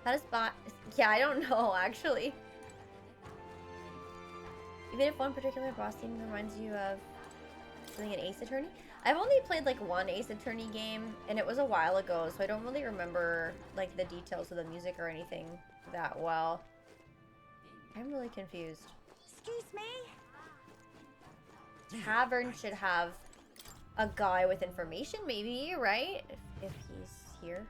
How does bot... Yeah, I don't know, actually. Even if one particular boss theme reminds you of something in Ace Attorney? I've only played like one Ace Attorney game, and it was a while ago, so I don't really remember like the details of the music or anything that well. I'm really confused. Excuse me? Tavern should have a guy with information, maybe, right? If he's here.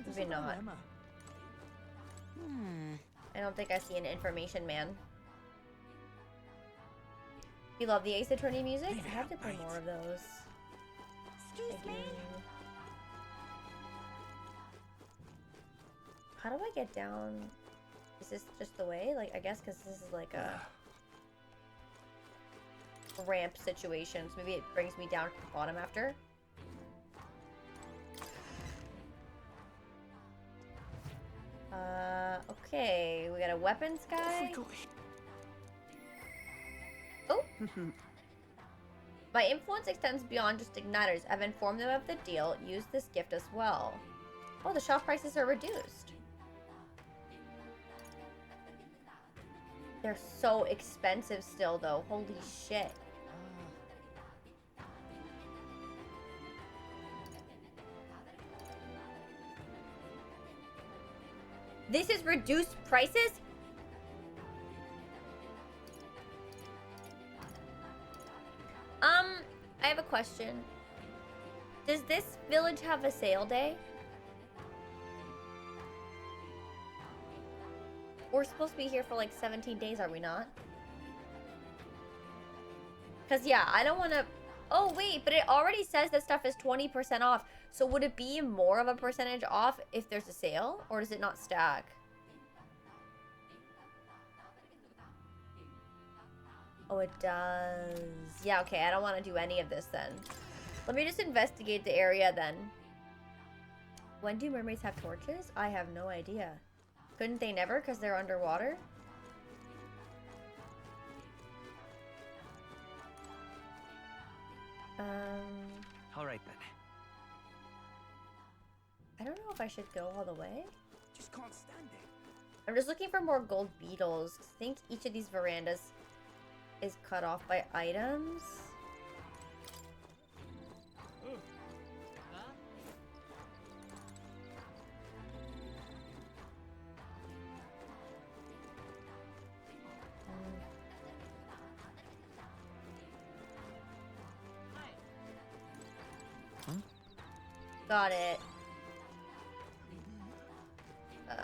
Maybe not. I don't think I see an information man. You love the Ace Attorney music? I have to play more of those. Excuse me? How do I get down? Is this just the way? Like, I guess because this is like a ramp situation, so maybe it brings me down to the bottom after. Okay, we got a weapons guy. Oh! My influence extends beyond just igniters. I've informed them of the deal. Use this gift as well. Oh, the shop prices are reduced. They're so expensive still, though. Holy shit. This is reduced prices? I have a question. Does this village have a sale day? We're supposed to be here for like 17 days, are we not? Because, yeah, I don't want to... Oh, wait, but it already says that stuff is 20% off. So would it be more of a percentage off if there's a sale? Or does it not stack? Oh, it does. Yeah, okay, I don't want to do any of this then. Let me just investigate the area then. When do mermaids have torches? I have no idea. Couldn't they never because they're underwater? All right then. I don't know if I should go all the way. Just can't stand it. I'm just looking for more gold beetles. I think each of these verandas is cut off by items. Got it. Okay.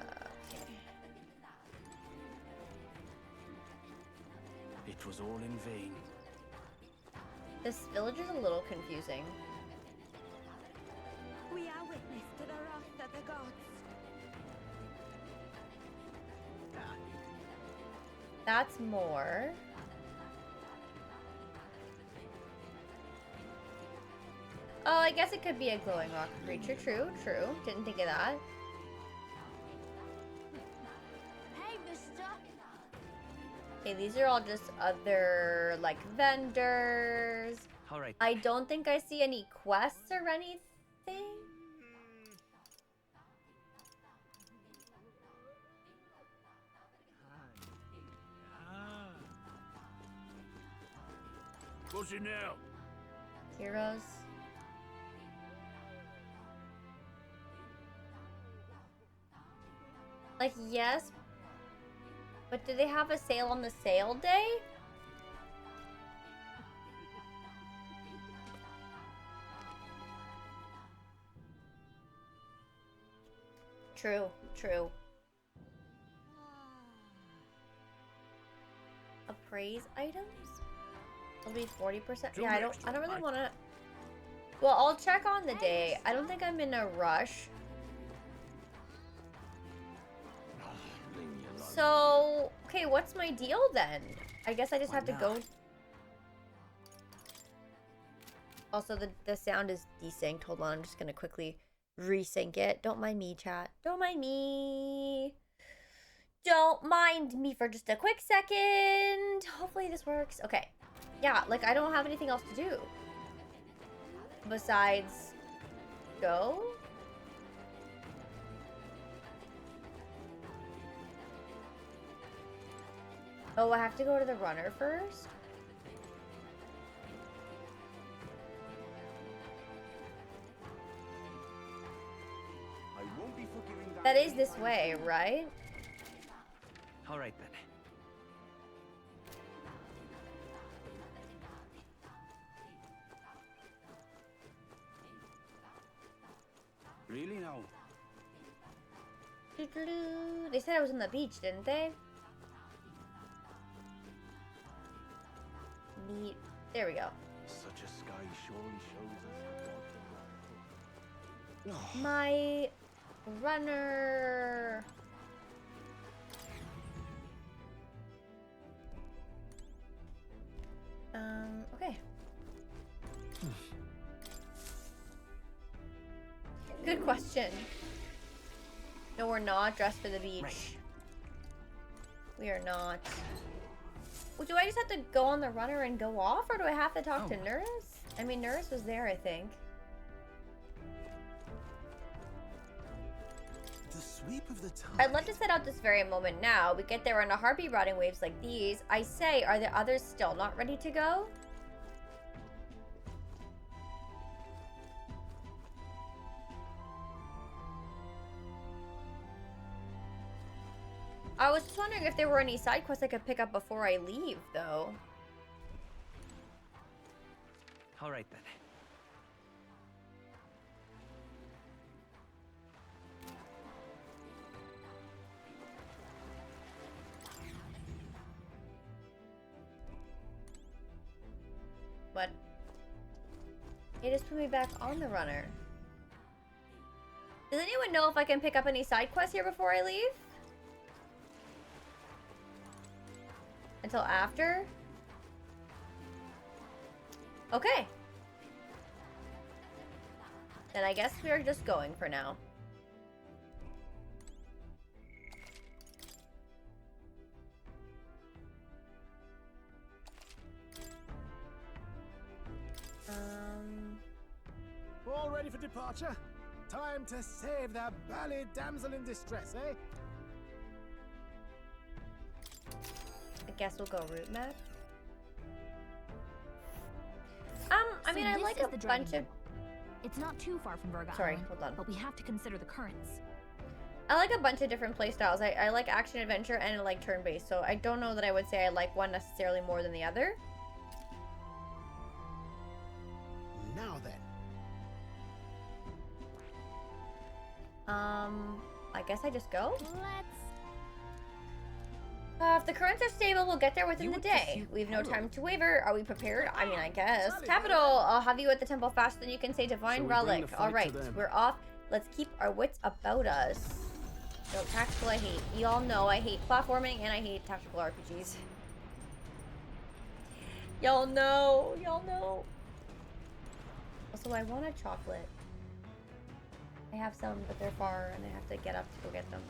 It was all in vain. This village is a little confusing. We are witness to the wrath of the gods. That's more. Oh, I guess it could be a glowing rock creature. True, true. Didn't think of that. Hey, mister. Okay, these are all just other, like, vendors. All right. I don't think I see any quests or anything. What's it now? Heroes. Like, yes. But do they have a sale on the sale day? True, true. Appraise items? It'll be 40%. Yeah, I don't really want to. Well, I'll check on the day. I don't think I'm in a rush. So, okay, what's my deal then? I guess I just have to go. Also, the sound is desynced. Hold on, I'm just gonna quickly resync it. Don't mind me, chat. Don't mind me. Don't mind me for just a quick second. Hopefully this works. Okay. Yeah, like I don't have anything else to do. Besides go. Oh, I have to go to the runner first? I won't be forgiving that. That is this way, right? All right then. Really now? They said I was on the beach, didn't they? Neat. There we go. Such a sky surely shows us. My runner. Okay. Good question. No, we're not dressed for the beach. Right. We are not. Well, do I just have to go on the runner and go off, or do I have to talk to Nurse? I mean, Nurse was there, I think. The sweep of the tide. I'd love to set out this very moment now. We get there on a heartbeat riding waves like these. I say, are the others still not ready to go? I was just wondering if there were any side quests I could pick up before I leave, though. All right then. What? It just put me back on the runner. Does anyone know if I can pick up any side quests here before I leave? Until after? Okay. Then I guess we are just going for now. All ready for departure? Time to save that bally damsel in distress, eh? I guess we'll go route map. I mean, I like a bunch of... It's not too far from Verga Sorry, Island, hold on. but we have to consider the currents. I like a bunch of different playstyles. I like action adventure and I like turn-based, so I don't know that I would say I like one necessarily more than the other. Now then. I guess I just go? If the currents are stable, we'll get there within the day. We have no time to waver. Are we prepared? I mean, I guess. Capital, I'll have you at the temple faster than you can say divine relic. Alright, we're off. Let's keep our wits about us. So, tactical I hate. You all know I hate platforming and I hate tactical RPGs. Y'all know. Y'all know. Also, I want a chocolate. I have some, but they're far and I have to get up to go get them.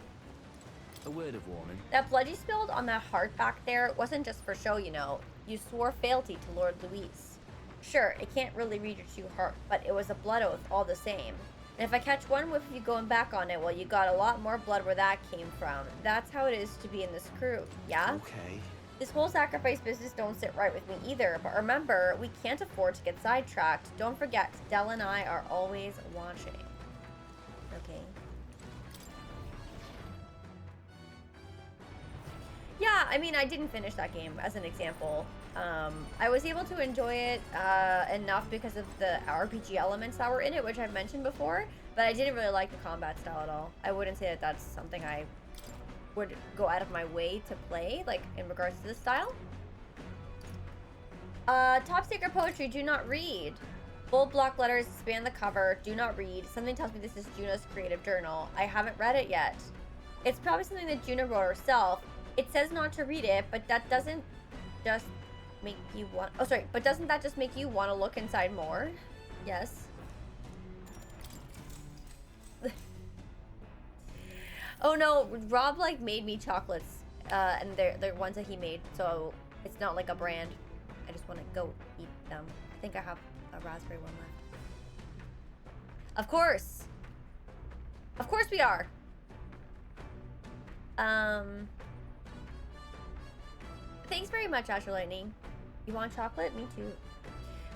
A word of warning. That blood you spilled on that heart back there wasn't just for show, you know. You swore fealty to Lord Luis. Sure, it can't really read your true heart, but it was a blood oath all the same. And if I catch one whiff of you going back on it, well, you got a lot more blood where that came from. That's how it is to be in this crew, yeah? Okay. This whole sacrifice business don't sit right with me either, but remember, we can't afford to get sidetracked. Don't forget, Del and I are always watching. Okay. Yeah, I mean, I didn't finish that game, as an example. I was able to enjoy it enough because of the RPG elements that were in it, which I've mentioned before, but I didn't really like the combat style at all. I wouldn't say that that's something I would go out of my way to play, like, in regards to the style. Top secret poetry, do not read. Bold block letters span the cover, do not read. Something tells me this is Juno's creative journal. I haven't read it yet. It's probably something that Juno wrote herself. It says not to read it, but that doesn't just make you want... Oh, sorry. But doesn't that just make you want to look inside more? Yes. Oh no, Rob like made me chocolates, and they're ones that he made, so it's not like a brand. I just want to go eat them. I think I have a raspberry one left. Of course we are. Thanks very much, Asher Lightning. You want chocolate? Me too.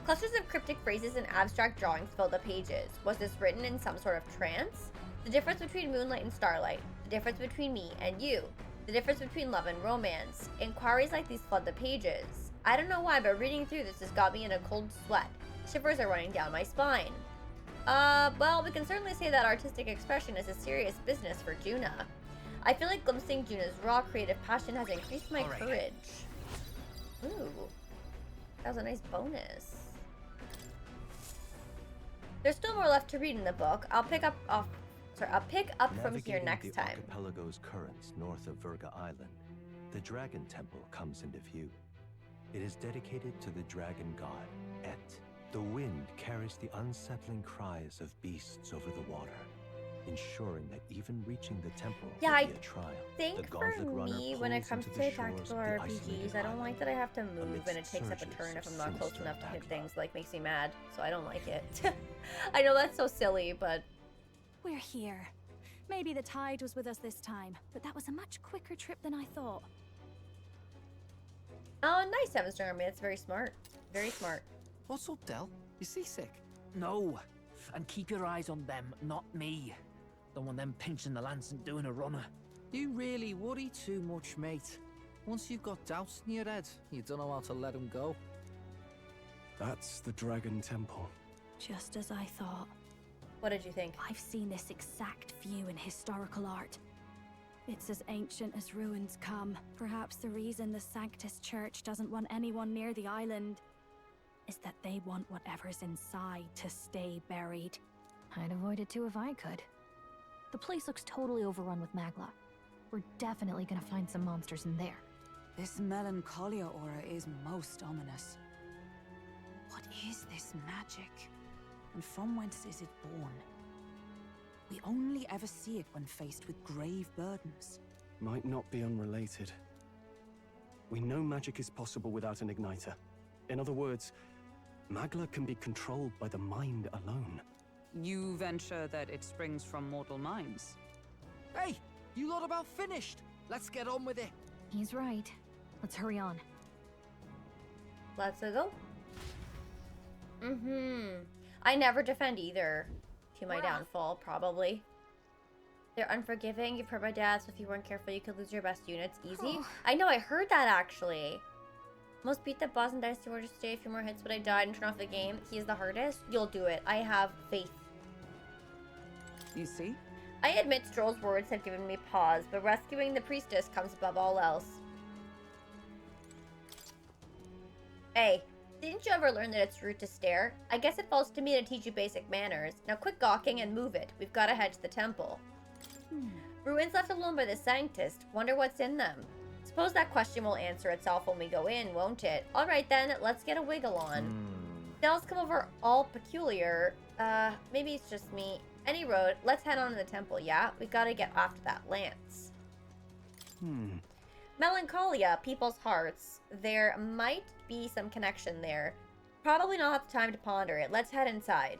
Clusters of cryptic phrases and abstract drawings fill the pages. Was this written in some sort of trance? The difference between moonlight and starlight. The difference between me and you. The difference between love and romance. Inquiries like these flood the pages. I don't know why, but reading through this has got me in a cold sweat. Shivers are running down my spine. Well, we can certainly say that artistic expression is a serious business for Juna. I feel like glimpsing Juna's raw creative passion has increased my courage. Ooh. That was a nice bonus. There's still more left to read in the book. I'll pick up from here next time. Navigating the archipelago's currents north of Virga Island, the Dragon Temple comes into view. It is dedicated to the dragon god, Et. The wind carries the unsettling cries of beasts over the water, ensuring that even reaching the temple will be a trial. I think for me, when it comes to tactical RPGs, I don't like that I have to move and it takes up a turn if I'm not close enough to hit things. Like, makes me mad, so I don't like it. I know that's so silly, but... We're here. Maybe the tide was with us this time, but that was a much quicker trip than I thought. Oh, nice, Seven Star Army. That's very smart. Very smart. What's up, Del? You seasick? No. And keep your eyes on them, not me. Don't want them pinching the lance and doing a runner. You really worry too much, mate. Once you've got doubts in your head, you don't know how to let them go. That's the Dragon Temple. Just as I thought. What did you think? I've seen this exact view in historical art. It's as ancient as ruins come. Perhaps the reason the Sanctus Church doesn't want anyone near the island is that they want whatever's inside to stay buried. I'd avoid it too if I could. The place looks totally overrun with magla. We're definitely gonna find some monsters in there. This melancholia aura is most ominous. What is this magic? And from whence is it born? We only ever see it when faced with grave burdens. Might not be unrelated. We know magic is possible without an igniter. In other words, magla can be controlled by the mind alone. You venture that it springs from mortal minds? Hey, you lot about finished. Let's get on with it. He's right. Let's hurry on. Let's go. I never defend either. To my downfall, probably. They're unforgiving. You've heard my dad, so if you weren't careful, you could lose your best units easy. I know, I heard that actually. Most beat the boss in Dicey Warrior, stay a few more hits, but I died and turn off the game. He is the hardest. You'll do it. I have faith. You see? I admit Stroll's words have given me pause, but rescuing the priestess comes above all else. Hey, didn't you ever learn that it's rude to stare? I guess it falls to me to teach you basic manners. Now quit gawking and move it. We've got to head to the temple. Ruins left alone by the Sanctus. Wonder what's in them. Suppose that question will answer itself when we go in, won't it? Alright then, let's get a wiggle on. Smells come over all peculiar. Maybe it's just me. Any road, let's head on to the temple, yeah? We gotta get after that lance. Melancholia, people's hearts. There might be some connection there. Probably not have the time to ponder it. Let's head inside.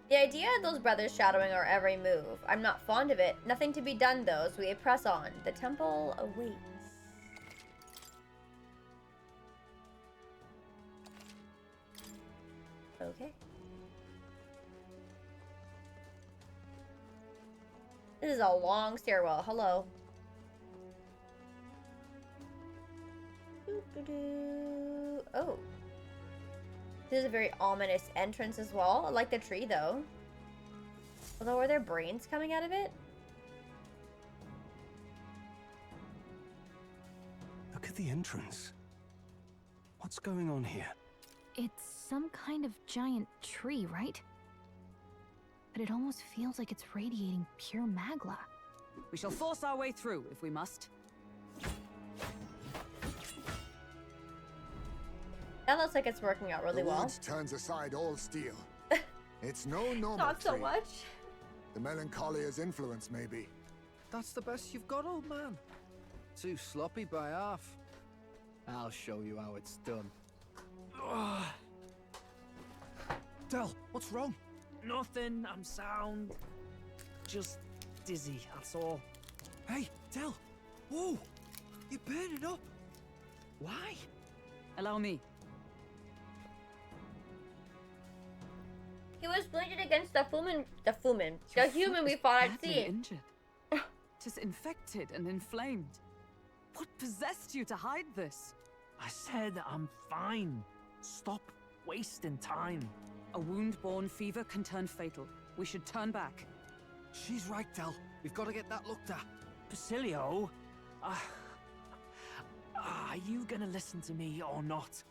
The idea of those brothers shadowing our every move. I'm not fond of it. Nothing to be done though, so we press on. The temple awaits. Okay. This is a long stairwell. Hello. Oh. This is a very ominous entrance as well. I like the tree though. Although, are there brains coming out of it? Look at the entrance. What's going on here? It's some kind of giant tree, right? But it almost feels like it's radiating pure magla. We shall force our way through if we must. That looks like it's working out really well. The woods turns aside all steel. It's no normal Not so tree. much. The Melancholia's influence, maybe. That's the best you've got, old man. Too sloppy by half. I'll show you how it's done. Del, what's wrong? Nothing, I'm sound. Just dizzy, that's all. Hey, Del! Whoa! You're burning up! Why? Allow me. He was bladed against the human we fought at Badly sea. injured. Tis infected and inflamed. What possessed you to hide this? I said I'm fine. Stop wasting time. A wound-borne fever can turn fatal. We should turn back. She's right, Del. We've got to get that looked at. Basilio? Are you gonna listen to me or not?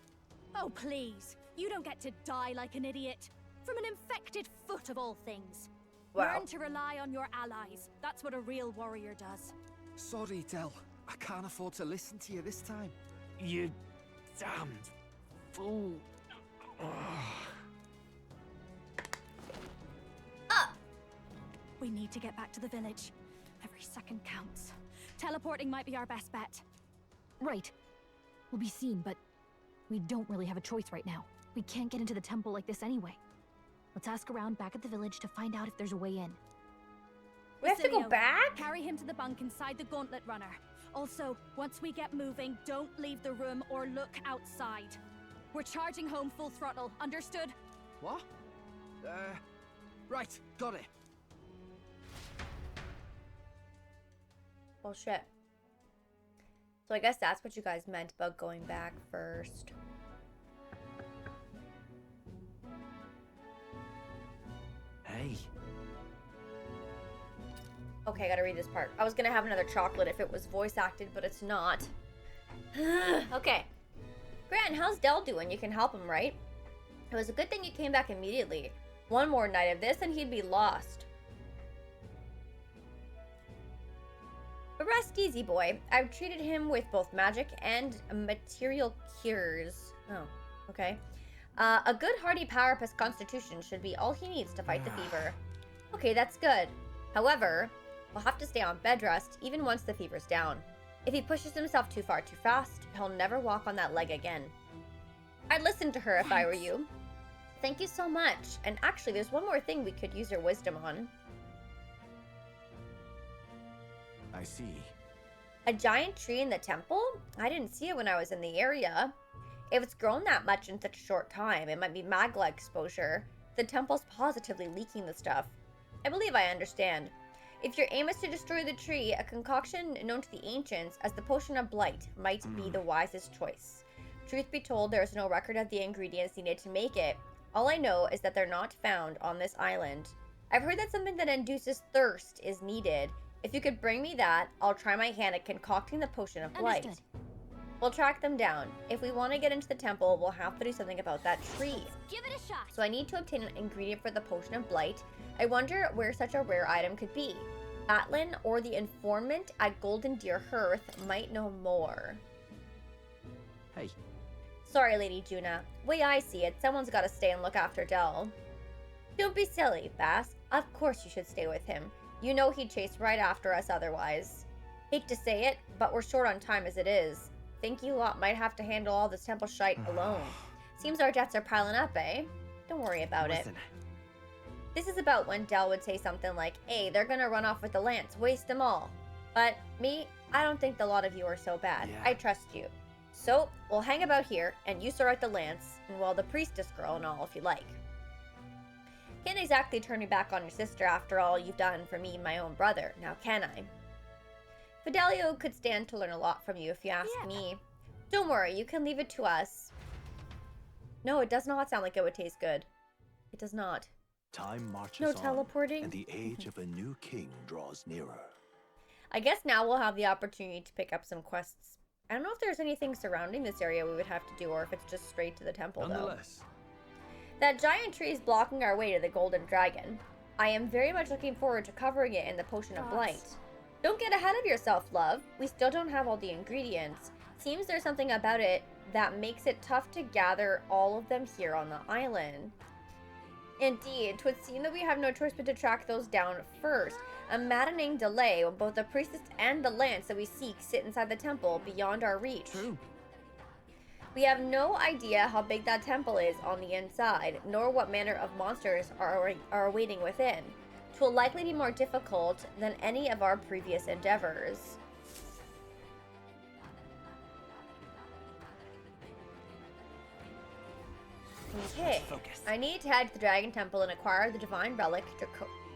Oh, please. You don't get to die like an idiot. From an infected foot of all things. Wow. Learn to rely on your allies. That's what a real warrior does. Sorry, Del. I can't afford to listen to you this time. You damned fool. We need to get back to the village. Every second counts. Teleporting might be our best bet. Right. We'll be seen, but we don't really have a choice right now. We can't get into the temple like this anyway. Let's ask around back at the village to find out if there's a way in. We have to go Basilio, back? Carry him to the bunk inside the gauntlet runner. Also, once we get moving, don't leave the room or look outside. We're charging home full throttle, understood? What? Right, got it. Bullshit. So I guess that's what you guys meant about going back first. Hey. Okay, I gotta read this part. I was gonna have another chocolate if it was voice acted, but it's not. Okay. Gran, how's Del doing? You can help him, right? It was a good thing you came back immediately. One more night of this and he'd be lost. But rest easy, boy. I've treated him with both magic and material cures. Oh, okay. A good hearty power-plus constitution should be all he needs to fight the fever. Okay, that's good. However, we'll have to stay on bed rest even once the fever's down. If he pushes himself too far too fast, he'll never walk on that leg again. I'd listen to her if I were you. Thank you so much. And actually, there's one more thing we could use your wisdom on. I see. A giant tree in the temple? I didn't see it when I was in the area. If it's grown that much in such a short time, it might be magma exposure. The temple's positively leaking the stuff. I believe I understand. If your aim is to destroy the tree, a concoction known to the ancients as the Potion of Blight might be the wisest choice. Truth be told, there is no record of the ingredients needed to make it. All I know is that they're not found on this island. I've heard that something that induces thirst is needed. If you could bring me that, I'll try my hand at concocting the Potion of Blight. Understood. We'll track them down. If we want to get into the temple, we'll have to do something about that tree. Give it a shot. So I need to obtain an ingredient for the Potion of Blight. I wonder where such a rare item could be. Atlin or the informant at Golden Deer Hearth might know more. Hey. Sorry, Lady Juna. Way I see it, someone's got to stay and look after Del. Don't be silly, Bass. Of course you should stay with him. You know he'd chase right after us otherwise. Hate to say it, but we're short on time as it is. Think you lot might have to handle all this temple shite alone. Seems our debts are piling up, eh? Don't worry about it. This is about when Del would say something like, hey, they're gonna run off with the lance, waste them all. But me, I don't think the lot of you are so bad. I trust you. So, we'll hang about here, and you sort out the lance, and well, the priestess girl and all if you like. Can't exactly turn me back on your sister after all you've done for me and my own brother, now can I? Fidelio could stand to learn a lot from you if you ask me. Don't worry, you can leave it to us. No, it does not sound like it would taste good. It does not. Time marches No on, teleporting? and the age of a new king draws nearer. I guess now we'll have the opportunity to pick up some quests. I don't know if there's anything surrounding this area we would have to do, or if it's just straight to the temple, Nonetheless. though. That giant tree is blocking our way to the Golden Dragon. I am very much looking forward to covering it in the Potion of Blight. Don't get ahead of yourself, love. We still don't have all the ingredients. Seems there's something about it that makes it tough to gather all of them here on the island. Indeed, 'twould seem that we have no choice but to track those down first. A maddening delay when both the priestess and the lance that we seek sit inside the temple beyond our reach. True. We have no idea how big that temple is on the inside, nor what manner of monsters are awaiting within. 'Twill likely be more difficult than any of our previous endeavors. Okay, I need to head to the Dragon Temple and acquire the divine relic,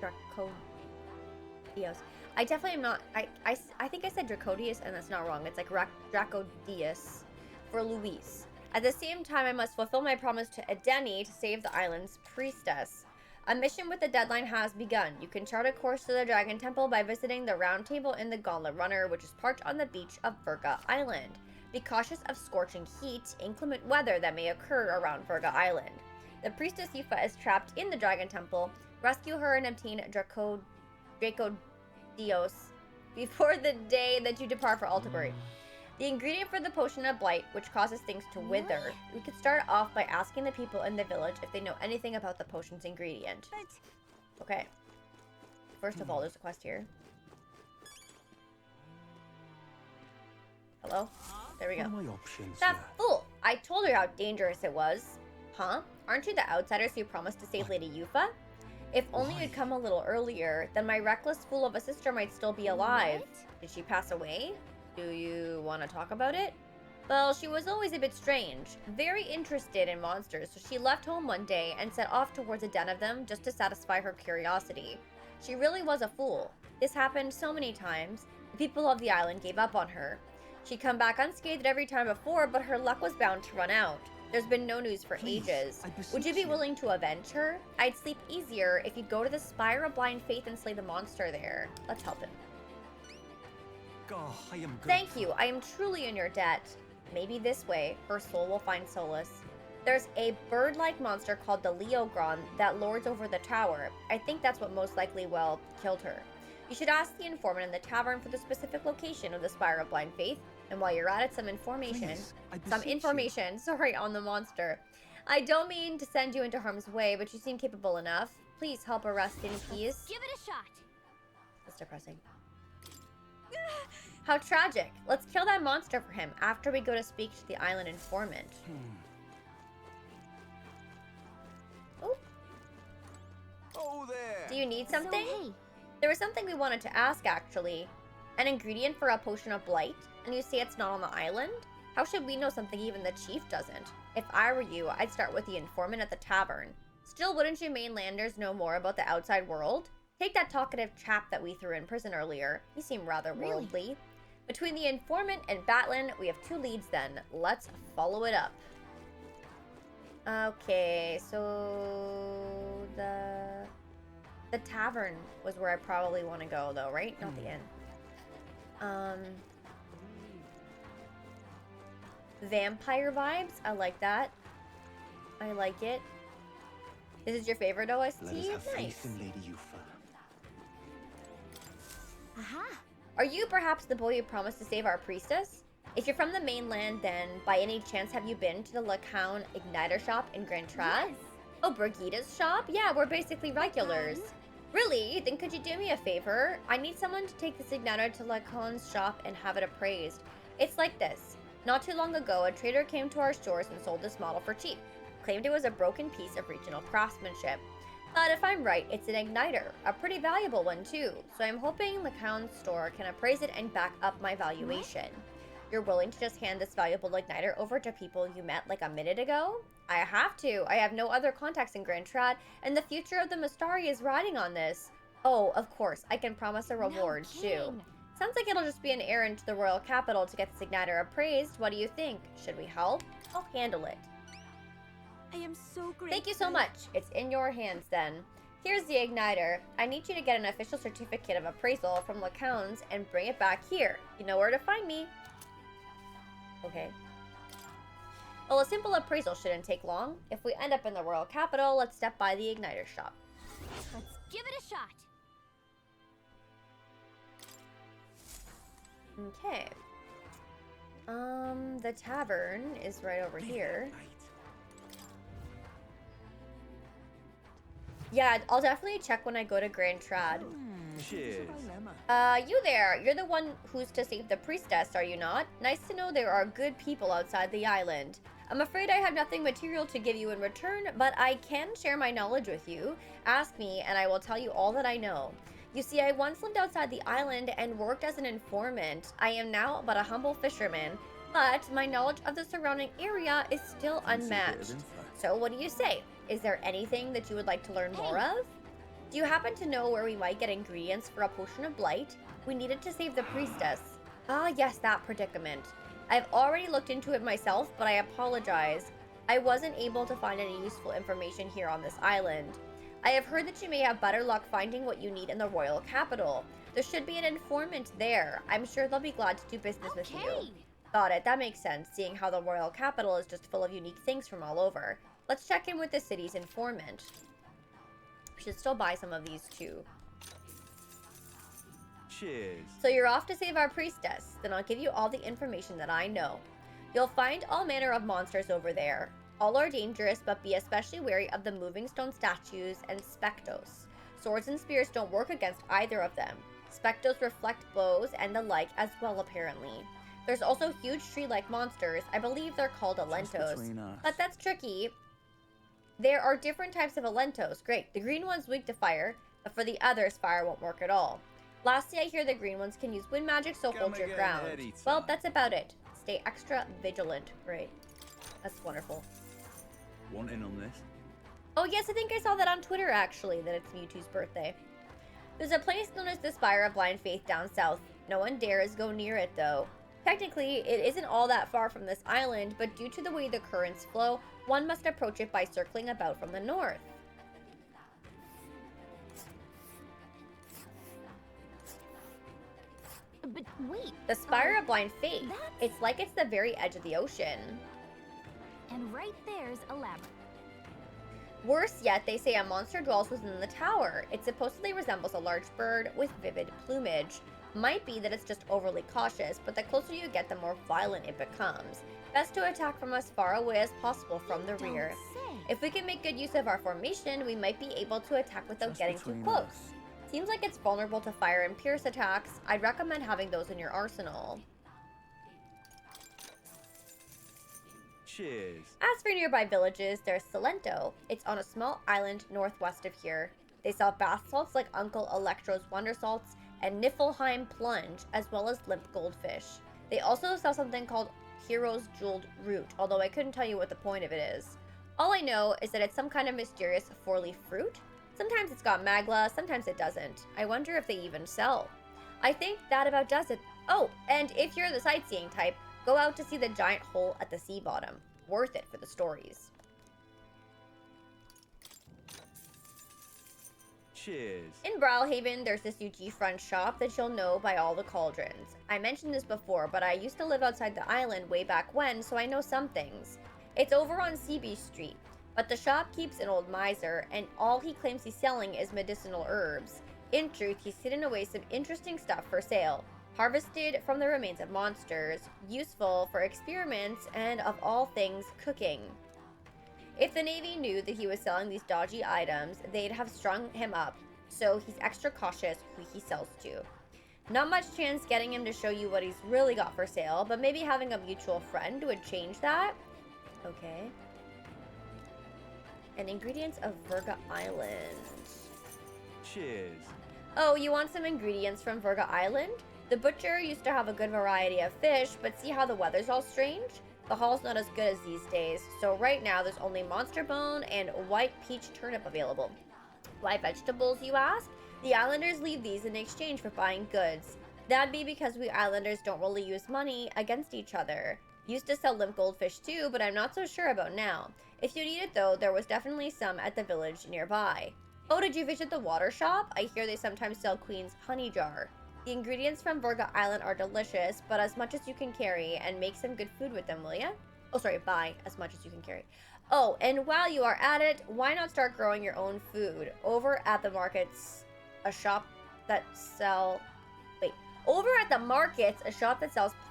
Drakodios. I definitely am not, I think I said Drakodios, and that's not wrong. It's like Drakodios for Luis. At the same time, I must fulfill my promise to Edeni to save the island's priestess. A mission with the deadline has begun. You can chart a course to the Dragon Temple by visiting the Round Table in the Gauntlet Runner, which is parked on the beach of Virga Island. Be cautious of scorching heat, inclement weather that may occur around Virga Island. The priestess Yufa is trapped in the Dragon Temple. Rescue her and obtain Drakodios before the day that you depart for Altabury. The ingredient for the potion of blight, which causes things to wither. We could start off by asking the people in the village if they know anything about the potion's ingredient. Okay. First of all, there's a quest here. Hello? There we go. What are my options That here? fool! I told her how dangerous it was. Huh? Aren't you the outsiders who promised to save Lady Yufa? If only you'd come a little earlier, then my reckless fool of a sister might still be alive. Did she pass away? Do you want to talk about it? Well, she was always a bit strange, very interested in monsters, so she left home one day and set off towards a den of them just to satisfy her curiosity. She really was a fool. This happened so many times. The people of the island gave up on her. She'd come back unscathed every time before, but her luck was bound to run out. There's been no news for ages. Would you be willing to avenge her? I'd sleep easier if you'd go to the Spire of Blind Faith and slay the monster there. Let's help him. Oh, I am Thank you. I am truly in your debt. Maybe this way, her soul will find solace. There's a bird-like monster called the Leogron that lords over the tower. I think that's what most likely, well, killed her. You should ask the informant in the tavern for the specific location of the Spire of Blind Faith. And while you're at it, some information on the monster. I don't mean to send you into harm's way, but you seem capable enough. Please help her rest in peace. Give it a shot. That's depressing. How tragic. Let's kill that monster for him after we go to speak to the island informant. Oh. Oh there. Do you need something? So, hey. There was something we wanted to ask, actually. An ingredient for a potion of blight? And you say it's not on the island? How should we know something even the chief doesn't? If I were you, I'd start with the informant at the tavern. Still, wouldn't you mainlanders know more about the outside world? Take that talkative chap that we threw in prison earlier. He seemed rather worldly. Between the informant and Batlin, we have 2 leads then. Let's follow it up. Okay, so the tavern was where I probably want to go though, right? Not the inn. Vampire vibes. I like that. I like it. This is your favorite OST? Let us have Nice. faith in Lady Yufa. Aha! Are you perhaps the boy who promised to save our priestess? If you're from the mainland, then by any chance have you been to the Lacown Igniter shop in Grand Trad? Yes. Oh, Brigida's shop? Yeah, we're basically regulars. Really? Then could you do me a favor? I need someone to take this Igniter to Lacown's shop and have it appraised. It's like this. Not too long ago, a trader came to our stores and sold this model for cheap. Claimed it was a broken piece of regional craftsmanship. But if I'm right, it's an igniter, a pretty valuable one too, so I'm hoping Lacown's store can appraise it and back up my valuation. You're willing to just hand this valuable igniter over to people you met like a minute ago? I have to. I have no other contacts in Grand Trad, and the future of the Mystari is riding on this. Oh, of course, I can promise a reward too. Sounds like it'll just be an errand to the royal capital to get this igniter appraised. What do you think? Should we help? I'll handle it. I am so grateful. Thank you so much. It's in your hands then. Here's the igniter. I need you to get an official certificate of appraisal from Lacown's and bring it back here. You know where to find me. Okay. Well, a simple appraisal shouldn't take long. If we end up in the royal capital, let's step by the igniter shop. Let's give it a shot. Okay. The tavern is right over here. Yeah, I'll definitely check when I go to Grand Trad. Cheers. You there. You're the one who's to save the priestess, are you not? Nice to know there are good people outside the island. I'm afraid I have nothing material to give you in return, but I can share my knowledge with you. Ask me, and I will tell you all that I know. You see, I once lived outside the island and worked as an informant. I am now but a humble fisherman, but my knowledge of the surrounding area is still unmatched. So what do you say? Is there anything that you would like to learn more of? Do you happen to know where we might get ingredients for a potion of blight? We needed to save the priestess. Ah, yes, that predicament. I've already looked into it myself, but I apologize. I wasn't able to find any useful information here on this island. I have heard that you may have better luck finding what you need in the royal capital. There should be an informant there. I'm sure they'll be glad to do business with you. Got it, that makes sense, seeing how the royal capital is just full of unique things from all over. Let's check in with the city's informant. We should still buy some of these too. Cheers. So you're off to save our priestess. Then I'll give you all the information that I know. You'll find all manner of monsters over there. All are dangerous, but be especially wary of the moving stone statues and spectos. Swords and spears don't work against either of them. Spectos reflect blows and the like as well, apparently. There's also huge tree-like monsters. I believe they're called Alentos. But that's tricky. There are different types of Alentos. Great. The green one's weak to fire, but for the others, fire won't work at all. Lastly, I hear the green ones can use wind magic, so hold your ground. Well, that's about it. Stay extra vigilant. Great. That's wonderful. Want in on this? Oh yes, I think I saw that on Twitter actually, that it's Mewtwo's birthday. There's a place known as the Spire of Blind Faith down south. No one dares go near it though. Technically, it isn't all that far from this island, but due to the way the currents flow, one must approach it by circling about from the north. But wait. The Spire of Blind Faith. It's like it's the very edge of the ocean. And right there's a labyrinth. Worse yet, they say a monster dwells within the tower. It supposedly resembles a large bird with vivid plumage. Might be that it's just overly cautious, but the closer you get, the more violent it becomes. Best to attack from as far away as possible from the rear. If we can make good use of our formation, we might be able to attack without getting too close. Seems like it's vulnerable to fire and pierce attacks. I'd recommend having those in your arsenal. Cheers. As for nearby villages, there's Salento. It's on a small island northwest of here. They sell bath salts like Uncle Electro's Wonder Salts and Niflheim Plunge, as well as limp goldfish. They also sell something called Hero's Jeweled Root, although I couldn't tell you what the point of it is. All I know is that it's some kind of mysterious four-leaf fruit. Sometimes it's got magla, sometimes it doesn't. I wonder if they even sell. I think that about does it. Oh, and if you're the sightseeing type, go out to see the giant hole at the sea bottom. Worth it for the stories. Cheers. In Brawlhaven, there's this UG front shop that you'll know by all the cauldrons. I mentioned this before, but I used to live outside the island way back when, so I know some things. It's over on Seabeach Street, but the shop keeps an old miser, and all he claims he's selling is medicinal herbs. In truth, he's hidden away some interesting stuff for sale. Harvested from the remains of monsters, useful for experiments, and of all things, cooking. If the Navy knew that he was selling these dodgy items, they'd have strung him up, so he's extra cautious who he sells to. Not much chance getting him to show you what he's really got for sale, but maybe having a mutual friend would change that. Okay. And ingredients of Virga Island. Cheers. Oh, you want some ingredients from Virga Island? The butcher used to have a good variety of fish, but see how the weather's all strange? The haul's not as good as these days, so right now there's only monster bone and white peach turnip available. Why vegetables, you ask? The islanders leave these in exchange for buying goods. That'd be because we islanders don't really use money against each other. Used to sell limp goldfish too, but I'm not so sure about now. If you need it though, there was definitely some at the village nearby. Oh, did you visit the water shop? I hear they sometimes sell Queen's honey jar. The ingredients from Virga Island are delicious, but as much as you can carry, and make some good food with them, will ya? Oh, sorry, buy as much as you can carry. Oh, and while you are at it, why not start growing your own food? Over at the markets, a shop that sells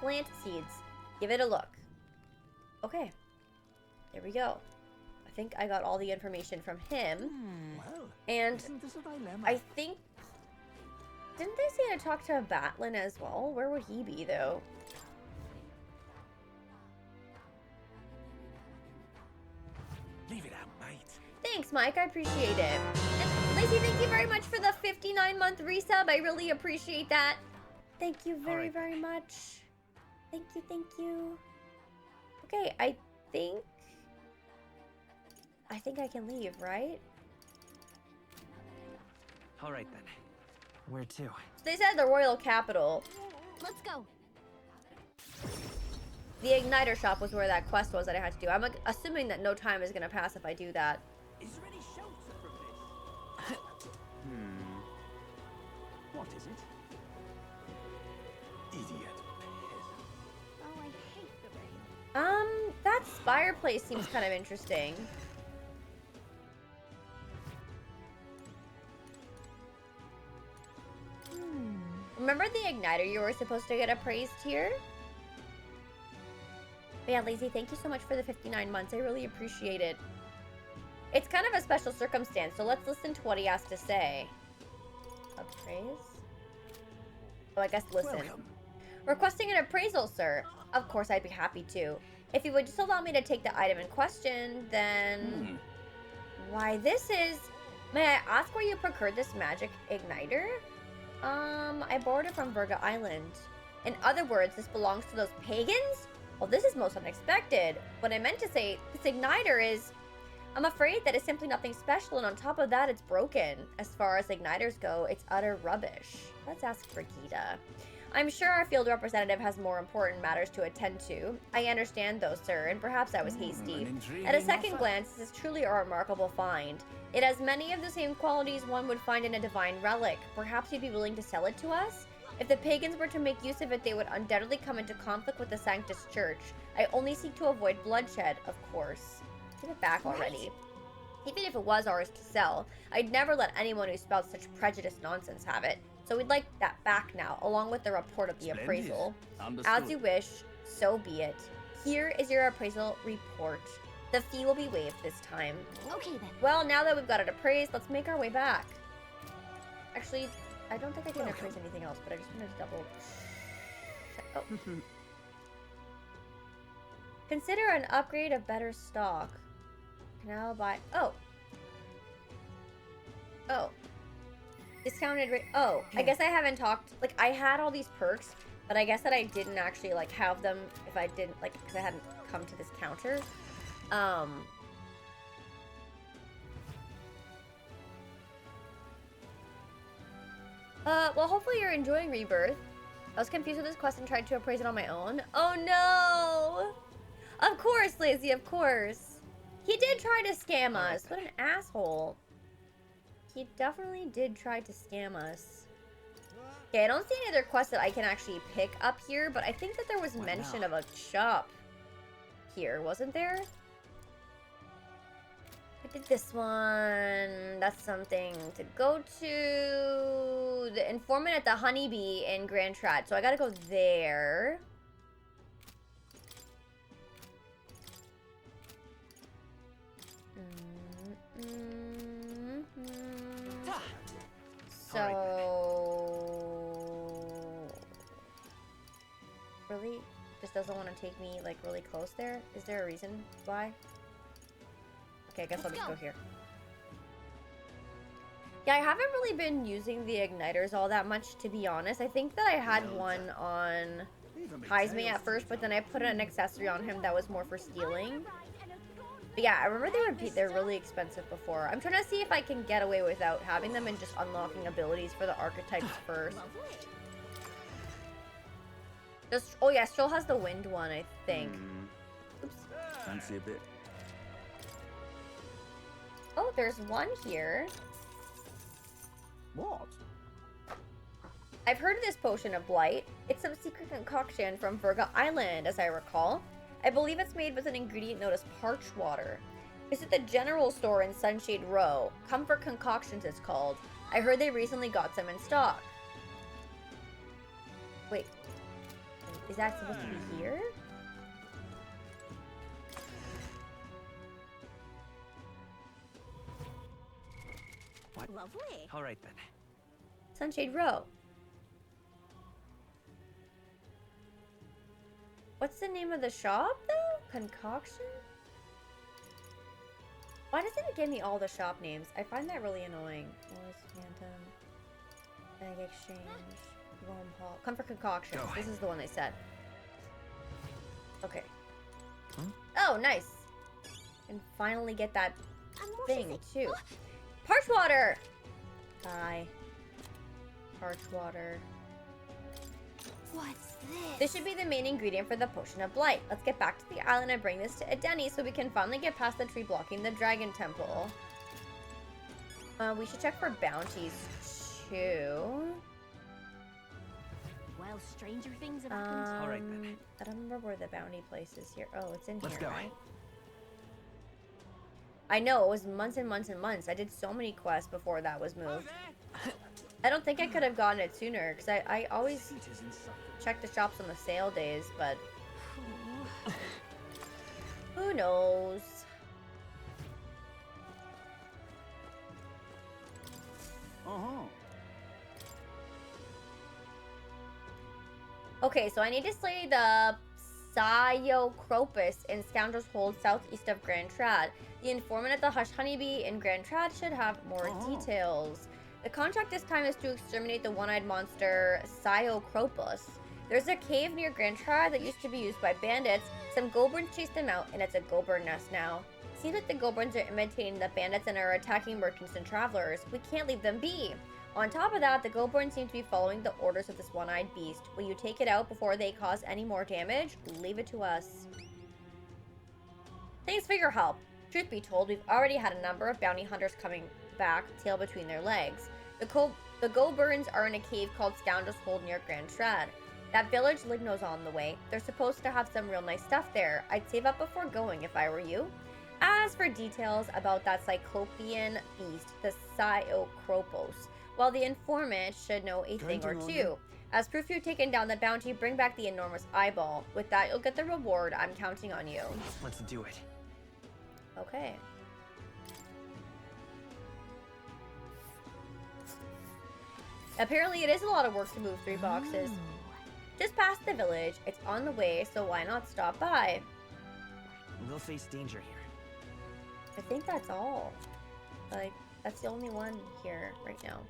plant seeds. Give it a look. Okay, there we go. think I got all the information from him. Well, And isn't this a dilemma? I think... Didn't they say to talk to Batlin as well? Where would he be, though? Leave it out, mate. Thanks, Mike. I appreciate it. And Lacey, thank you very much for the 59-month resub. I really appreciate that. Thank you very, very much. Thank you, thank you. Okay, I think I can leave, right? All right then. Where to? They said the royal capital. Let's go. The igniter shop was where that quest was that I had to do. I'm assuming that no time is gonna pass if I do that. Is there any shelter from this? What is it? Idiot. Oh, I hate the rain. That spire place seems kind of interesting. Remember the igniter you were supposed to get appraised here? But yeah, Lazy, thank you so much for the 59 months. I really appreciate it. It's kind of a special circumstance, so let's listen to what he has to say. Appraise? Oh, I guess listen. Welcome. Requesting an appraisal, sir. Of course, I'd be happy to. If you would just allow me to take the item in question, then... Why, this is... May I ask where you procured this magic igniter? I borrowed it from Virga Island. In other words, this belongs to those pagans? Well, this is most unexpected. What I meant to say, this igniter is... I'm afraid that it's simply nothing special, and on top of that, it's broken. As far as igniters go, it's utter rubbish. Let's ask Brigida. I'm sure our field representative has more important matters to attend to. I understand though, sir, and perhaps I was hasty. At a second glance, this is truly a remarkable find. It has many of the same qualities one would find in a divine relic. Perhaps you'd be willing to sell it to us? If the pagans were to make use of it, they would undoubtedly come into conflict with the Sanctus Church. I only seek to avoid bloodshed, of course. Give it back already. Even if it was ours to sell, I'd never let anyone who spouts such prejudiced nonsense have it. So we'd like that back now, along with the report of the appraisal. As you wish, so be it. Here is your appraisal report. The fee will be waived this time. Okay then. Well, now that we've got it appraised, let's make our way back. Actually, I don't think I can appraise anything else, but I just want to double check. Oh. Consider an upgrade of better stock. Now buy. Oh. Oh. Discounted rate. Oh, I guess I haven't talked. Like, I had all these perks, but I guess that I didn't actually, like, have them if I didn't, like, because I hadn't come to this counter. Well, hopefully you're enjoying Rebirth. I was confused with this quest and tried to appraise it on my own. Oh, no! Of course, Lazy, of course. He did try to scam us. What an asshole. He definitely did try to scam us. Okay, I don't see any other quests that I can actually pick up here, but I think that there was mention of a shop here, wasn't there? I did this one. That's something to go to. The informant at the Honeybee in Grand Trad. So I gotta go there. So, really? Just doesn't want to take me, like, really close there? Is there a reason why? Okay, I guess I'll just go here. Yeah, I haven't really been using the igniters all that much, to be honest. I think that I had one on Heisme at first, but then I put an accessory on him that was more for stealing. But yeah, I remember they're really expensive before. I'm trying to see if I can get away without having them and just unlocking abilities for the archetypes first. Just, oh yeah, Stroll has the wind one, I think. Oops. Fancy a bit. Oh, there's one here. What? I've heard of this potion of blight. It's some secret concoction from Virga Island, as I recall. I believe it's made with an ingredient known as parched water. It's at the general store in Sunshade Row. Comfort Concoctions it's called. I heard they recently got some in stock. Wait. Is that supposed to be here? Lovely. All right then. Sunshade Row. What's the name of the shop, though? Concoction? Why doesn't it give me all the shop names? I find that really annoying. Wars, Phantom, Egg Exchange, Rome Hall. Comfort Concoction. This is the one they said. Okay. Oh, nice. And finally get that thing, too. Parch water! Bye. Parch water. What's this? This should be the main ingredient for the Potion of Blight. Let's get back to the island and bring this to Edeni so we can finally get past the tree blocking the Dragon Temple. We should check for bounties, too. Well, stranger things have happened. All right then. I don't remember where the bounty place is here. Oh, it's in Let's here, go. right? I know, it was months and months and months. I did so many quests before that was moved. I don't think I could have gotten it sooner, because I always check the shops on the sale days, but who knows? Okay, so I need to slay the Psyocropus in Scoundrel's Hold southeast of Grand Trad. The informant at the Hush Honeybee in Grand Trad should have more details. The contract this time is to exterminate the one-eyed monster Psyocropus. There's a cave near Grand Trad that used to be used by bandits. Some goblins chased them out, and it's a goblin nest now. Seems like the goblins are imitating the bandits and are attacking merchants and travelers. We can't leave them be. On top of that, the goblins seem to be following the orders of this one-eyed beast. Will you take it out before they cause any more damage? Leave it to us. Thanks for your help. Truth be told, we've already had a number of bounty hunters coming back, tail between their legs. The goblins are in a cave called Scoundrel's Hold near Grand Trad. That village Ligno's on the way. They're supposed to have some real nice stuff there. I'd save up before going if I were you. As for details about that Cyclopean beast, the Psyocropos, well, the informant should know a thing or two. As proof you've taken down the bounty, bring back the enormous eyeball. With that, you'll get the reward. I'm counting on you. Let's do it. Okay. Apparently, it is a lot of work to move 3 boxes. Just past the village. It's on the way, so why not stop by? We'll face danger here. I think that's all. Like, that's the only one here right now.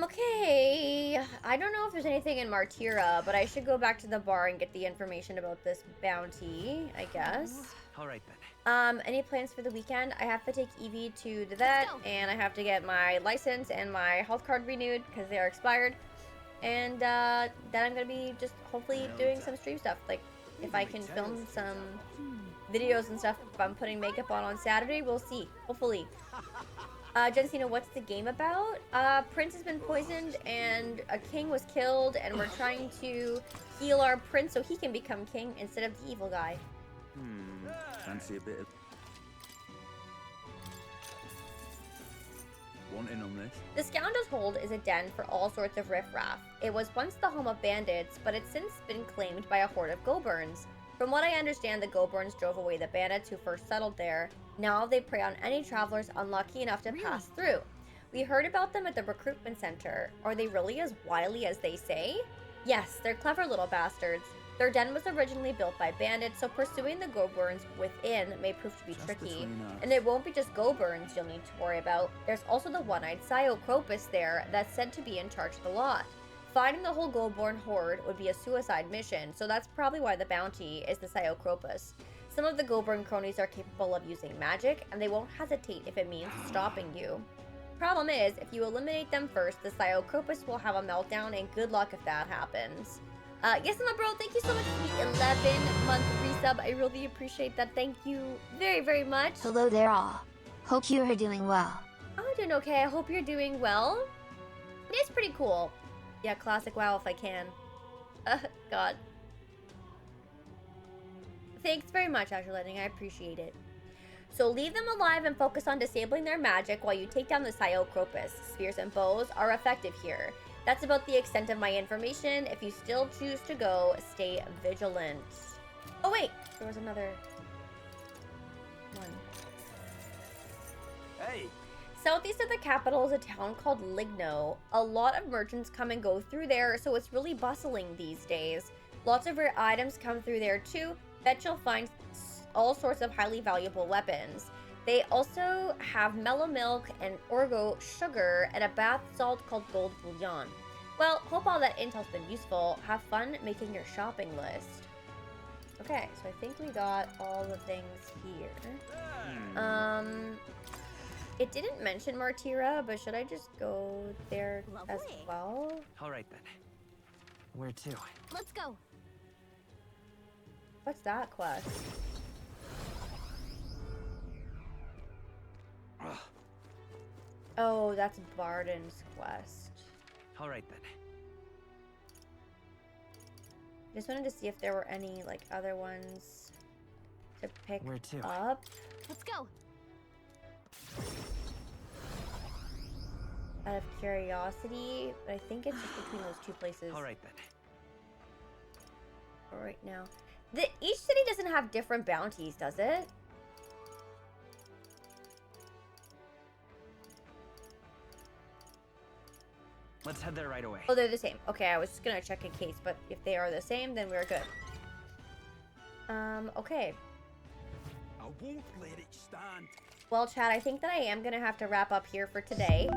Okay. I don't know if there's anything in Martira, but I should go back to the bar and get the information about this bounty, I guess. All right then. Any plans for the weekend? I have to take Evie to the vet, and I have to get my license and my health card renewed because they are expired. And then I'm gonna be just hopefully doing some stream stuff. Like, if I can film some videos and stuff, if I'm putting makeup on Saturday, we'll see. Hopefully. Jensina, what's the game about? Prince has been poisoned and a king was killed, and we're trying to heal our prince so he can become king instead of the evil guy. Fancy a bit of... Want in on this? The Scoundrel's Hold is a den for all sorts of riffraff. It was once the home of bandits, but it's since been claimed by a horde of goburns. From what I understand, the goburns drove away the bandits who first settled there. Now they prey on any travelers unlucky enough to pass through. We heard about them at the recruitment center. Are they really as wily as they say? Yes, they're clever little bastards. Their den was originally built by bandits, so pursuing the goburns within may prove to be tricky. And it won't be just goburns you'll need to worry about. There's also the one-eyed Psyocropus there that's said to be in charge of the lot. Fighting the whole Goldborn horde would be a suicide mission, so that's probably why the bounty is the Psyocropus. Some of the Goldborn cronies are capable of using magic, and they won't hesitate if it means stopping you. Problem is, if you eliminate them first, the Psyocropus will have a meltdown, and good luck if that happens. Yes, my bro, thank you so much for the 11-month resub. I really appreciate that. Thank you very, very much. Hello there all. Hope you are doing well. I'm doing okay. I hope you're doing well. It is pretty cool. Yeah, classic WoW if I can. God. Thanks very much, Azure Lightning. I appreciate it. So leave them alive and focus on disabling their magic while you take down the Psyocropus. Spears and bows are effective here. That's about the extent of my information. If you still choose to go, stay vigilant. Oh wait, there was another one. Hey. southeast of the capital is a town called Ligno. A lot of merchants come and go through there, so it's really bustling these days. Lots of rare items come through there too. Bet you'll find all sorts of highly valuable weapons. They also have mellow milk and orgo sugar and a bath salt called gold bullion. Well, hope all that intel's been useful. Have fun making your shopping list. Okay, so I think we got all the things here. It didn't mention Martira, but should I just go there as well? All right then. Where to? Let's go. What's that quest? Oh, that's Barden's quest. All right then. Just wanted to see if there were any like other ones to pick Where to? up. Let's go. Out of curiosity, but I think it's just between those two places. All right then. Right now, each city doesn't have different bounties, does it? Let's head there right away. Oh, they're the same. Okay, I was just gonna check in case, but if they are the same, then we're good. Okay. I won't let it stand. Well, Chad, I think that I am gonna have to wrap up here for today.